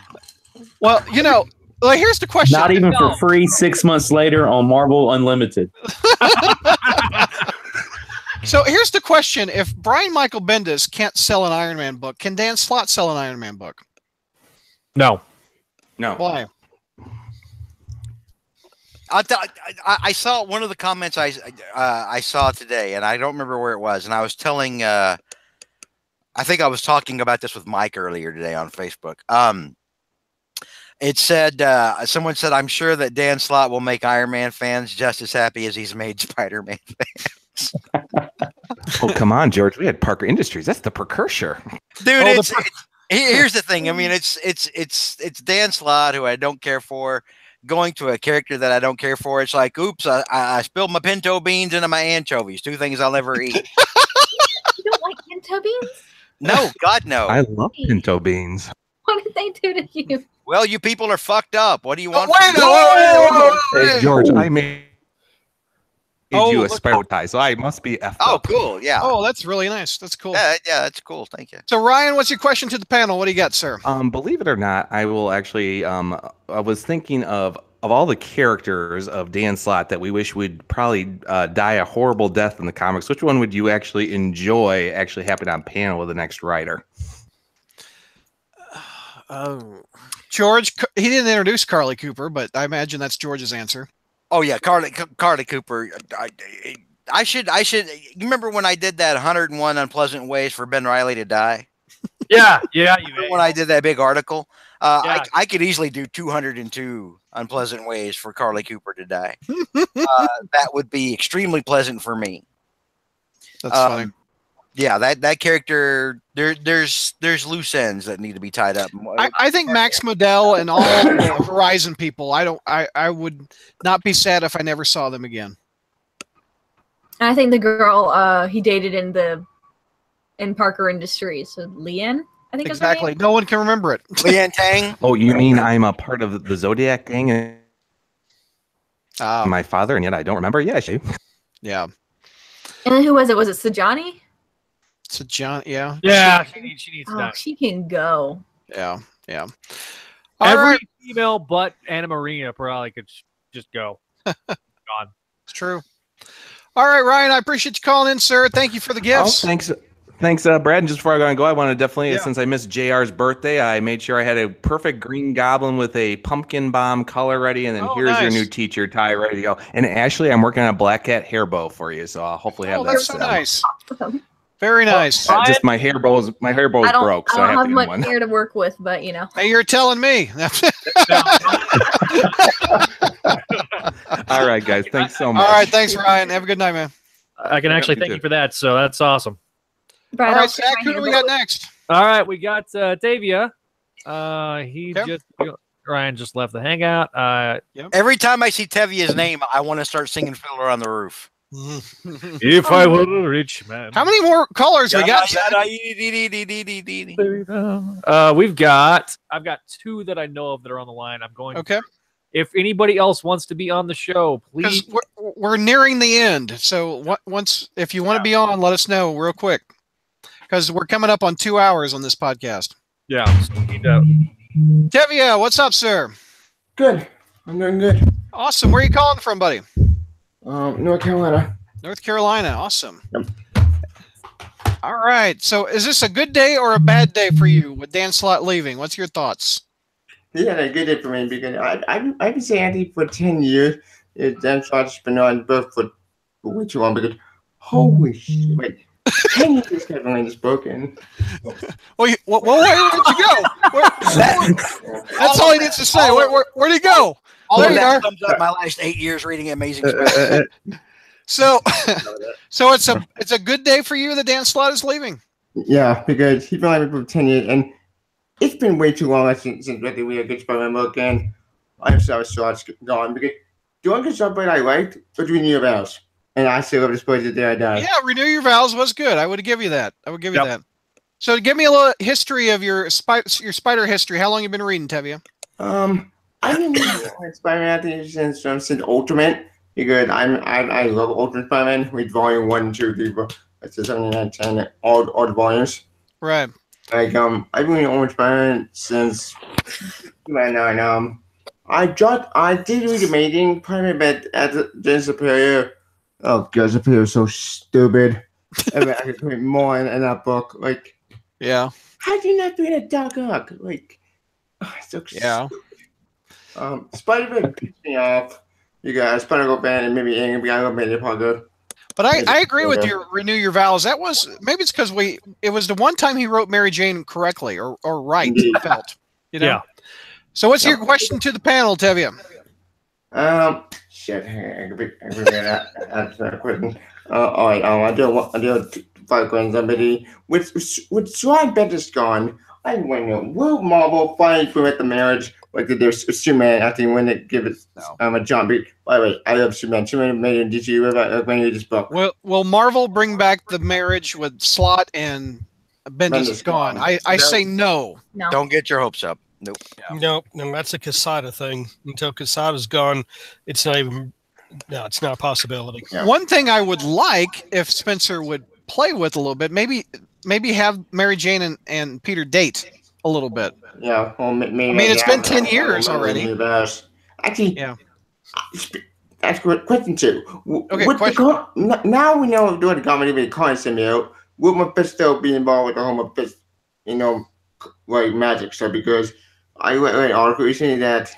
Well, here's the question. Not even for free 6 months later on Marvel Unlimited. So here's the question. If Brian Michael Bendis can't sell an Iron Man book, can Dan Slott sell an Iron Man book? No. Why? I saw one of the comments I saw today, and I don't remember where it was, and I was telling I think I was talking about this with Mike earlier today on Facebook. It said, someone said, I'm sure that Dan Slott will make Iron Man fans just as happy as he's made Spider-Man fans. Oh, come on, George. We had Parker Industries. That's the precursor. Dude, here's the thing. I mean, it's Dan Slott, who I don't care for, going to a character that I don't care for. It's like, oops, I spilled my pinto beans into my anchovies. Two things I'll never eat. You don't like pinto beans? No, God, no. I love pinto beans. What did they do to you? Well, you people are fucked up. What do you want? Hey, George, I made you a spiral tie, so I must be effed up. Cool. Yeah. Oh, that's really nice. That's cool. Yeah, that's cool. Thank you. So, Ryan, what's your question to the panel? What do you got, sir? Believe it or not, I will actually. I was thinking of all the characters of Dan Slott that we wish would probably die a horrible death in the comics. Which one would you actually enjoy actually happening on panel with the next writer? George, he didn't introduce Carly Cooper, but I imagine that's George's answer. Oh yeah, Carly Cooper. I should. You remember when I did that 101 unpleasant ways for Ben Reilly to die? Yeah. When I did that big article, I could easily do 202 unpleasant ways for Carly Cooper to die. That would be extremely pleasant for me. That's funny. Yeah, that character. There's loose ends that need to be tied up. I think Max Modell and all the Horizon people. I would not be sad if I never saw them again. I think the girl he dated in Parker Industries, so Leanne. I think exactly. No one can remember it. Leanne Tang. Oh, you mean I'm a part of the Zodiac gang? And my father, and yet I don't remember. Yeah, yeah. And who was it? Was it Sajani? Sajani, yeah. Yeah, she needs Oh, that. she can go. Yeah. Every female but Anna Marina probably could just go. Gone. It's true. All right, Ryan, I appreciate you calling in, sir. Thank you for the gifts. Oh, Thanks, Brad. And just before I go, I want to definitely, since I missed JR's birthday, I made sure I had a perfect green goblin with a pumpkin bomb color ready. And then here's your new teacher tie ready to go. And Ashley, I'm working on a black cat hair bow for you. So I'll hopefully have that. That's so nice. Very nice. Just my hair bow is broke, so I don't have have to much get one. hair to work with, but you know. Hey, you're telling me. All right, guys. Thanks so much. All right. Thanks, Ryan. Have a good night, man. I can actually thank you for that. So that's awesome. Brad, All I'll right, take Zach, my who do hair we back. got next? All right, we got Tavia. Ryan just left the hangout. Every time I see Tevia's name, I want to start singing Fiddler on the Roof. If I were a rich man. How many more callers we got? Zach? I've got two that I know of that are on the line. I'm going. Okay. If anybody else wants to be on the show, please. We're nearing the end. So if you want to be on, let us know real quick. Because we're coming up on 2 hours on this podcast. Yeah. So we need to... Tevia, what's up, sir? Good. I'm doing good. Awesome. Where are you calling from, buddy? North Carolina. North Carolina. Awesome. Yep. All right. So is this a good day or a bad day for you with Dan Slott leaving? What's your thoughts? Yeah, a good day for me because I've been saying Andy for 10 years. Dan Slott's been on both for way too long because holy shit. Wait. 10 years Kevin Lane is broken. Well, where did you go? That's all he needs to say. Where'd he go? All there of you that are. sums up my last 8 years reading Amazing Spider. So it's a good day for you that Dan Slott is leaving. Yeah, because he's been on for 10 years, and it's been way too long since really we had a good Spider-Man book, and I'm sorry Slott's gone because the one good Spider-Man I liked was Renew Your Vows, and I still have disposed it there. I died. Yeah, Renew Your Vows was good. I would give you that. I would give you that. So give me a little history of your spider history. How long you been reading, Tevia? I've been reading Spider-Man since Ultimate because I love Ultimate Spider-Man with Volume 1, 2, 3, 4, 5, 6, 7, 8, 9, 10, all the volumes. Right. Like I've been reading Ultimate Spider-Man since I did read Amazing Spider-Man, but at Jen Superior. Oh god, Superior is so stupid. I mean, I could put more in that book. Like, yeah. How do you not be in a Doc Ock? Like, so yeah. Spider-Man pissed me off. You got Spider-Man band and maybe Angry Guy Band Parker. But I agree with your Renew Your Vows. That was maybe it's because it was the one time he wrote Mary Jane correctly or right. Felt, you know. Yeah. So what's your question to the panel, Tevia? Shit. All right. I do 5 grand somebody with Slott Bentis gone. I want to know, will Marvel finally prevent the marriage like there's Superman after when they give it a John B. By the way, I love Superman. Superman made in DC when you read this book. Will Marvel bring back the marriage with Slott and Bendis is gone? I say no. No. Don't get your hopes up. Nope. No, that's a Quesada thing. Until Quesada's gone, it's not even. No, it's not a possibility. One thing I would like if Spencer would play with a little bit, maybe have Mary Jane and Peter date a little bit. Yeah, well, maybe. I mean, it's been 10 years already. Actually, yeah. That's question 2. Okay, now we know doing the comedy with Coin Samuel. Will Mephisto be involved with the whole Mephisto, like magic stuff? Because I read an article recently that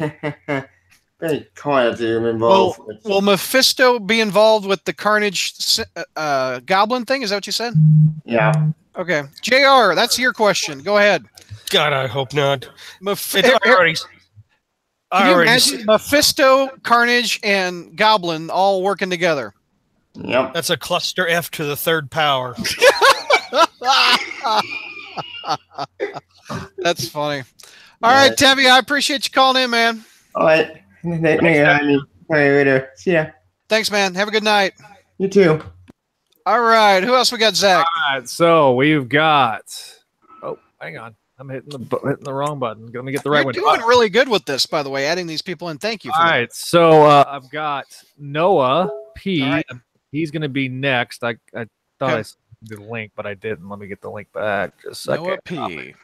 very kind of involved. Will Mephisto be involved with the Carnage Goblin thing? Is that what you said? Yeah. Okay, JR, that's your question. Go ahead. God, I hope not. Can you imagine Mephisto, Carnage, and Goblin all working together? Yep. That's a cluster F to the third power. That's funny. All right, Tevye, I appreciate you calling in, man. All right. Later. See ya. Thanks, man. Have a good night. You too. All right. Who else we got, Zach? All right. So we've got. Oh, hang on. I'm hitting the wrong button. Let me get the right one. You're doing really good with this, by the way, adding these people in. Thank you. All right. So I've got Noah P. Right. He's going to be next. I thought I sent the link, but I didn't. Let me get the link back. Just a second. Noah P.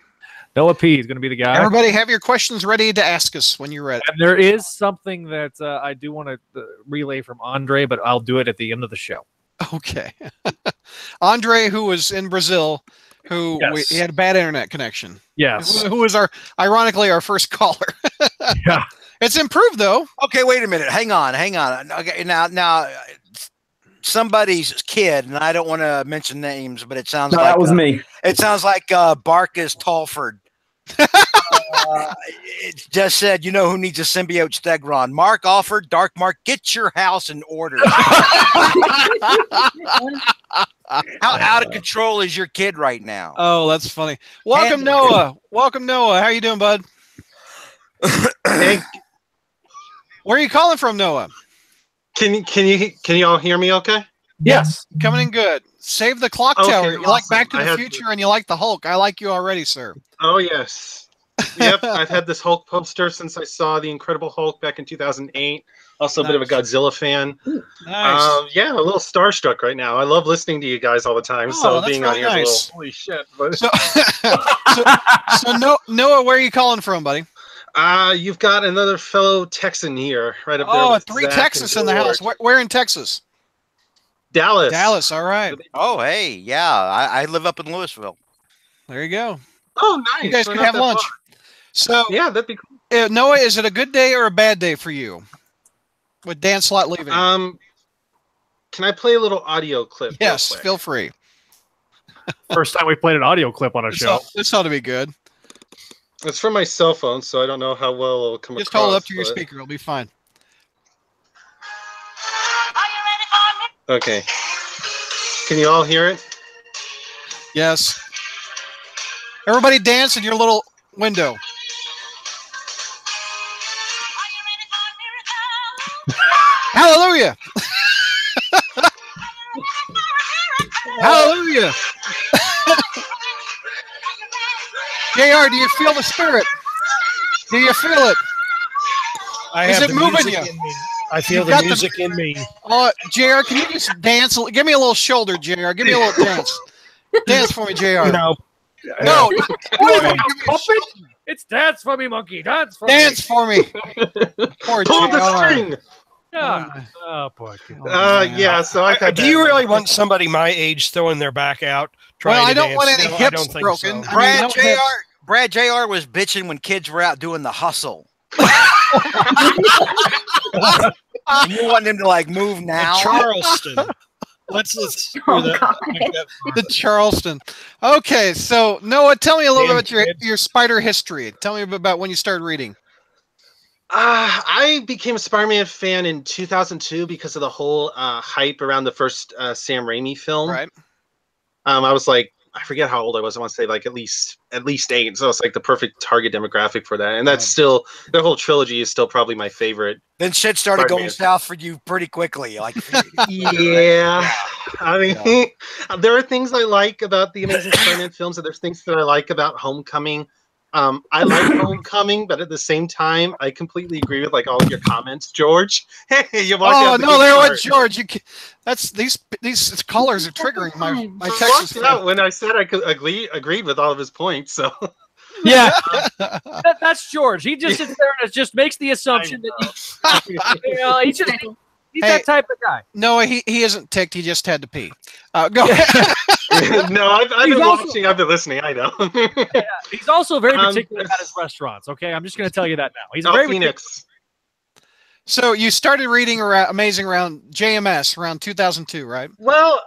Noah P. is going to be the guy. Everybody have your questions ready to ask us when you're ready. And there is something that I do want to relay from Andre, but I'll do it at the end of the show. Okay. Andre, who was in Brazil, Yes. he had a bad internet connection. Yes. Who was ironically our first caller. Yeah. It's improved though. Okay, wait a minute. Hang on. Okay, now, somebody's kid, and I don't want to mention names, but it sounds No, like that was me. It sounds like Barkus Talford. It just said, you know who needs a symbiote Stegron? Mark Alford, Dark Mark, get your house in order. How out of control is your kid right now? Oh, that's funny. Welcome, Noah. Welcome, Noah. How you doing, bud? Hey, Where are you calling from, Noah? can you all hear me? Okay. Yes. Coming in good. Save the clock Okay, tower. You like awesome. Back to I the had- Future, and you like the Hulk. I like you already, sir. Oh yes. Yep, I've had this Hulk poster since I saw the Incredible Hulk back in 2008. Also a bit of a Godzilla fan. Nice. Yeah, a little starstruck right now. I love listening to you guys all the time. Oh, so that's being on really here is nice. a little holy shit. But So Noah, where are you calling from, buddy? you've got another fellow Texan here, right up there. Oh, with 3 Zach Texas and in the house. George. Where in Texas? Dallas. Dallas. All right. Oh, hey, yeah, I live up in Louisville. There you go. Oh, nice. You guys We're could not have that lunch. far. So Yeah, that'd be cool. Noah, is it a good day or a bad day for you? With Dan Slott leaving. Can I play a little audio clip? real Yes, quick? feel free. First time we played an audio clip on a show. This ought to be good. It's from my cell phone, so I don't know how well it'll come Just across. hold it up to your but- speaker. It'll be fine. Okay. Can you all hear it? Yes. Everybody dance in your little window. Hallelujah. Hallelujah. JR, do you feel the spirit? Do you feel it? I Is have it the moving music you? in me. I feel You've the got the- music in me. JR, can you just dance? Give me a little shoulder, JR. Give me a little dance. Dance for me, JR. No. No. Puppet? It's dance for me, monkey. Dance for Dance me. for me. Poor Pull the JR. string. Yeah. Oh, boy. Yeah, so I've had Do that. you really want somebody my age throwing their back out? Trying Well, I to don't dance? want any No, I hips don't think broken. so. I mean, no hips. Brad Jr. was bitching when kids were out doing the hustle. And you want him to like move now? Charleston. Let's screw that. The Charleston. Okay, so Noah, tell me a little Damn bit about kids. your spider history. Tell me about when you started reading. I became a Spider-Man fan in 2002 because of the whole hype around the first Sam Raimi film. Right. I was like, I forget how old I was. I want to say like at least 8. So it's like the perfect target demographic for that. And that's still the whole trilogy is still probably my favorite. Then shit started Spider-Man. going south for you pretty quickly. Like, Yeah. I mean, there are things I like about the Amazing Spider-Man films, and there's things that I like about Homecoming. I like Homecoming, but at the same time, I completely agree with like all of your comments, George. Hey, you walked Oh out the no, good there part. was George. That's these callers are triggering my I Texas walked out when I said I could agreed with all of his points. So Yeah. That's George. He just sits there and just makes the assumption that you know, he's Hey, that type of guy. No, he isn't ticked. He just had to pee. Go ahead. no, I've He's been also- watching. I've been listening. I know. He's also very Um, particular about his restaurants. Okay, I'm just going to tell you that now. He's a Oh, very Phoenix. So you started reading Amazing around JMS around 2002, right? Well,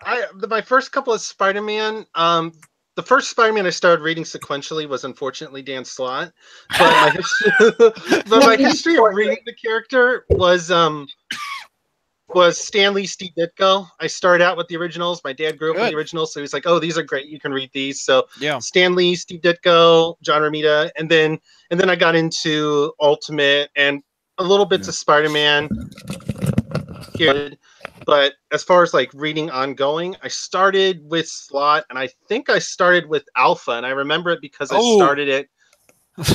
my first couple of Spider-Man, the first Spider-Man I started reading sequentially was unfortunately Dan Slott, but my history of reading the character was Stan Lee, Steve Ditko. I started out with the originals. My dad grew up with the originals, so he's like, "Oh, these are great. You can read these." So yeah, Stan Lee, Steve Ditko, John Romita, and then I got into Ultimate and a little bits of Spider-Man here. But as far as like reading ongoing, I started with Slott, and I think I started with Alpha, and I remember it because I started it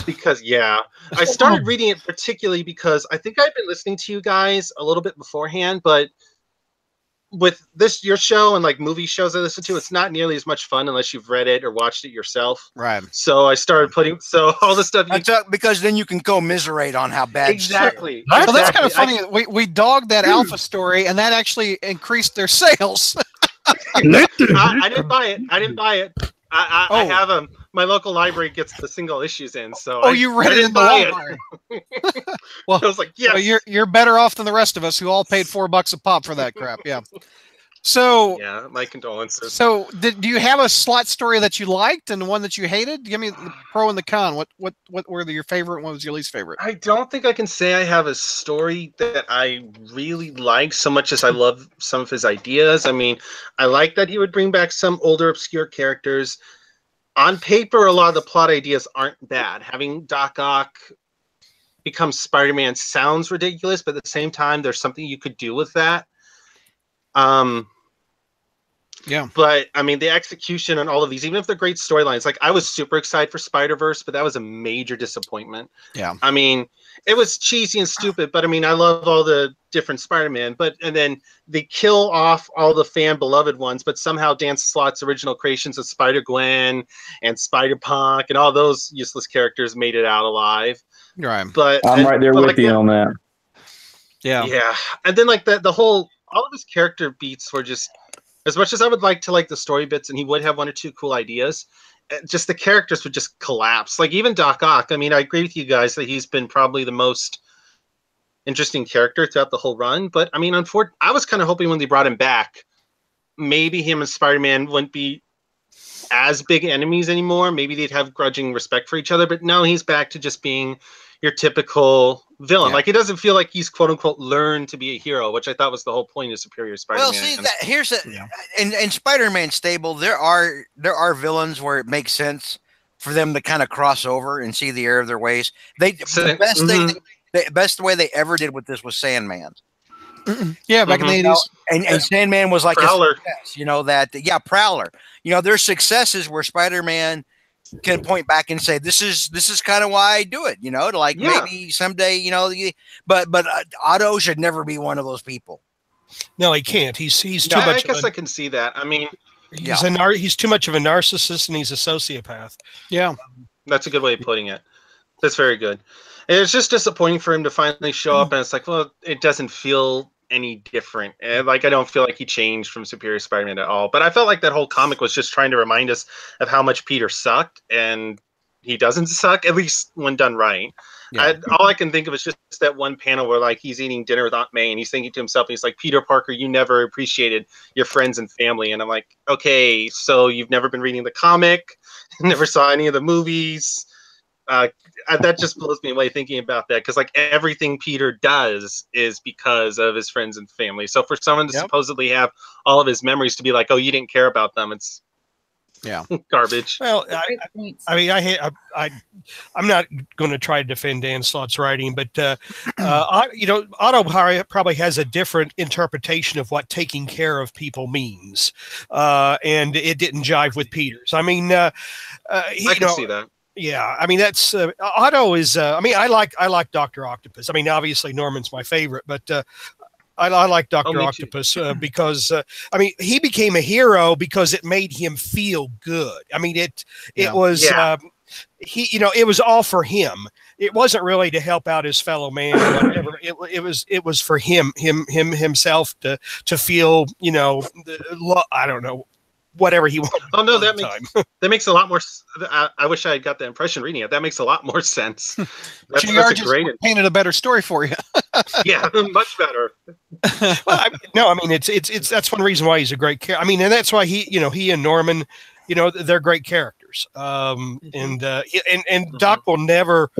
because I started reading it particularly because I think I've been listening to you guys a little bit beforehand, but with this your show and like movie shows I listen to, it's not nearly as much fun unless you've read it or watched it yourself. Right. So I started putting all the stuff because then you can commiserate on how bad. Exactly. Well, that's kind of funny. We dogged that Alpha story, and that actually increased their sales. I didn't buy it. I have them. My local library gets the single issues in, so you read it in the library. Well, I was like, yeah, you're better off than the rest of us who all paid $4 a pop for that crap. Yeah. So yeah, my condolences. So do you have a Slott story that you liked and one that you hated? Give me the pro and the con. What were your favorite and what was your least favorite? I don't think I can say I have a story that I really like so much as I love some of his ideas. I mean, I like that he would bring back some older obscure characters. On paper, a lot of the plot ideas aren't bad. Having Doc Ock become Spider-Man sounds ridiculous, but at the same time, there's something you could do with that. Yeah. But I mean, the execution on all of these, even if they're great storylines, like I was super excited for Spider-Verse, but that was a major disappointment. Yeah. I mean, it was cheesy and stupid, but I mean, I love all the different Spider-Man, and then they kill off all the fan beloved ones, but somehow Dan Slott's original creations of Spider-Gwen and Spider-Punk and all those useless characters made it out alive. Right. But I'm right there with you on that. Yeah. Yeah. And then like the whole, all of his character beats were just, as much as I would like to like the story bits, and he would have one or two cool ideas, just the characters would just collapse. Like even Doc Ock, I mean, I agree with you guys that he's been probably the most interesting character throughout the whole run. But I mean, I was kind of hoping when they brought him back, maybe him and Spider-Man wouldn't be as big enemies anymore. Maybe they'd have grudging respect for each other. But no, he's back to just being your typical villain. Yeah. Like it doesn't feel like he's quote unquote learned to be a hero, which I thought was the whole point of Superior Spider-Man. Well, see, here's in Spider-Man stable, there are villains where it makes sense for them to kind of cross over and see the error of their ways. The best way they ever did with this was Sandman. Yeah, back in the 80s. And Sandman was like Prowler. a success, Prowler. There's successes where Spider-Man can point back and say, this is kind of why I do it, maybe someday, but Otto should never be one of those people. No, he can't. He's too much. I guess I can see that. I mean, he's too much of a narcissist and he's a sociopath. Yeah. That's a good way of putting it. That's very good. And it's just disappointing for him to finally show up, and it's like, well, it doesn't feel any different. And like I don't feel like he changed from Superior Spider-Man at all. But I felt like that whole comic was just trying to remind us of how much Peter sucked, and he doesn't suck, at least when done right. Yeah. All I can think of is just that one panel where like he's eating dinner with Aunt May and he's thinking to himself, and he's like, Peter Parker, you never appreciated your friends and family. And I'm like, okay, so you've never been reading the comic, never saw any of the movies. That just blows me away thinking about that, because like everything Peter does is because of his friends and family. So for someone to supposedly have all of his memories to be like, oh, you didn't care about them, it's garbage. Well, I mean, I'm not going to try to defend Dan Slott's writing, but Otto probably has a different interpretation of what taking care of people means, and it didn't jive with Peter's. I mean, I can see that. Yeah, I mean that's Otto is. I mean, I like Dr. Octopus. I mean, obviously Norman's my favorite, but I like Dr. Octopus because I mean he became a hero because it made him feel good. I mean it was it was all for him. It wasn't really to help out his fellow man or whatever. It was for himself to feel I don't know. Whatever he wanted. Oh no, that makes a lot more. I wish I had got the impression reading it. That makes a lot more sense. That's a great. Painted a better story for you. Yeah, much better. I mean it's that's one reason why he's a great character. I mean, and that's why he and Norman, they're great characters. And Doc will never,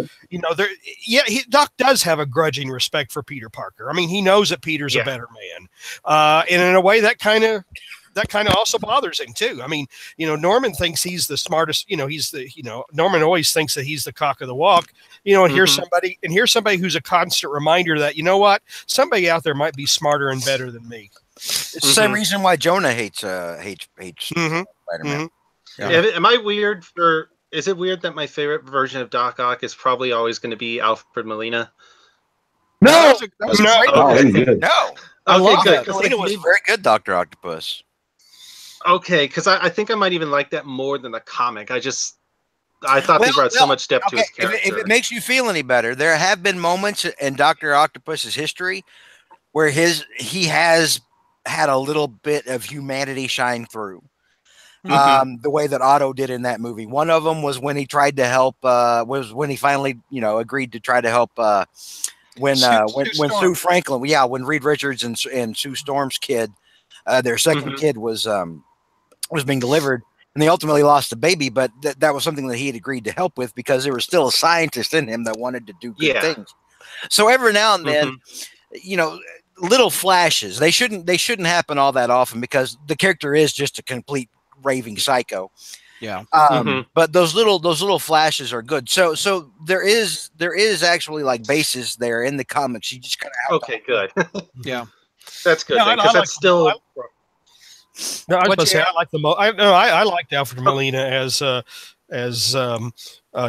Doc does have a grudging respect for Peter Parker. I mean, he knows that Peter's a better man, and in a way that kind of also bothers him too. I mean, Norman thinks he's the smartest, Norman always thinks that he's the cock of the walk, and here's somebody who's a constant reminder that, somebody out there might be smarter and better than me. It's the same reason why Jonah hates Spider-Man. Yeah. Am I weird is it weird that my favorite version of Doc Ock is probably always going to be Alfred Molina? No, that was great. good. No. I Okay, love good. that. 'cause, It was very good, Dr. Octopus. Okay, because I think I might even like that more than the comic. I thought they brought so much depth to his character. If it makes you feel any better, there have been moments in Dr. Octopus's history where he has had a little bit of humanity shine through. The way that Otto did in that movie. One of them was when he tried to help. Was when he finally, agreed to try to help. When Sue Franklin, when Reed Richards and Sue Storm's kid, their second kid was being delivered, and they ultimately lost the baby. But that was something that he had agreed to help with because there was still a scientist in him that wanted to do good things. So every now and then, little flashes. They shouldn't happen all that often because the character is just a complete raving psycho. Yeah. But those little flashes are good. So there is actually like bases there in the comics. You just kind of okay, good. Yeah, that's good because I that's still. No, I was going to say I like I liked Alfred Molina as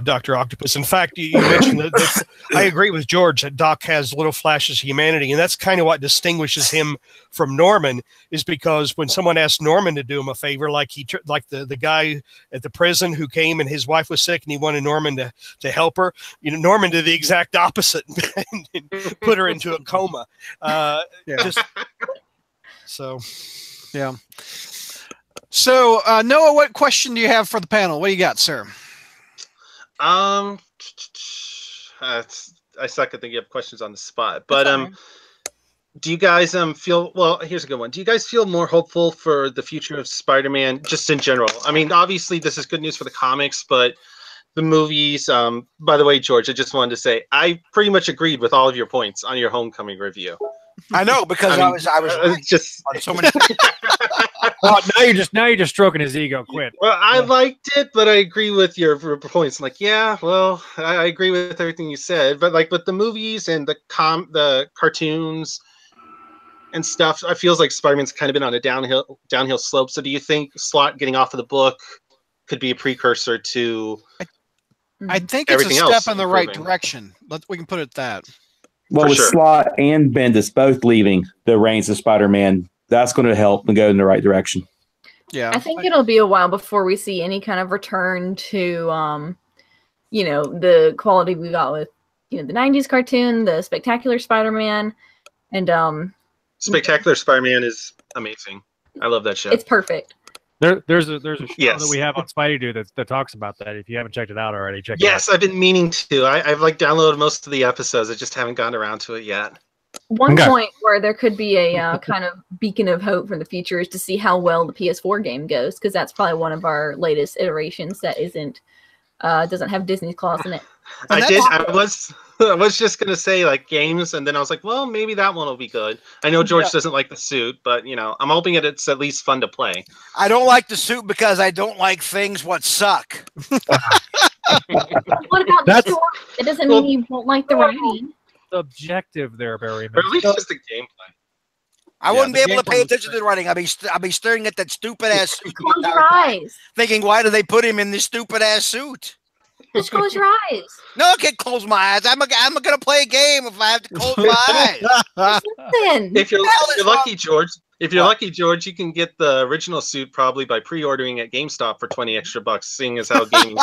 Dr. Octopus. In fact, you mentioned that I agree with George that Doc has little flashes of humanity, and that's kind of what distinguishes him from Norman. Is because when someone asked Norman to do him a favor, like the guy at the prison who came and his wife was sick and he wanted Norman to help her, Norman did the exact opposite and put her into a coma. Yeah. So, Noah, what question do you have for the panel? What do you got, sir? I suck at thinking of questions on the spot, but do you guys feel? Well, here's a good one. Do you guys feel more hopeful for the future of Spider-Man, just in general? I mean, obviously, this is good news for the comics, but the movies. By the way, George, I just wanted to say I pretty much agreed with all of your points on your Homecoming review. I know because I was right just on so many. Well, now you're just stroking his ego. Quit. Well, I liked it, but I agree with your points. Like, yeah, well, I agree with everything you said, but like with the movies and the cartoons and stuff, I feels like Spider-Man's kind of been on a downhill slope. So, do you think Slott getting off of the book could be a precursor to? I think it's a step in the right direction. We can put it that. Well, with Slott and Bendis both leaving the reins of Spider-Man, that's going to help and go in the right direction. Yeah, I think it'll be a while before we see any kind of return to, the quality we got with, the '90s cartoon, the Spectacular Spider-Man, and Spectacular Spider-Man is amazing. I love that show. It's perfect. There's a show that we have on Spidey Dude that talks about that. If you haven't checked it out already, check it out. Yes, I've been meaning to. I've downloaded most of the episodes. I just haven't gotten around to it yet. One point where there could be a kind of beacon of hope for the future is to see how well the PS4 game goes, because that's probably one of our latest iterations that doesn't have Disney's claws in it. I was just gonna say like games, and then I was like, well, maybe that one will be good. I know George doesn't like the suit, but I'm hoping it's at least fun to play. I don't like the suit because I don't like things what suck. What about the story? It doesn't mean you won't like the writing. Objective there, Barry. Or at least just the gameplay. I wouldn't be able to pay attention to the writing. I'd be staring at that stupid ass suit. Close your eyes. Thinking, why do they put him in this stupid ass suit? Just close your eyes. No, I can't close my eyes. I'm gonna play a game if I have to close my eyes. If you're lucky, George. If you're lucky, George, you can get the original suit probably by pre-ordering at GameStop for $20 extra, seeing as how gaming.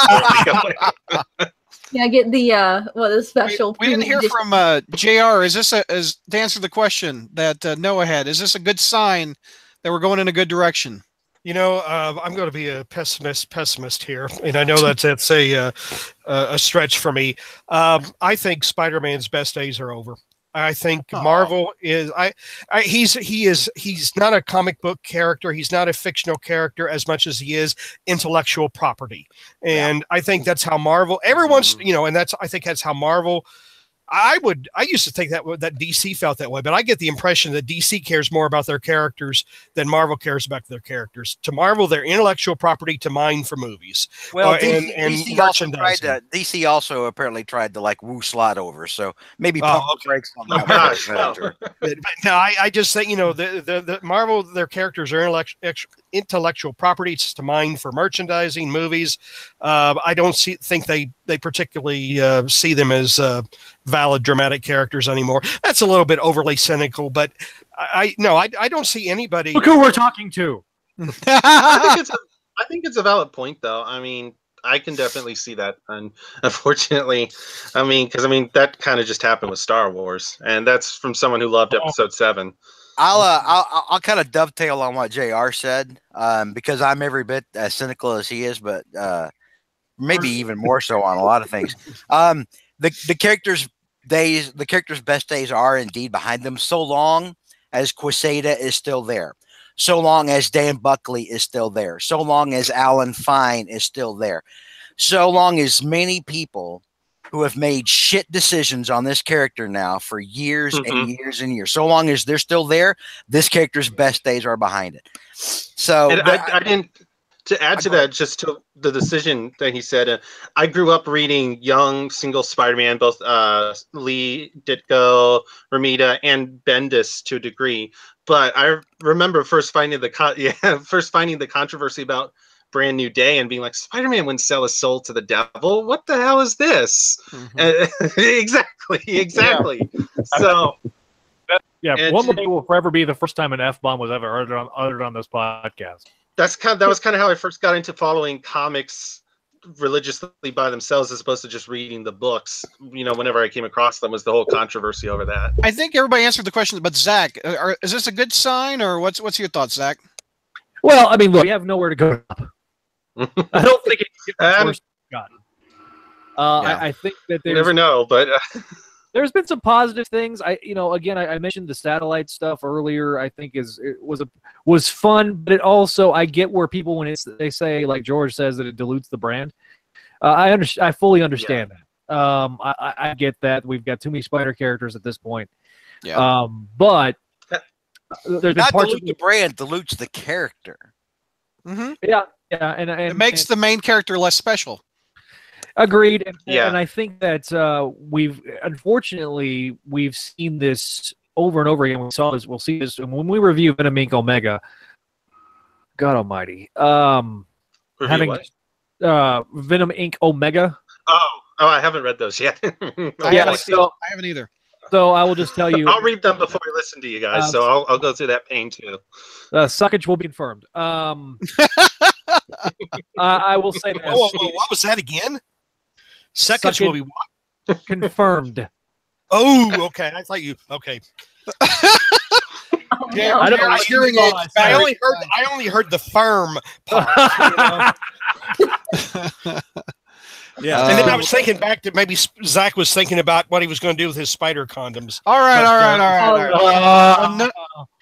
Yeah, get the special. We didn't hear from JR. Is this to answer the question that Noah had? Is this a good sign that we're going in a good direction? I'm going to be a pessimist here, and I know that's a stretch for me. I think Spider-Man's best days are over. I think Marvel is he's not a comic book character. He's not a fictional character as much as he is intellectual property. And I think that's how Marvel, everyone's, and I think that's how Marvel, I used to think that DC felt that way, but I get the impression that DC cares more about their characters than Marvel cares about their characters. To Marvel, they're intellectual property. To mine for movies. Well, DC also apparently tried to like woo Slott over, so maybe pump the brakes on that. No, I just think the Marvel, their characters are intellectual properties to mine for merchandising, movies. I don't think they particularly see them as valid dramatic characters anymore. That's a little bit overly cynical, but I don't see anybody. Look who we're talking to. I think it's a valid point, though. I mean, I can definitely see that, and unfortunately, because that kind of just happened with Star Wars, and that's from someone who loved Episode 7. I'll kind of dovetail on what JR said, because I'm every bit as cynical as he is, but maybe even more so on a lot of things. The characters' best days are indeed behind them, so long as Quesada is still there. So long as Dan Buckley is still there, so long as Alan Fine is still there, so long as many people who have made shit decisions on this character now for years and years and years, so long as they're still there, this character's best days are behind it. So I didn't. To add to that, just to the decision that he said, I grew up reading young single Spider-Man, both Lee Ditko, Romita, and Bendis to a degree. But I remember first finding the controversy about Brand New Day and being like, Spider-Man wouldn't sell his soul to the devil. What the hell is this? Exactly. So. One More Day will forever be the first time an F-bomb was ever uttered on this podcast. That was kind of how I first got into following comics religiously by themselves, as opposed to just reading the books. Whenever I came across them, was the whole controversy over that. I think everybody answered the question, but Zach, is this a good sign, or what's your thoughts, Zach? Well, I mean, look, we have nowhere to go. I don't think it's worse gotten. I think that there's, you never know, but there's been some positive things. I mentioned the satellite stuff earlier. I think was fun, but it also, I get where people, when they say, like George says, that it dilutes the brand. I fully understand that. I get that. We've got too many Spider characters at this point. Yeah. But there's been not parts dilute the brand, dilutes the character. Mm-hmm. Yeah, and it makes the main character less special. Agreed. And I think that unfortunately we've seen this over and over again. We'll see this when we review Venom Inc. Omega. God Almighty. Venom Inc. Omega. Oh, I haven't read those yet. I haven't either. So I will just tell you. I'll read them before I listen to you guys. So I'll go through that pain too. Suckage will be confirmed. I will say this. Whoa, what was that again? Suckage will be what? Confirmed. Oh, okay. I thought you. Okay. Yeah, I only heard the firm part. Yeah, and then I was thinking back to maybe Zach was thinking about what he was going to do with his spider condoms. All right.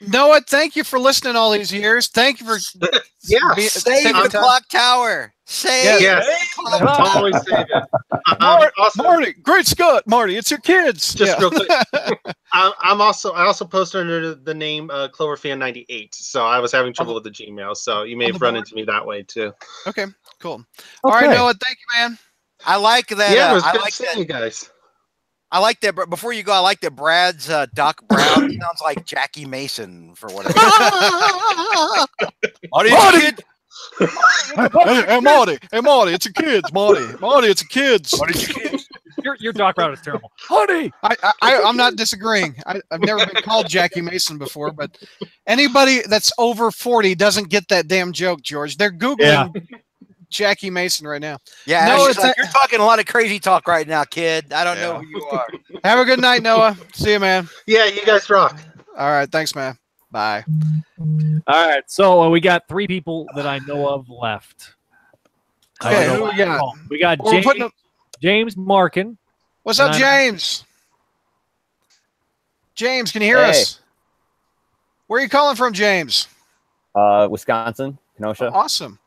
Noah, thank you for listening all these years. Thank you for save the clock tower. Save always save it. Marty, great Scott, Marty, it's your kids. Just real quick. I also posted under the name Cloverfan98, so I was having trouble with the Gmail, so you may have run into me that way too. Okay, cool. All right, Noah, thank you, man. I like that. Yeah, it was good seeing you guys. I like that. But before you go, I like that Brad's Doc Brown sounds like Jackie Mason for whatever. Marty! Hey, Marty, it's a kids, Marty, it's a kids. Your Doc Brown is terrible. Honey! I'm not disagreeing. I've never been called Jackie Mason before, but anybody that's over 40 doesn't get that damn joke, George. They're Googling Jackie Mason right now. Yeah, no, you're talking a lot of crazy talk right now, kid. I don't know who you are. Have a good night, Noah. See you, man. Yeah, you guys rock. All right, thanks, man. Bye. All right, so we got 3 people that I know of left. Okay, who we got? We got James Markin. What's up, James? James, can you hear us? Where are you calling from, James? Wisconsin, Kenosha. Awesome.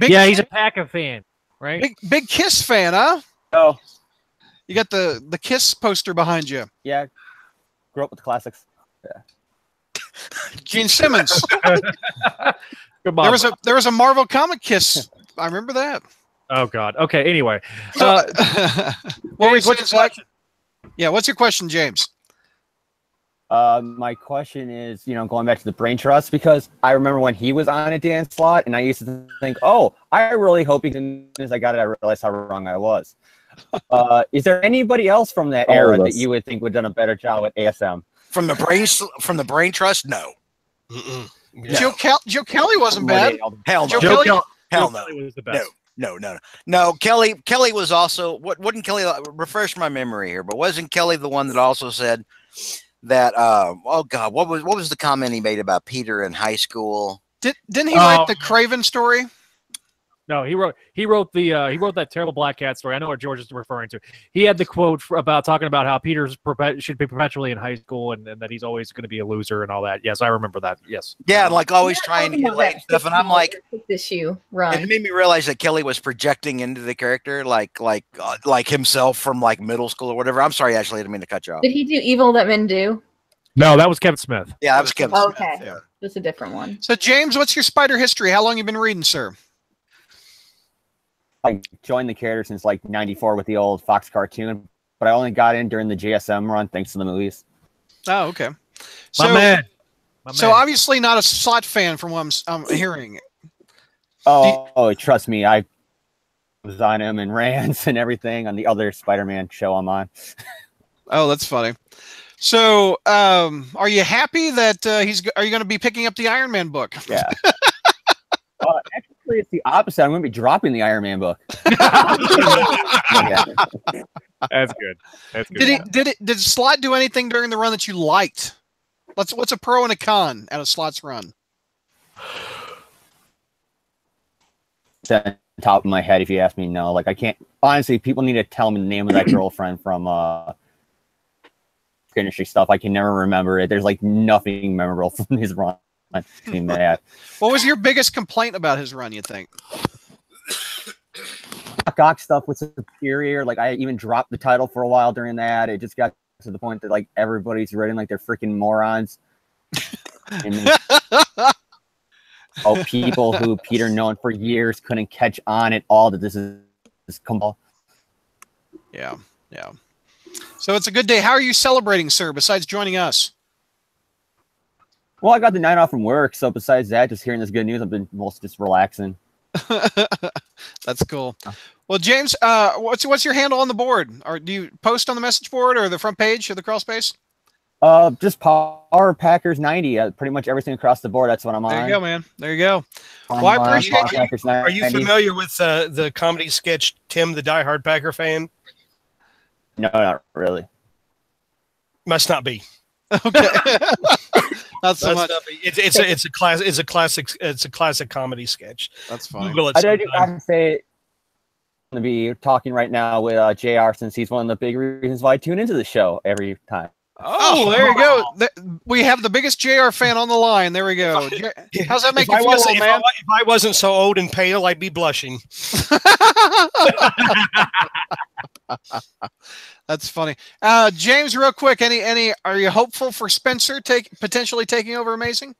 He's a Packer fan, right? Big Kiss fan, huh? Oh. You got the Kiss poster behind you. Yeah. Grew up with the classics. Yeah. Gene Simmons. There was a Marvel comic Kiss. I remember that. Oh God. Okay. Anyway, what's your question? Yeah. What's your question, James? My question is, going back to the brain trust, because I remember when he was on a Dan Slott, and I used to think, oh, I really hope he can. As I got it, I realized how wrong I was. Is there anybody else from that era that you would think would have done a better job with ASM? From the brain trust, no. Joe Kelly wasn't bad. Hell no. Hell no. Was the best. No. Kelly was also wouldn't Kelly refresh my memory here, but wasn't Kelly the one that also said that oh god, what was the comment he made about Peter in high school? Didn't he write the Craven story? No, he wrote that terrible Black Cat story. I know what George is referring to. He had the quote about talking about how Peter should be perpetually in high school and that he's always going to be a loser and all that. Yes, I remember that. Yes. Yeah, and like always trying to get laid and stuff. And I'm like, issue run. It made me realize that Kelly was projecting into the character like himself from like middle school or whatever. I'm sorry, Ashley, I didn't mean to cut you off. Did he do Evil That Men Do? No, that was Kevin Smith. Yeah, that was Kevin Smith. Okay, Yeah. that's a different one. So James, what's your spider history? How long you been reading, sir? I joined the character since like '94 with the old Fox cartoon, but I only got in during the GSM run thanks to the movies. Oh, okay. My man. Obviously not a Slott fan from what I'm hearing. Oh, trust me, I was on him and rants and everything on the other Spider-Man show I'm on. Oh, that's funny. So, are you happy that are you going to be picking up the Iron Man book? Yeah. Actually, it's the opposite. I'm going to be dropping the Iron Man book. That's good. That's good. Did Slott do anything during the run that you liked? What's a pro and a con out of Slott's run? It's on top of my head, if you ask me, no. Like, I can't. Honestly, people need to tell me the name of that girlfriend from industry stuff. I can never remember it. There's like nothing memorable from his run. That. What was your biggest complaint about his run, you think? Gawk stuff was superior. Like, I even dropped the title for a while during that. It just got to the point that like everybody's writing like they're freaking morons. People who Peter known for years couldn't catch on at all that this is Yeah. So it's a good day. How are you celebrating, sir, besides joining us? Well, I got the night off from work, so besides that, just hearing this good news, I've been mostly just relaxing. That's cool. Well, James, what's your handle on the board? Or do you post on the message board or the front page of the Crawlspace? Just Power Packers 90. Pretty much everything across the board. That's what I'm on. There you go, man. There you go. Well, I appreciate you. Are you familiar with the comedy sketch Tim the Die Hard Packer fan? No, not really. Must not be. Okay. Not so much. It's a classic comedy sketch. That's fine. I can say I'm going to be talking right now with JR since he's one of the big reasons why I tune into the show every time. Oh, there you go. We have the biggest JR fan on the line. There we go. How's that make you feel, old man? If I wasn't so old and pale, I'd be blushing. That's funny. James, real quick, are you hopeful for Spencer potentially taking over Amazing?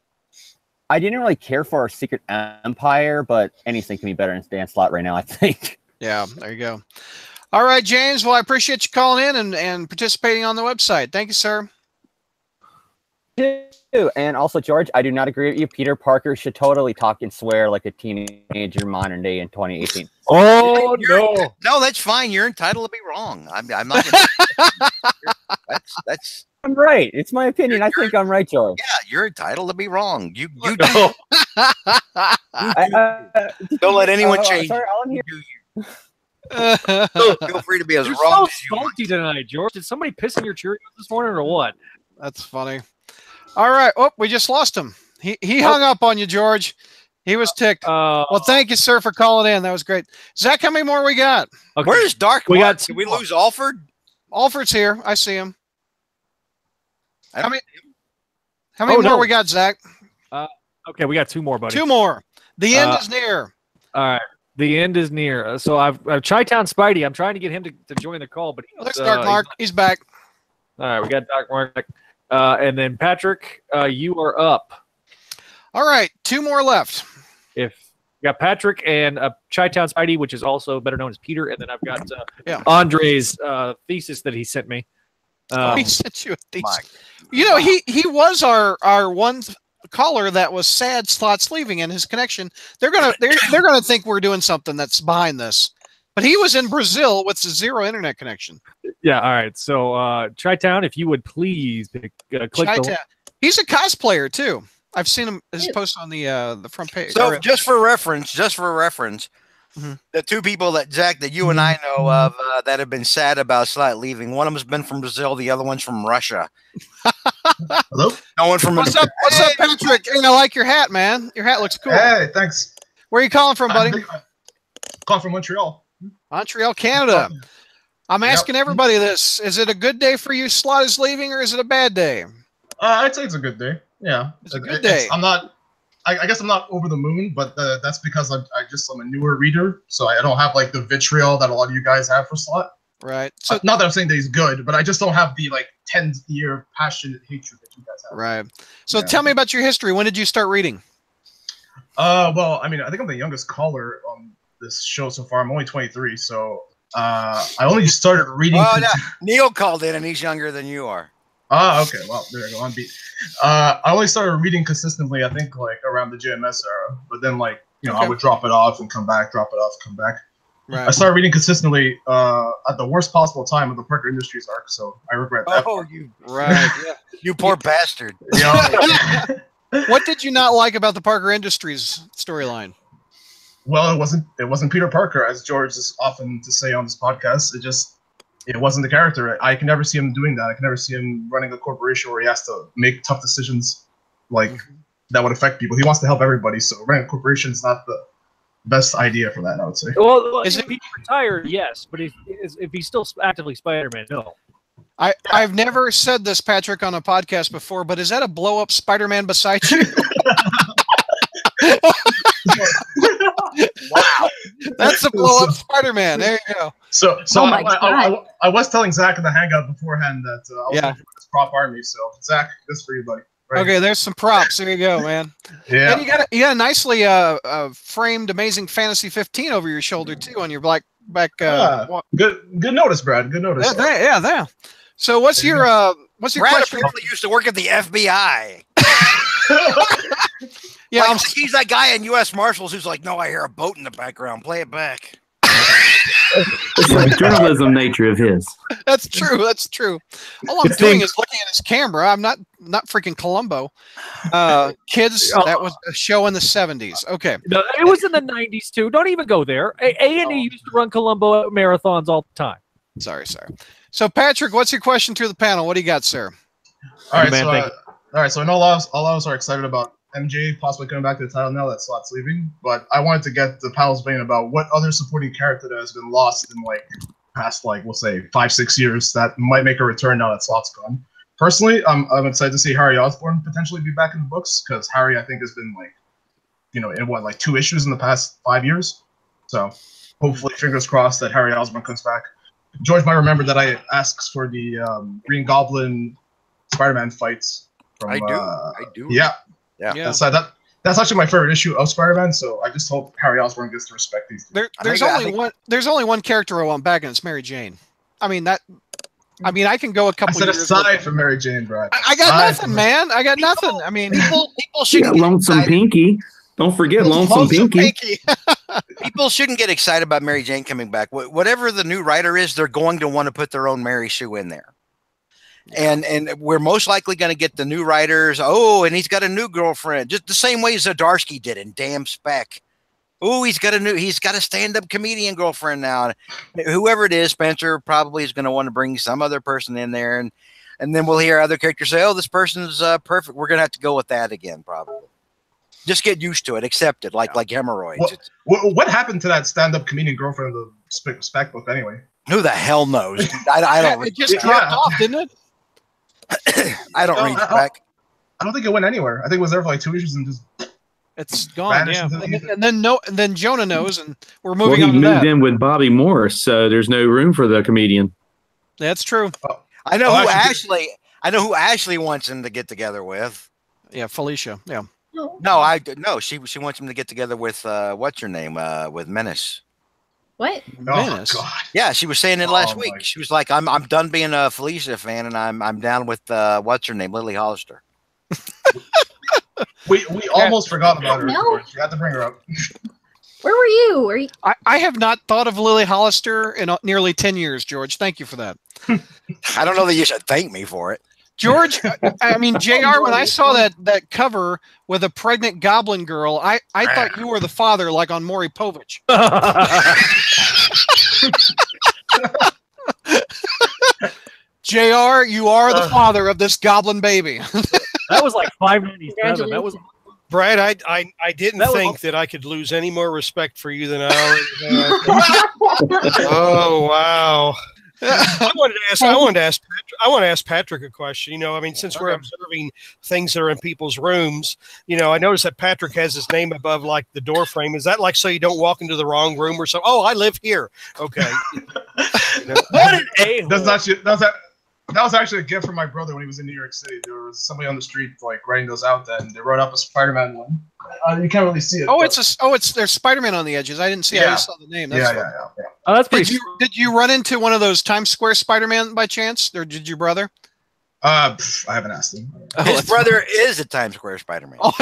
I didn't really care for our Secret Empire, but anything can be better than Dan Slott right now, I think. Yeah, there you go. All right, James. Well, I appreciate you calling in and participating on the website. Thank you, sir. And also, George, I do not agree with you. Peter Parker should totally talk and swear like a teenager modern day in 2018. Oh, no. No, that's fine. You're entitled to be wrong. I'm not gonna, that's I'm right. It's my opinion. I think I'm right, George. Yeah, you're entitled to be wrong. You No. don't let anyone change. Sorry, all I'm here. Feel free to be as You're wrong so as you want. salty tonight, George. Did somebody piss in your Cheerios this morning or what? That's funny. All right. Oh, we just lost him. He hung up on you, George. He was ticked. Well, thank you, sir, for calling in. That was great. Zach, how many more we got? Okay. Where's Dark We Mark? got Did we lose Alfred? Alfred's here. I see him. How many more we got, Zach? Okay, we got two more, buddy. Two more. The end is near. All right. The end is near. So I've Chi-Town Spidey. I'm trying to get him to join the call, but There's Dark Mark. He's back. All right, we got Dark Mark. And then Patrick, you are up. All right, two more left. If we got Patrick and Chi-Town Spidey, which is also better known as Peter, and then I've got Yeah. Andre's thesis that he sent me. He sent you a thesis. You know, he was our one caller that was sad Slott's leaving and his connection. They're gonna think we're doing something that's behind this. But he was in Brazil with zero internet connection. Yeah, all right. So Chi-Town, if you would please click the. He's a cosplayer too. I've seen him his post on the front page. So just for reference, the two people that Zach that you and I know of that have been sad about Slott leaving. One of them's been from Brazil. The other one's from Russia. Hello. No one from. What's up, Patrick? Hey, I like your hat, man. Your hat looks cool. Hey, thanks. Where are you calling from, buddy? Calling from Montreal. Montreal, Canada. I'm asking everybody this: is it a good day for you? Slott is leaving, or is it a bad day? I'd say it's a good day. Yeah, it's a good day. I'm not. I guess I'm not over the moon, but that's because I'm a newer reader, so I don't have like the vitriol that a lot of you guys have for Slott. Right. So not that I'm saying that he's good, but I just don't have the like 10-year passionate hatred that you guys have. Right. So tell me about your history. When did you start reading? Well, I mean, I think I'm the youngest caller on this show so far. I'm only 23, so I only started reading. Well, Neil called in, and he's younger than you are. Okay. Well, there you go. On beat. I only started reading consistently, I think, like around the JMS era. But then, like, I would drop it off and come back, drop it off, come back. Right. I started reading consistently at the worst possible time of the Parker Industries arc, so I regret that. Oh, you poor bastard. What did you not like about the Parker Industries storyline? Well, it wasn't Peter Parker, as George is often to say on this podcast. It wasn't the character. I can never see him doing that. I can never see him running a corporation where he has to make tough decisions like that would affect people. He wants to help everybody, so running a corporation is not the best idea for that, I would say. Well, if he's retired, yes, but if he's still actively Spider-Man, no. I've never said this, Patrick, on a podcast before, but is that a blow-up Spider-Man beside you? Wow, that's a blow-up Spider-Man. There you go. So I was telling Zach in the hangout beforehand that I was going for this prop army. So Zach, this for you, buddy. Right. Okay, there's some props. There you go, man. Yeah. And you got a nicely framed Amazing Fantasy 15 over your shoulder too, on your back. Good notice, Brad. Good notice. Yeah. So what's your question? Probably used to work at the FBI. Yeah, like, he's that guy in U.S. Marshals who's like, no, I hear a boat in the background. Play it back. It's the journalism nature of his. That's true. All I'm doing is looking at his camera. I'm not freaking Columbo. Kids, that was a show in the 70s. Okay. No, it was in the 90s too. Don't even go there. A&E used to run Columbo marathons all the time. Sorry. So Patrick, what's your question through the panel? What do you got, sir? All right, so I know all of us are excited about MJ possibly coming back to the title now that Slott's leaving, but I wanted to get the panel's opinion about what other supporting character that has been lost in like past, like, we'll say 5-6 years that might make a return now that Slott's gone. Personally, I'm excited to see Harry Osborn potentially be back in the books, because Harry, I think, has been like, in 2 issues in the past 5 years. So hopefully, fingers crossed that Harry Osborn comes back. George might remember that I asked for the Green Goblin Spider-Man fights. I do. Yeah. That's actually my favorite issue of Spider-Man. So I just hope Harry Osborn gets the respect he's due. There's only one character I want back, and it's Mary Jane. I can go a couple. I said aside from Mary Jane, Brad. I got nothing, man. I got nothing. I mean, people should get Lonesome Pinky. Don't forget Lonesome Pinky. People shouldn't get excited about Mary Jane coming back. Whatever the new writer is, they're going to want to put their own Mary Sue in there. And we're most likely going to get the new writers. Oh, and he's got a new girlfriend, just the same way Zdarsky did in Damn Spec. Oh, he's got a stand-up comedian girlfriend now. Whoever it is, Spencer probably is going to want to bring some other person in there, and then we'll hear other characters say, "Oh, this person's perfect." We're going to have to go with that again, probably. Just get used to it, accept it, like hemorrhoids. What happened to that stand-up comedian girlfriend of the Spec book anyway? Who the hell knows? I don't. It just dropped off, didn't it? I don't read Spec. I don't think it went anywhere. I think it was there for like 2 issues and just it's gone. Yeah, and then Jonah knows, and we're moving on to that. He moved in with Bobby Morris, so there's no room for the comedian. That's true. I know who Ashley wants him to get together with. Yeah, Felicia. Yeah. No, she wants him to get together with what's her name? With Menace. What? Menace. Yeah, she was saying it last Oh, week. my- She was like, "I'm done being a Felicia fan, and I'm down with what's her name, Lily Hollister." We almost forgot about her, No. George. You had to bring her up. Where were you? Were you? I have not thought of Lily Hollister in nearly 10 years, George. Thank you for that. I don't know that you should thank me for it. George, I mean, JR, when I saw that cover with a pregnant goblin girl, I thought you were the father, like on Maury Povich. JR, you are the father of this goblin baby. That was like $5.97. That was Brad, I didn't That was- think that I could lose any more respect for you than I already had. Oh wow! I wanted to ask Patrick a question. You know, I mean, since we're observing things that are in people's rooms, you know, I noticed that Patrick has his name above like the door frame. Is that like so you don't walk into the wrong room or so? Oh, I live here. Okay. What an a-hole. That was actually a gift from my brother when he was in New York City. There was somebody on the street like writing those out. Then they wrote up a Spider-Man one. You can't really see it. Oh, but- there's Spider-Man on the edges. I didn't see. I Yeah. just saw the name. That's fun. yeah. Oh, that's pretty. Did you run into one of those Times Square Spider-Man by chance, or did your brother? I haven't asked him. His brother is a Times Square Spider-Man. Oh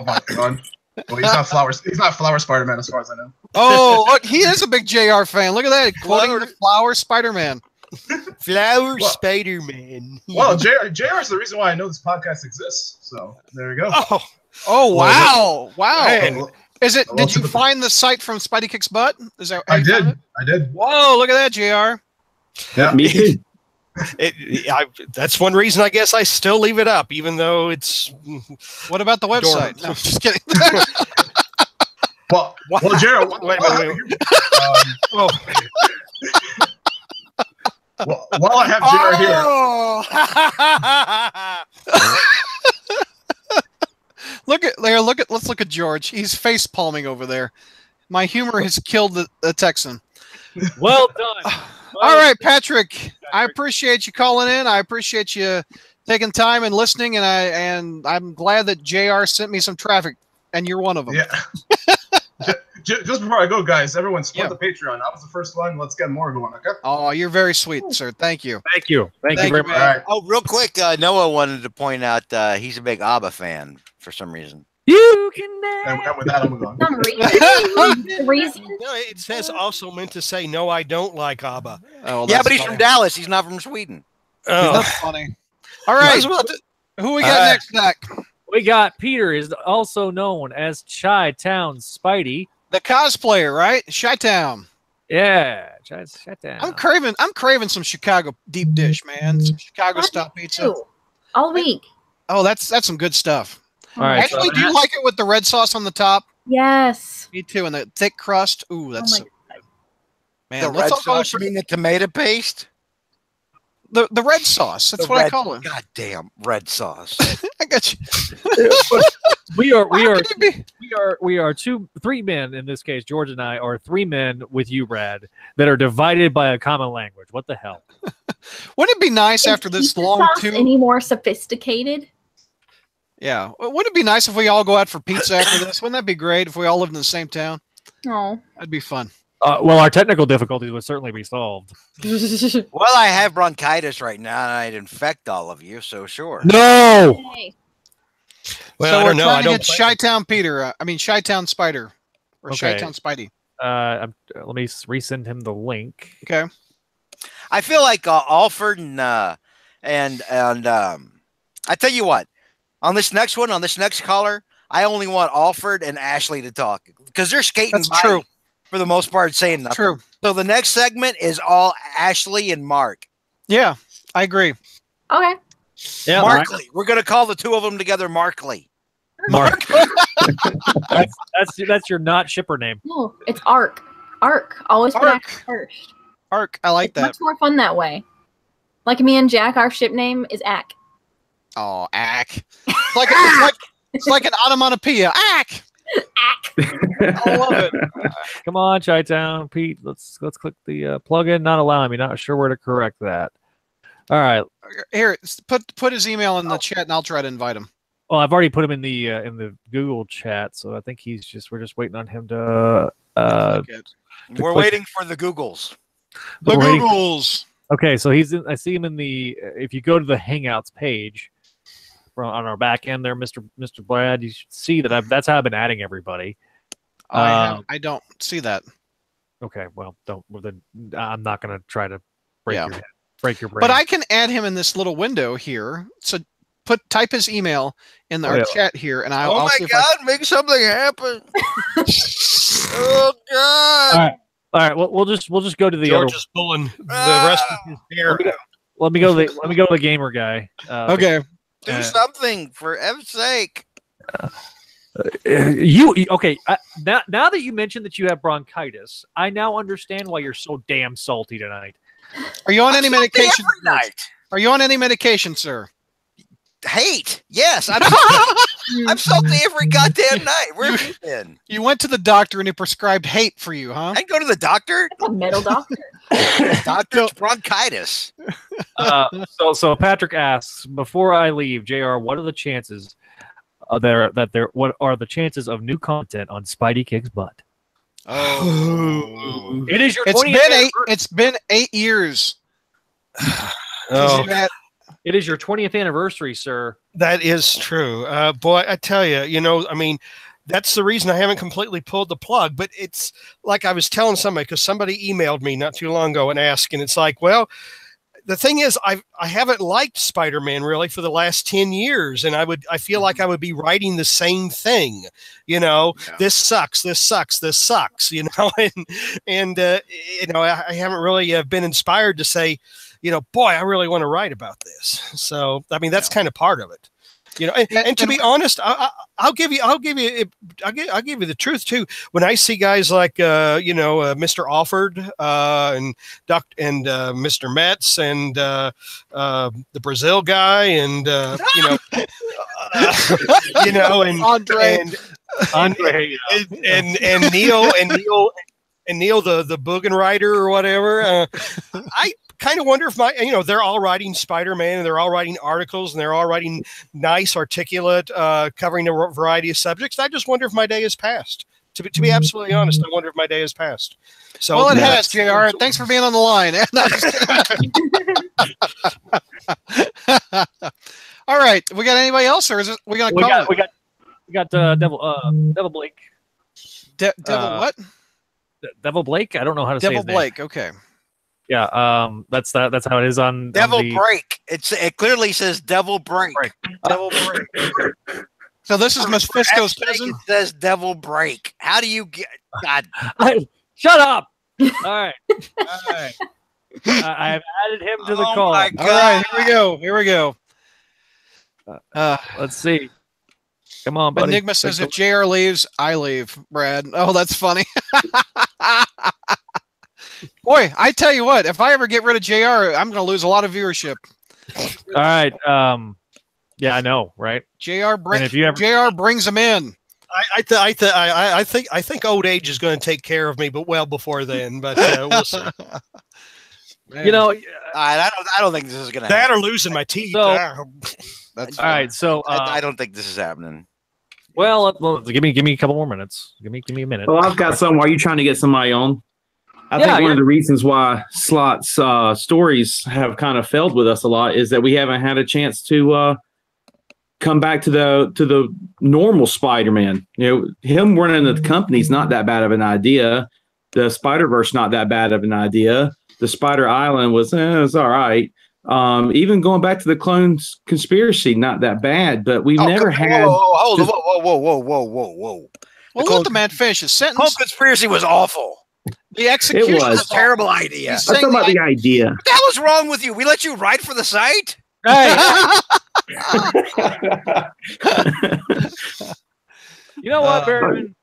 my god. Well, he's not Flower. He's not Flower Spider-Man as far as I know. Oh, look, he is a big JR fan. Look at that, quoting the Flower Spider-Man. Flower Spider-Man. Well, JR is the reason why I know this podcast exists. So there you go. Oh wow, wow. Hey. Is it? Well, Did you find the site from Spidey Kicks Butt? Is that? I did. I did. Whoa! Look at that, JR. Yeah, me too. That's one reason I guess I still leave it up, even though it's. What about the website? dormant. No, just kidding. Well, Jared. Wait a minute. While I have JR here. Let's look at George. He's face palming over there. My humor has killed the Texan. Well done. All right, Patrick. I appreciate you calling in. I appreciate you taking time and listening. And I'm glad that JR sent me some traffic, and you're one of them. Yeah. Just before I go, guys, everyone support the Patreon. I was the first one. Let's get more going, okay? Oh, you're very sweet, sir. Thank you. Thank you. Thank you very much. All right. Oh, real quick, Noah wanted to point out he's a big ABBA fan for some reason. You can And with that, I'm going. Some reason. No, it says also meant to say no, I don't like ABBA. Oh, Yeah, but he's from Dallas. He's not from Sweden. Oh. That's funny. All right. Who we got next, Zach? We got Peter, is also known as Chi-Town Spidey. The cosplayer, right? Chi-Town. Yeah, Chi-Town. I'm craving some Chicago deep dish, man. Some Chicago style pizza. All week. Oh, that's some good stuff. All right. Actually, do you like it with the red sauce on the top? Yes. Me too, and the thick crust. Ooh, that's my so man. The let's red all go sauce, for you mean the tomato paste? the red sauce. That's what I call it. Goddamn red sauce. I got you. we are three men in this case. George and I are three men with you, Brad, that are divided by a common language. What the hell? Wouldn't it be nice after this Pizza long sauce two? any more sophisticated? Yeah. Wouldn't it be nice if we all go out for pizza after this? Wouldn't that be great if we all lived in the same town? No. That'd be fun. Well, our technical difficulties would certainly be solved. Well, I have bronchitis right now, and I'd infect all of you, so sure. No. Well, So I we're don't know. trying I to don't get play- Chi-Town Peter. Chi-Town Spider. Or Okay. Chi-Town Spidey. Let me resend him the link. Okay. I feel like Alfred and I tell you what, on this next caller, I only want Alfred and Ashley to talk because they're skating. That's by true. For the most part, saying nothing. True. So the next segment is all Ashley and Mark. Yeah, I agree. Okay. Yeah, Markley. We're gonna call the two of them together Markley. Mark. that's your not shipper name. No, it's Arc. Arc. Always put Arc. Act first. Arc. I like It's that. much more fun that way. Like me and Jack, our ship name is Ack. Oh, ack. It's like an onomatopoeia. Ack. I love it. Come on, Chi-Town, Pete. Let's click the plugin. Not allowing me. Not sure where to correct that. All right. Here, put his email in the chat, and I'll try to invite him. Well, I've already put him in the Google chat, so I think we're just waiting on him to We're waiting for the Googles. The Waiting- Googles. Okay, so I see him in the. If you go to the Hangouts page, on our back end there, Mr. Brad, you should see that that's how I've been adding everybody. I don't see that. Okay, well, I'm not going to try to break Yeah. your head, break your brain. But I can add him in this little window here. So type his email in our yeah. chat here, and I'll. Oh I'll my see if God! Make something happen! Oh God! All right. Well, we'll just go to the George other. is pulling the rest of his hair. Let me go to the gamer guy. Okay. Do something for F's sake. You okay? Now that you mentioned that you have bronchitis, I now understand why you're so damn salty tonight. Are you on any medication? Every night. Are you on any medication, sir? Hate. Yes, I'm salty every goddamn night. Where have you been? You went to the doctor and he prescribed hate for you, huh? I go to the doctor. A metal doctor. Doctor's bronchitis. So Patrick asks, before I leave, JR, what are the chances what are the chances of new content on Spidey Kicks Butt? Oh, it is your. It's been 8 years. It is your 20th anniversary, sir. That is true. Boy, I tell you, I mean, that's the reason I haven't completely pulled the plug. But it's like I was telling somebody, because somebody emailed me not too long ago and asked, and it's like, well, the thing is, I haven't liked Spider-Man really for the last 10 years, and I feel like I would be writing the same thing, This sucks, this sucks, this sucks, and I haven't really been inspired to say, boy, I really want to write about this. So I mean, that's kind of part of it. And to be honest, I'll give you the truth too. When I see guys like Mr. Alford and Mr. Metz and the Brazil guy and Andre and Neil the Boogan writer or whatever. I kind of wonder if they're all writing Spider-Man and they're all writing articles and they're all writing nice, articulate, covering a variety of subjects. I just wonder if my day has passed. To be absolutely honest, I wonder if my day has passed. So, well, it has, JR. Thanks for being on the line. All right, we got anybody else, or is it we gonna call it? We got Devil Blake. Devil what? Devil Blake. I don't know how to say Devil his name. Blake. Okay. Yeah, that's how it is on Devil on the... Break. It clearly says Devil Break. Devil Break. So this is Mephisto's cousin. It says Devil Break. How do you get? God, shut up! All right. I have added him to the call. My God. All right, here we go. Let's see. Come on, buddy. Enigma says if JR leaves, I leave. Brad. Oh, that's funny. Boy, I tell you what, if I ever get rid of JR, I'm going to lose a lot of viewership. All right. Yeah, I know, right? JR brings them in. I think old age is going to take care of me, but well before then. But we'll see. I don't think this is going to that happen. or losing my teeth. That's all right. So I don't think this is happening. Well, give me a couple more minutes. Give me a minute. Well, I've got some. Are you trying to get somebody on? I think one of the reasons why Slott's stories have kind of failed with us a lot is that we haven't had a chance to come back to the normal Spider-Man. Him running the company's not that bad of an idea. The Spider-Verse not that bad of an idea. The Spider Island was all right. Even going back to the Clones conspiracy, not that bad. But we've never had. Whoa! Well, let the man finish his sentence. Clone conspiracy was awful. The execution was a terrible idea. I'm talking about the idea. What the hell is wrong with you? We let you write for the site? Hey. You know what, Barryman?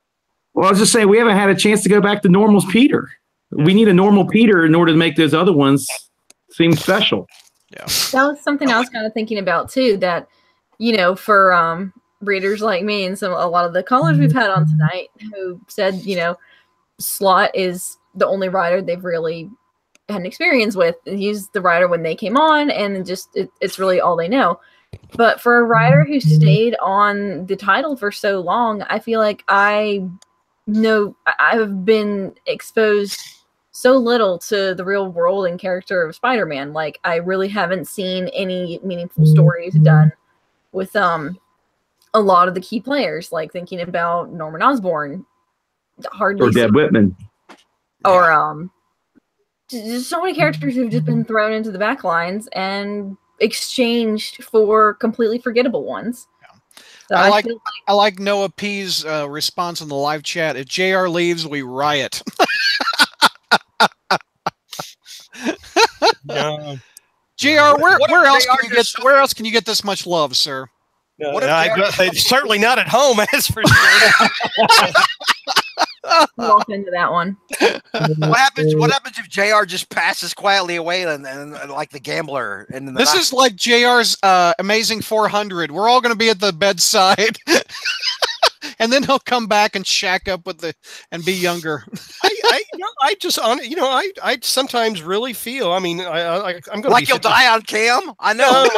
Well, I was just saying we haven't had a chance to go back to normal Peter. We need a normal Peter in order to make those other ones seem special. Yeah, that was something I was kind of thinking about too. That for readers like me and a lot of the callers we've had on tonight who said Slott is the only writer they've really had an experience with. He's the writer when they came on, and it's really all they know. But for a writer who stayed on the title for so long, I feel like I I've been exposed so little to the real world and character of Spider-Man. Like, I really haven't seen any meaningful stories done with a lot of the key players. Like, thinking about Norman Osborn, hardly Or Deb seen- Whitman. or just so many characters who've just been thrown into the back lines and exchanged for completely forgettable ones. So I feel like Noah P's response in the live chat. If JR leaves, we riot. No. JR, where What else if can you get where else can you get this much love, sir? No, certainly not at home, that's for sure. walk into that one. What happens? What happens if JR just passes quietly away and like the gambler? And This is like JR's Amazing 400. We're all going to be at the bedside, and then he'll come back and shack up with and be younger. I sometimes really feel. I mean, I'm going to like you'll die on cam. I know.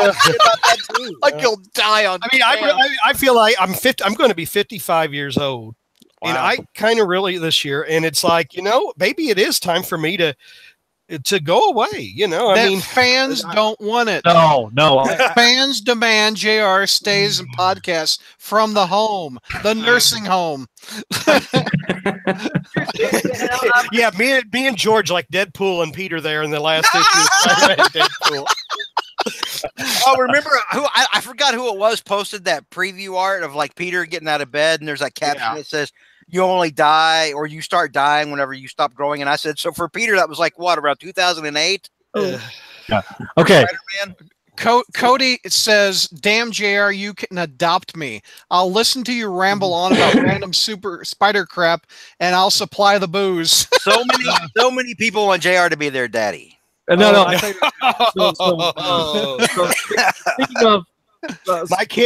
Like you'll die on. I mean, I feel like I'm 50. I'm going to be 55 years old, and I kind of really this year. And it's like, maybe it is time for me to go away. I mean, fans don't want it. No. Fans demand JR stays and podcasts from the home, the nursing home. Yeah, me and George like Deadpool and Peter there in the last issue of Deadpool. Oh, remember who I forgot who it was posted that preview art of like Peter getting out of bed, and there's that caption that says, "You only die or you start dying whenever you stop growing." And I said, so for Peter, that was like what, around 2008? Yeah. Okay. Cody says, "Damn JR, you can adopt me. I'll listen to you ramble on about random super spider crap, and I'll supply the booze." So many people want JR to be their daddy. No. Speaking of,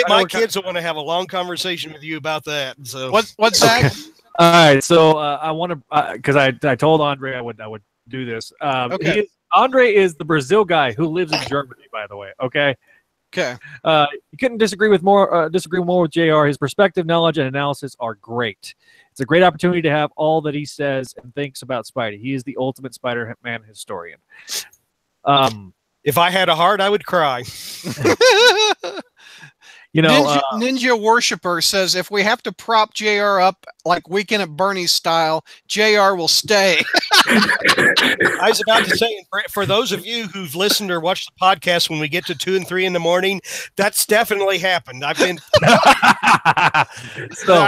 my kids will want to have a long conversation with you about that. So what's that? Okay. All right, so I want to because I told Andre I would do this. Okay. Andre is the Brazil guy who lives in Germany, by the way. Okay. Okay. You couldn't disagree more with JR. His perspective, knowledge, and analysis are great. It's a great opportunity to have all that he says and thinks about Spidey. He is the ultimate Spider-Man historian. If I had a heart, I would cry. Ninja Worshipper says, if we have to prop JR up like Weekend at Bernie's style, JR will stay. I was about to say, for those of you who've listened or watched the podcast when we get to 2 and 3 in the morning, that's definitely happened. I've been. I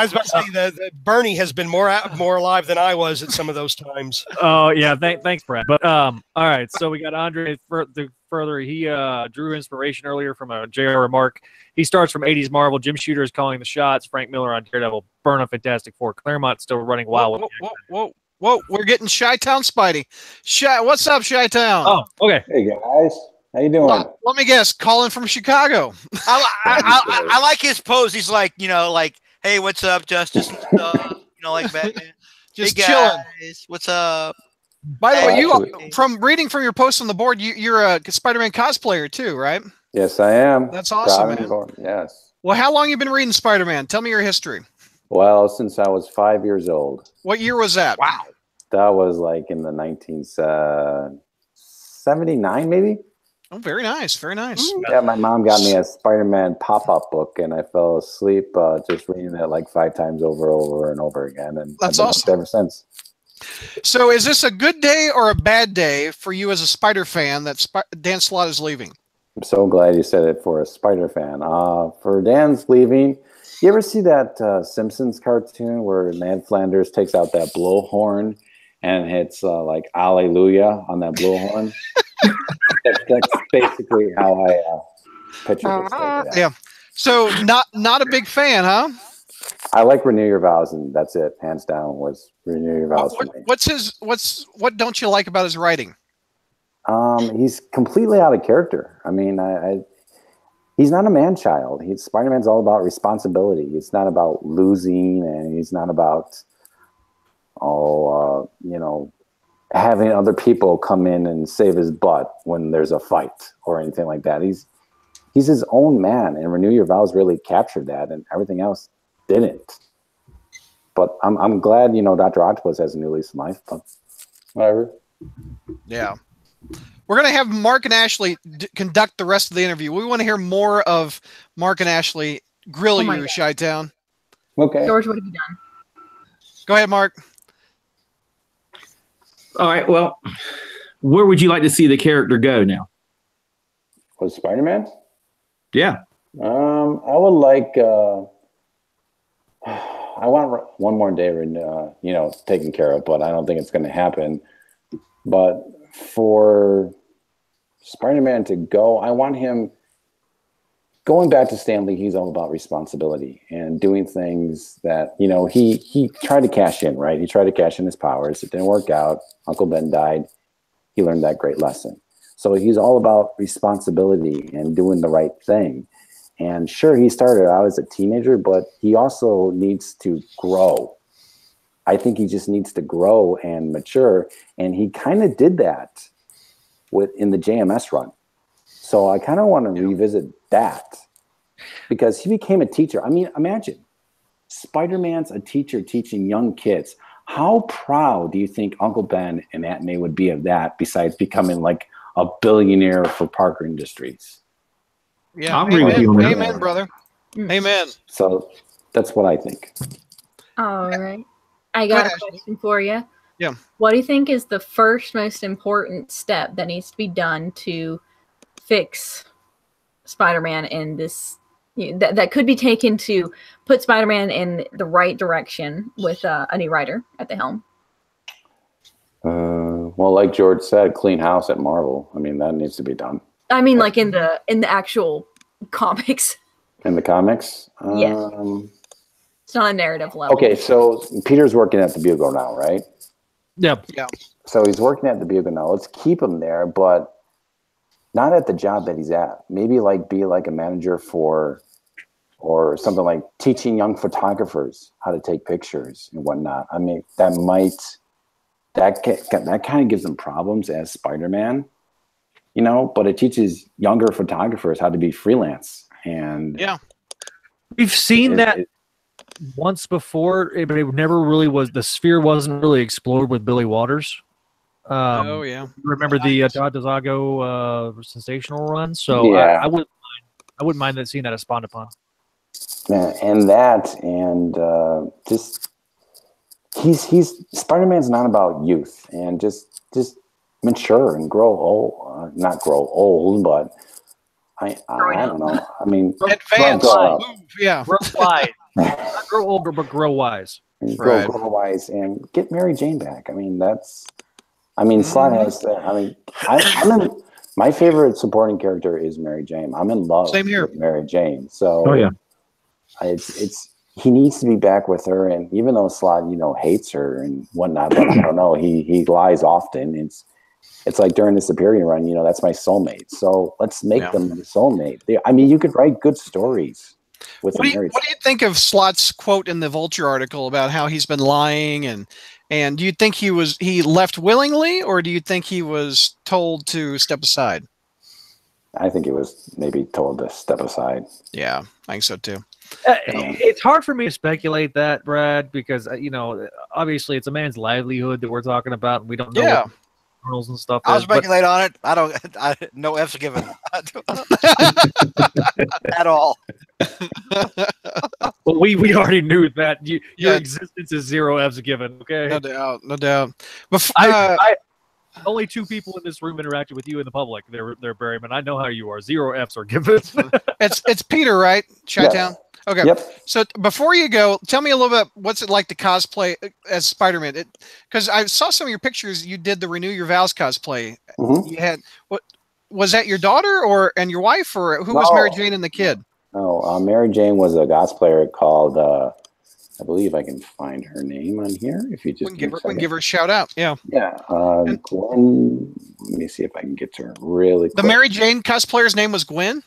was about to say that Bernie has been more alive than I was at some of those times. Oh yeah, thanks, Brad. But all right, so we got Andre further. He drew inspiration earlier from a JR remark. He starts from 80s Marvel. Jim Shooter is calling the shots. Frank Miller on Daredevil. Byrne on Fantastic Four. Claremont still running wild. Whoa, we're getting Chi-Town Spidey. What's up, Chi-Town? Oh, okay. Hey, guys. How you doing? Let me guess. Calling from Chicago. I like his pose. He's like, hey, what's up, Justice? Like Batman. Just hey, chilling. Guys, what's up? By the way, from reading from your post on the board, you're a Spider-Man cosplayer too, right? Yes, I am. That's awesome, man. Yes. Well, how long you been reading Spider-Man? Tell me your history. Well, since I was 5 years old. What year was that? Wow. That was like in the 1979, maybe. Oh, very nice. Very nice. Yeah, my mom got me a Spider-Man pop-up book, and I fell asleep just reading it like 5 times over and over again. And that's I've been awesome. ever since. So is this a good day or a bad day for you as a Spider fan that Dan Slott is leaving? I'm so glad you said it for a Spider fan. For Dan's leaving, you ever see that Simpsons cartoon where Ned Flanders takes out that blowhorn and hits like Alleluia on that blowhorn? that's basically how I picture this. Yeah. So not a big fan, huh? I like Renew Your Vows, and that's it. Hands down was Renew Your Vows for me. What don't you like about his writing? He's completely out of character. I mean, he's not a man-child. Spider-Man's all about responsibility. It's not about losing, and he's not about having other people come in and save his butt when there's a fight or anything like that. He's his own man, and Renew Your Vows really captured that, and everything else didn't. But I'm glad, you know, Dr. Octopus has a new lease of life, but whatever. Yeah. We're going to have Mark and Ashley conduct the rest of the interview. We want to hear more of Mark and Ashley grill you, Chi-Town. Okay. George, what have you done? Go ahead, Mark. All right. Well, where would you like to see the character go now? Was Spider-Man? Yeah. I would like. I want one more day, you know, taken care of, but I don't think it's going to happen. But for Spider-Man to go, I want him going back to Stan Lee. He's all about responsibility and doing things that, you know, he tried to cash in, right? He tried to cash in his powers. It didn't work out. Uncle Ben died. He learned that great lesson. So he's all about responsibility and doing the right thing. And sure, he started out as a teenager, but he also needs to grow. I think he just needs to grow and mature. And he kind of did that in the JMS run. So I kind of want to revisit that because he became a teacher. I mean, imagine Spider-Man's a teacher teaching young kids. How proud do you think Uncle Ben and Aunt May would be of that besides becoming like a billionaire for Parker Industries? Yeah, I'll agree with you on that. Amen, brother. Amen. So that's what I think. All right. I got a question for you. Yeah. What do you think is the first most important step that needs to be done to fix Spider-Man in this, that could be taken to put Spider-Man in the right direction with a new writer at the helm? Well, like George said, clean house at Marvel. I mean, that needs to be done. I mean, like in the actual comics. In the comics? Yes. It's not a narrative level. Okay, so Peter's working at the Bugle now, right? Yep. Yeah. So he's working at the Bugle now. Let's keep him there, but not at the job that he's at. Maybe like be like a manager for, or something like teaching young photographers how to take pictures and whatnot. I mean, that kind of gives him problems as Spider-Man, you know, but it teaches younger photographers how to be freelance. And yeah, we've seen that once before, but it never really was. The sphere wasn't really explored with Billy Waters. Oh yeah, remember the Todd DeZago sensational run? So yeah. I wouldn't mind seeing that as spawned upon. Yeah, and that, and just he's Spider-Man's not about youth, and just mature and grow old. Not grow old, but I don't know. I mean, advance, yeah, grow wise. Not grow older, but grow wise. Grow wise and get Mary Jane back. I mean, Slott has. I mean, I'm in. My favorite supporting character is Mary Jane. I'm in love with Mary Jane. So, oh yeah, it's he needs to be back with her. And even though Slott, you know, hates her and whatnot, but I don't know. He lies often. It's like during the Superior run, you know, that's my soulmate. So let's make them the soulmate. I mean, you could write good stories with what do you think of Slott's quote in the Vulture article about how he's been lying and do you think he left willingly, or do you think he was told to step aside? I think he was maybe told to step aside. Yeah, I think so too. It's hard for me to speculate that, Brad, because you know, obviously it's a man's livelihood that we're talking about, and we don't know what journals and stuff. I'll speculate on it. I no F's given at all. Well, we already knew that your existence is 0 F's given. Okay, no doubt. But only 2 people in this room interacted with you in the public. They're Berryman. I know how you are. 0 F's are given. it's Peter, right? Chi-Town. Yes. Okay. Yep. So before you go, tell me a little bit. What's it like to cosplay as Spider-Man? Because I saw some of your pictures. You did the Renew Your Vows cosplay. You had what? Was that your daughter and your wife, or who was Mary Jane and the kid? No, Mary Jane was a cosplayer called. I believe I can find her name on here. If you just we can give her a shout out. Yeah. Yeah. Gwen. Let me see if I can get to her really quick. The Mary Jane cosplayer's name was Gwen.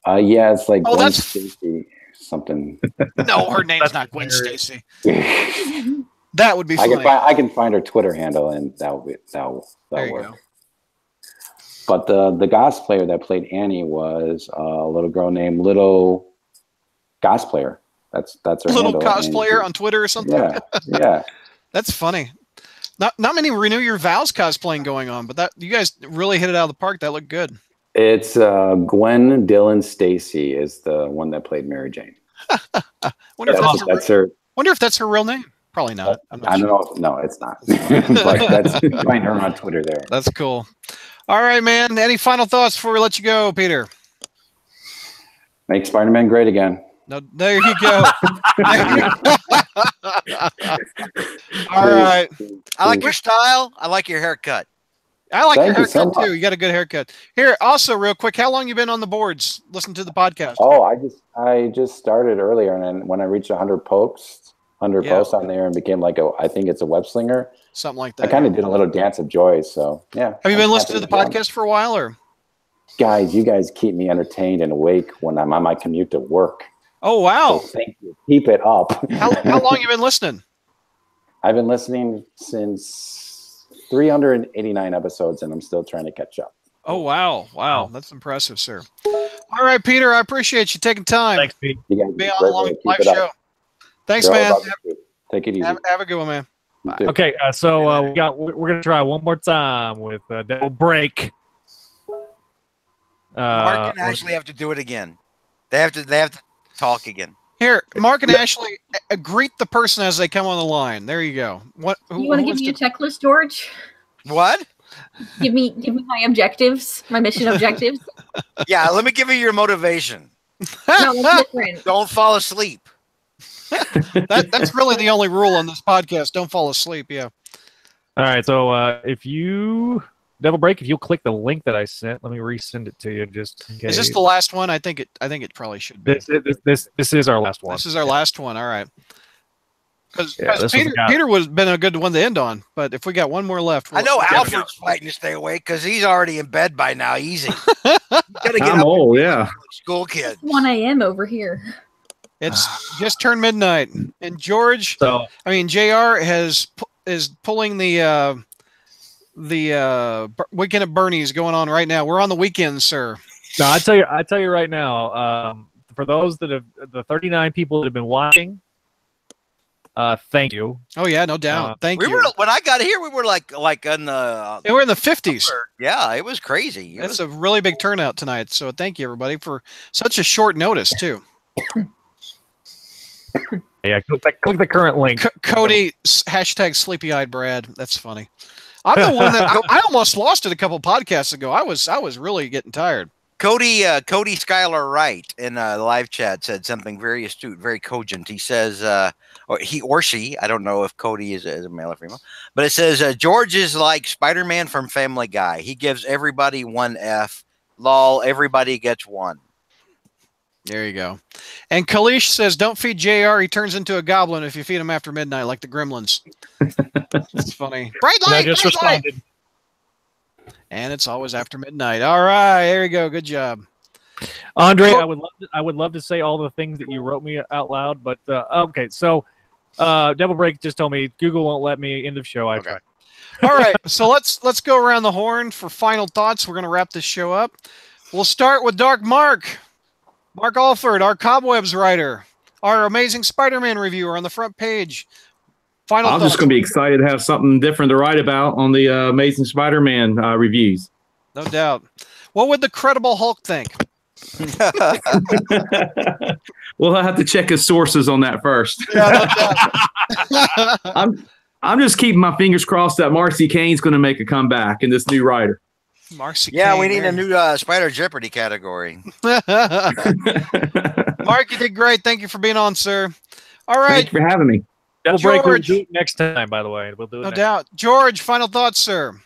Yeah, it's like Gwen that's Stacy something. No, her name's not Gwen Stacy. That would be funny. I can find her Twitter handle, and that'll work. Go. But the cosplayer that played Annie was a little girl named Little Cosplayer. That's her Little handle. cosplayer on Twitter or something. Yeah, yeah. That's funny. Not many Renew Your Vows cosplaying going on, but that you guys really hit it out of the park. That looked good. It's Gwen Dillon Stacy is the one that played Mary Jane. Wonder That's her. Wonder if that's her real name. Probably not. I'm not I sure. don't know. No, it's not. But that's find her on Twitter there. That's cool. All right, man. Any final thoughts before we let you go, Peter? Make Spider-Man great again. No, there you go. All right. I like your style. I like your haircut. I like your Thank you so haircut much. too. You got a good haircut. Here, also, real quick, how long you been on the boards? Listen to the podcast. Oh, I just started earlier, and then when I reached 100 posts on there, and became like I think it's a web slinger. Something like that. I kind of did a little dance of joy. So yeah. Have you been I'm listening to the happy podcast for a while, or? Guys, you guys keep me entertained and awake when I'm on my commute to work. Oh wow! So thank you. Keep it up. How long you been listening? I've been listening since 389 episodes, and I'm still trying to catch up. Oh wow! That's impressive, sir. All right, Peter, I appreciate you taking time. Thanks, Pete. You guys Be be on great, the long keep live it up. show. Thanks, You're all man. about the truth. Take it easy. Have a good one, man. Bye. Okay, so we're gonna try one more time with Devil Break. Mark and Ashley have to do it again. They have to talk again. Here, Mark and Ashley, greet the person as they come on the line. There you go. What? You want to give me a checklist, George? What? Give me my objectives, my mission objectives. Yeah, let me give you your motivation. No, that's different. Don't fall asleep. That's really the only rule on this podcast. Don't fall asleep. Yeah. All right, so if you Devil Break, if you'll click the link that I sent, let me resend it to you. Just in case. Is this the last one? I think it probably should be. This is our last one. This is our last one. All right. Because this Peter would have been a good one to end on, but if we got one more left, I know Alfred's fighting to stay awake because he's already in bed by now. Easy. You gotta get I'm up old, yeah. school kid. 1 a.m. over here. It's just turned midnight, and George, JR is pulling the weekend at Bernie's going on right now. We're on the weekend, sir. No, I tell you right now. For those that have the 39 people that have been watching, thank you. Oh yeah, no doubt. Thank you. When I got here, we were like in the. They were in the 50s. Yeah, it was crazy. That's a really big turnout tonight. So thank you everybody for such a short notice too. Yeah, click the current link. Cody hashtag sleepy-eyed Brad. That's funny. I'm the one that I almost lost it a couple podcasts ago. I was really getting tired. Cody Schuyler Wright in the live chat said something very astute, very cogent. He says, or he or she, I don't know if Cody is a male or female, but it says George is like Spider-Man from Family Guy. He gives everybody one F. Lol, everybody gets one. There you go. And Kalish says, don't feed JR. He turns into a goblin if you feed him after midnight like the gremlins. It's funny. Bright light! I just bright light! responded. And it's always after midnight. All right. There you go. Good job. Andre, I would love to say all the things that you wrote me out loud, but okay. So Devil Break just told me Google won't let me end the show. I tried. All right. So let's go around the horn for final thoughts. We're going to wrap this show up. We'll start with Dark Mark. Mark Alford, our Cobwebs writer, our Amazing Spider-Man reviewer on the front page. Final I'm thoughts. just going to be excited to have something different to write about on the Amazing Spider-Man reviews. No doubt. What would the Credible Hulk think? We'll have to check his sources on that first. I'm just keeping my fingers crossed that Marcy Kane's going to make a comeback in this new writer. Marcy Yeah, Kane, we need there. a new Spider Jeopardy category. Mark, you did great. Thank you for being on, sir. All right. Thank you for having me. Devil Break, we'll George. do it next time, by the way. We'll do it No next doubt. George, final thoughts, sir.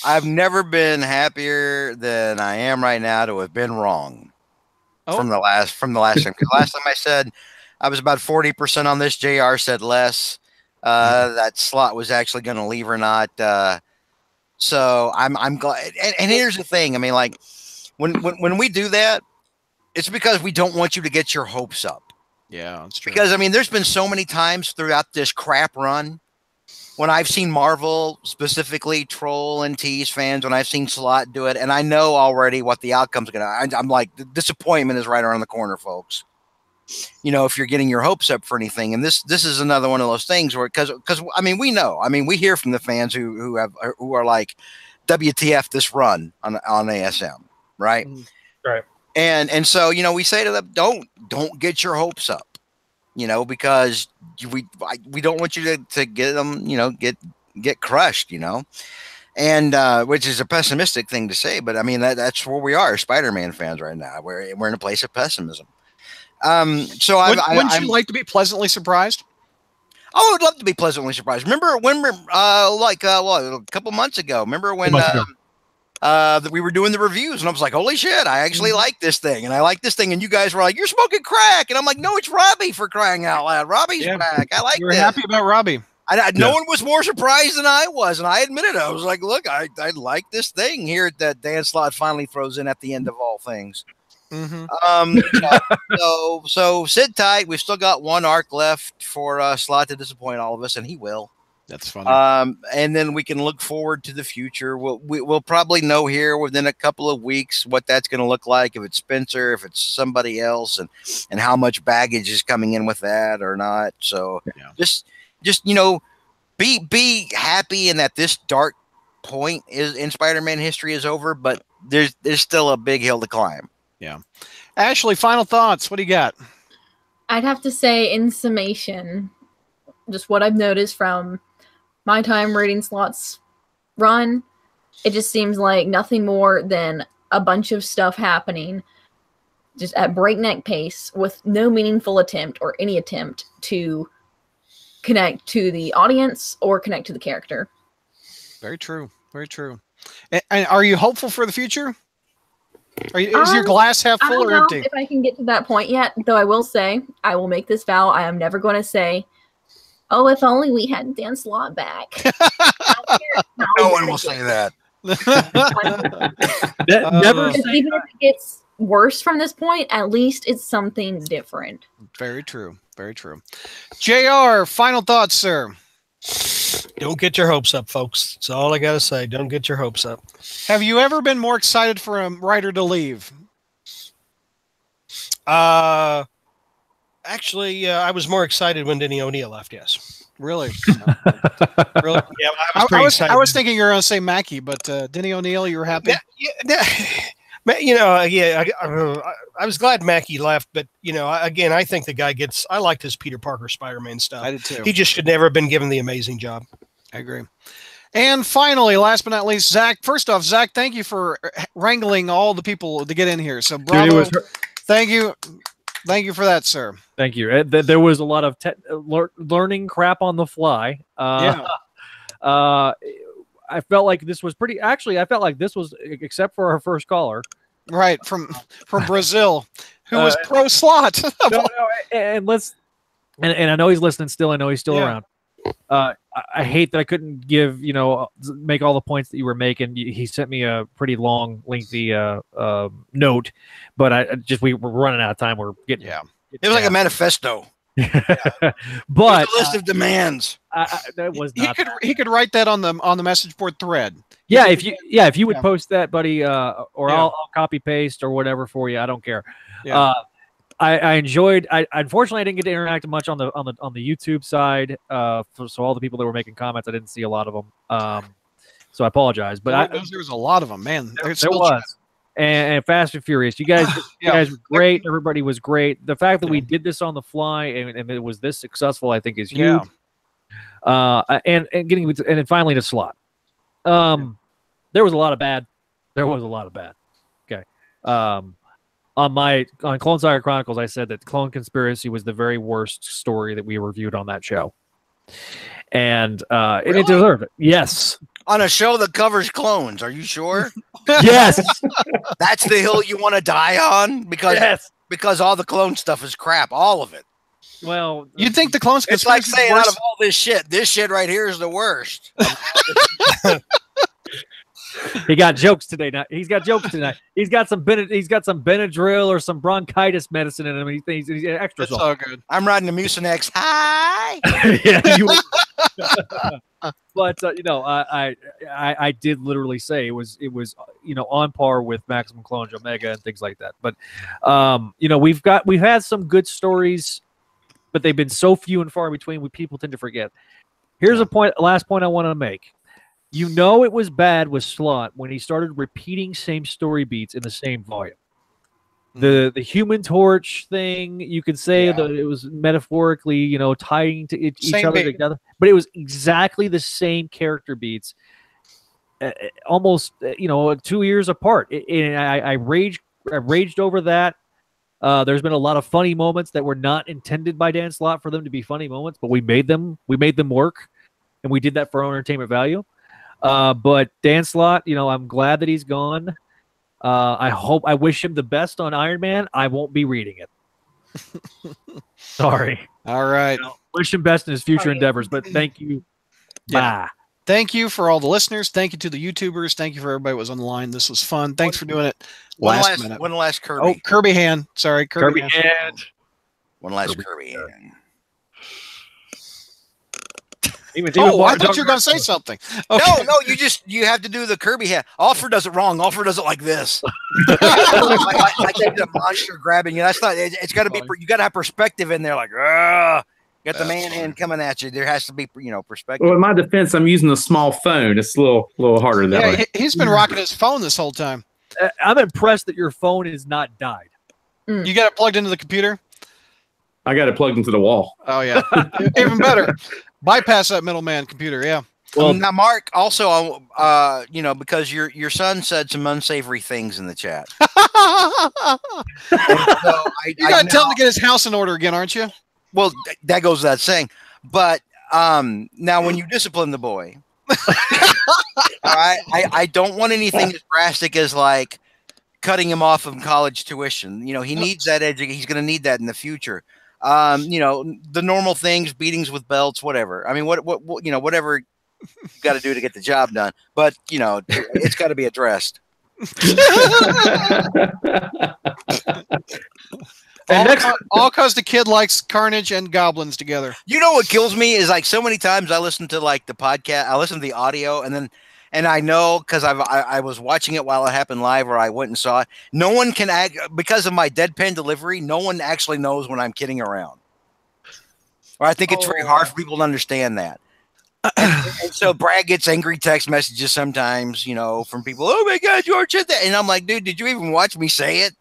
I've never been happier than I am right now to have been wrong from the last time. Because last time I said I was about 40% on this, JR said less. That Slott was actually going to leave or not. So I'm glad. And here's the thing. I mean, like when we do that, it's because we don't want you to get your hopes up. Yeah, that's true. Because I mean, there's been so many times throughout this crap run when I've seen Marvel, specifically troll and tease fans, when I've seen Slott do it, and I know already what the outcome's gonna. I'm like, the disappointment is right around the corner, folks. if you're getting your hopes up for anything. And this is another one of those things where, because I mean, we know, I mean, we hear from the fans who are like, WTF this run on ASM, right? Right. And so, we say to them, don't get your hopes up, because we don't want you to get them, get crushed, and which is a pessimistic thing to say, but I mean, that's where we are, Spider-Man fans right now. We're in a place of pessimism. So wouldn't you like to be pleasantly surprised? I would love to be pleasantly surprised. Remember when, a couple months ago, remember when that we were doing the reviews, and I was like, holy shit, I actually like this thing, and I like this thing, and you guys were like, you're smoking crack, and I'm like, no, it's Robbie, for crying out loud. Robbie's back. I like. You were happy about Robbie. No one was more surprised than I was, and I admitted it. I was like, look, I like this thing here that Dan Slott finally throws in at the end of all things. So sit tight. We've still got one arc left for Slott to disappoint all of us, and he will. That's funny. And then we can look forward to the future. We'll probably know here within a couple of weeks what that's going to look like, if it's Spencer, if it's somebody else, and how much baggage is coming in with that or not. So just be happy in that this dark point in Spider-Man history is over, but there's still a big hill to climb. Yeah. Ashley, final thoughts. What do you got? I'd have to say, in summation, just what I've noticed from my time reading Slott's run, it just seems like nothing more than a bunch of stuff happening just at breakneck pace with no meaningful attempt or any attempt to connect to the audience or connect to the character. Very true. Very true. And are you hopeful for the future? Is your glass half full or empty? I don't know if I can get to that point yet, though I will say, I will make this vow. I am never going to say, oh, if only we had Dan Slott back. No one will say that. Never say even if it gets worse from this point, at least it's something different. Very true. Very true. JR, final thoughts, sir. Don't get your hopes up, folks. That's all I got to say. Don't get your hopes up. Have you ever been more excited for a writer to leave? Actually, I was more excited when Denny O'Neil left, yes. Really? Really? Yeah, I was thinking you were going to say Mackie, but Denny O'Neil, you were happy? I was glad Mackie left, but, again, I think the guy I liked his Peter Parker Spider-Man stuff. I did too. He just should never have been given the amazing job. I agree. And finally, last but not least, Zach. First off, Zach, thank you for wrangling all the people to get in here. So bravo. Thank you. Thank you for that, sir. Thank you. There was a lot of learning crap on the fly. I felt like this was pretty. Actually, I felt like this was, except for our first caller, right from Brazil, who was pro Slott. And I know he's listening still. I know he's still around. I hate that I couldn't make all the points that you were making. He sent me a pretty long, lengthy note, but we were running out of time. We're getting It was like a manifesto. But a list of demands. That was not. He could write that on the message board thread. Yeah, if you would post that, buddy, or I'll copy paste or whatever for you. I don't care. Yeah. I enjoyed. Unfortunately, I didn't get to interact much on the YouTube side. So all the people that were making comments, I didn't see a lot of them. So I apologize. But there was a lot of them, man. There was. And Fast and Furious, you guys were great. Everybody was great. The fact that we did this on the fly and it was this successful, I think, is huge. And then finally to Slott. There was a lot of bad. Okay. On Clone Saga Chronicles, I said that Clone Conspiracy was the very worst story that we reviewed on that show, and Really? it deserved it. Yes. On a show that covers clones, are you sure? Yes. That's the hill you want to die on? Because all the clone stuff is crap, all of it. Well, you'd think the Clone It's like saying out of all this shit right here is the worst. He got jokes today. He's got jokes tonight. He's got some Benadryl or some bronchitis medicine in him. He's extra. That's all good. I'm riding the Mucinex. Hi. Yeah, But I did literally say it was on par with Maximum Clone Omega and things like that. But we've had some good stories, but they've been so few and far in between. People tend to forget. Here's last point I want to make. It was bad with Slott when he started repeating same story beats in the same volume. The Human Torch thing, you could say that it was metaphorically, tying to each other together, but it was exactly the same character beats, almost 2 years apart. And I raged over that. There's been a lot of funny moments that were not intended by Dan Slott for them to be funny moments, but we made them work, and we did that for our entertainment value. But Dan Slott, I'm glad that he's gone. I wish him the best on Iron Man. I won't be reading it. Sorry. All right. Wish him best in his future endeavors, but thank you. Yeah. Bye. Thank you for all the listeners. Thank you to the YouTubers. Thank you for everybody who was on the line. This was fun. Thanks for doing it. One minute. last Kirby. Oh, Kirby hand. Sorry, Kirby hand. One last Kirby hand. I thought you were going to say something. Okay. No, you have to do the Kirby hand. Alfred does it wrong. Alfred does it like this. like the monster grabbing you. That's not. It's got to be. You got to have perspective in there. Like, got the man hand coming at you. There has to be, perspective. Well, in my defense, I'm using a small phone. It's a little harder that way. He's been rocking his phone this whole time. I'm impressed that your phone has not died. You got it plugged into the computer? I got it plugged into the wall. Oh yeah, even better. Bypass that middleman computer. Yeah. Well, now, Mark, also, because your son said some unsavory things in the chat. You got to tell him to get his house in order again, aren't you? Well, that goes without saying. But now, when you discipline the boy, all right, I don't want anything as drastic as like cutting him off of college tuition. He needs that education. He's going to need that in the future. The normal things, beatings with belts, whatever. I mean, whatever you got to do to get the job done. But it's got to be addressed. All because the kid likes Carnage and goblins together. You know what kills me is like so many times I listen to like the podcast, I listen to the audio, and I know because I was watching it while it happened live, or I went and saw it. No one can because of my deadpan delivery. No one actually knows when I'm kidding around. Or I think it's very hard for people to understand that. And so Brad gets angry text messages sometimes, from people. Oh my God, George said that, and I'm like, dude, did you even watch me say it?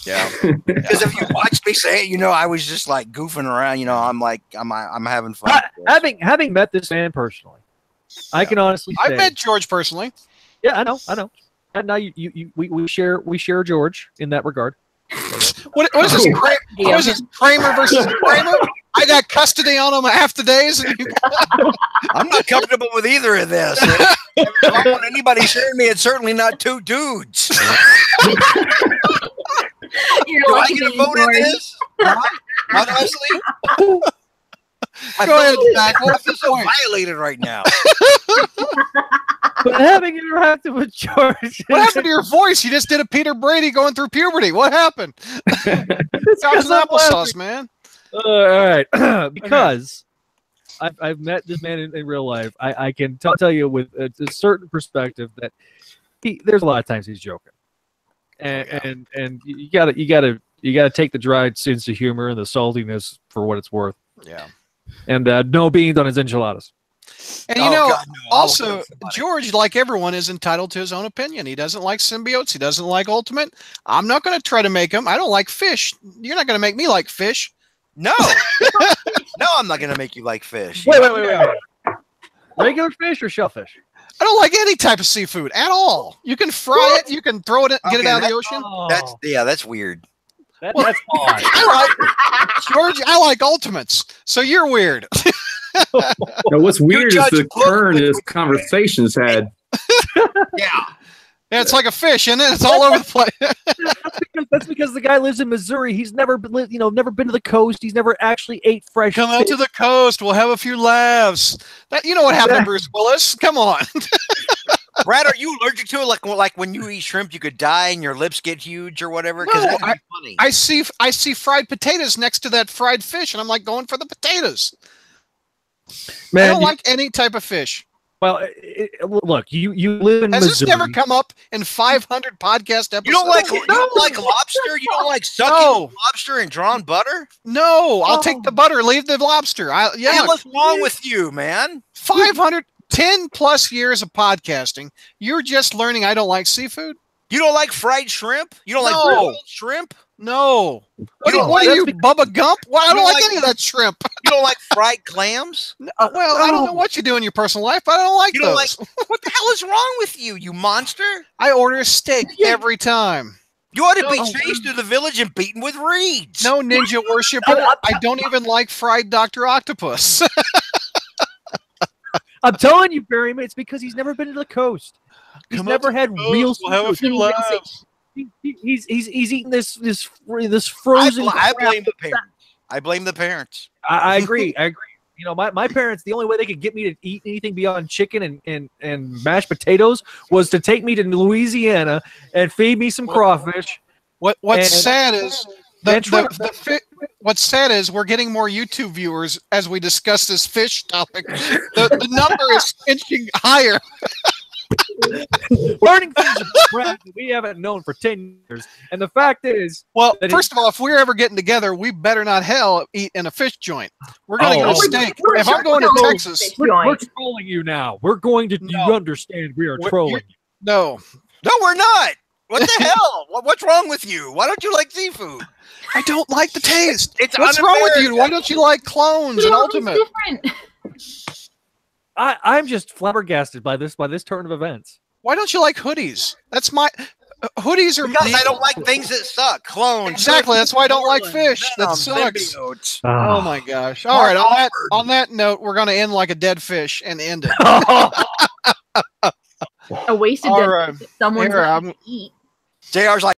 Yeah. Because if you watched me say it, I was just like goofing around. I'm like, I'm having fun. Having met this man personally, I can honestly say I've met George personally. Yeah, I know. And now we share George in that regard. What is this? What is this? Kramer versus Kramer? I got custody on him half the days. I'm not comfortable with either of this. If I want anybody sharing me, it's certainly not two dudes. Do I get a vote in this? Honestly? Go ahead, Zach. I feel so violated right now. But having interacted with George. What happened to your voice? You just did a Peter Brady going through puberty. What happened? Got some applesauce, man. All right. Because I've met this man in real life. I can tell you with a certain perspective that there's a lot of times he's joking. And you gotta take the dry sense of humor and the saltiness for what it's worth. Yeah. And no beans on his enchiladas. And also George, like everyone, is entitled to his own opinion. He doesn't like symbiotes. He doesn't like Ultimate. I'm not going to try to make him. I don't like fish. You're not going to make me like fish. No. No, I'm not going to make you like fish. Wait. Regular fish or shellfish? I don't like any type of seafood at all. You can fry it. You can throw it, get it out of the ocean. That's weird. That's odd. George, I like Ultimates, so you're weird. Now, what's weird is the turn this conversation's had. Yeah, it's like a fish, isn't it? It's all over the place. That's because the guy lives in Missouri. He's never been to the coast. He's never actually ate fresh. Come out to the coast. We'll have a few laughs. You know what happened to Bruce Willis? Come on. Brad, are you allergic to it? Like when you eat shrimp, you could die and your lips get huge or whatever? No, I see fried potatoes next to that fried fish, and I'm like going for the potatoes. Man, I don't like any type of fish. Well, look, you live in Has Missouri. this never come up in 500 podcast episodes? You don't like lobster? You don't like sucking lobster and drawn butter? No, I'll take the butter. Leave the lobster. Hey, what's wrong with you, man? 510 plus years of podcasting. You're just learning I don't like seafood. You don't like fried shrimp? You don't like grilled shrimp? No. What are you, Bubba Gump? Well, I don't like any of that shrimp. You don't like fried clams? Well, I don't know what you do in your personal life, but I don't like You those. don't like what the hell is wrong with you, you monster? I order a steak every time. You ought to be chased through the village and beaten with reeds. No, ninja worshiper. I don't even like fried Dr. Octopus. I'm telling you, Barry, it's because he's never been to the coast. He's never had real We'll have a few laughs. He's eating this frozen. I blame the parents. I blame the parents. I agree. I agree. You know, my parents, the only way they could get me to eat anything beyond chicken and mashed potatoes was to take me to Louisiana and feed me some crawfish. What's sad is what's sad is we're getting more YouTube viewers as we discuss this fish topic. The number is inching higher. Learning things that we haven't known for 10 years. And the fact is, first of all, if we're ever getting together, we better not eat in a fish joint. We're going to go steak. If I'm going to Texas, we're trolling you now. We're going to. You understand? We are trolling. No, we're not. What the hell? What's wrong with you? Why don't you like seafood? I don't like the taste. What's wrong with you? Why don't you like clones and Ultimate? I'm just flabbergasted by this turn of events. Why don't you like hoodies? That's my hoodies are because I don't like things that suck. Clones. Exactly. That's why I don't like fish. That sucks. Oh my gosh. All right. On that note, we're going to end like a dead fish and end it. A wasted All dead right. fish that someone's Here, going to eat. JR's like.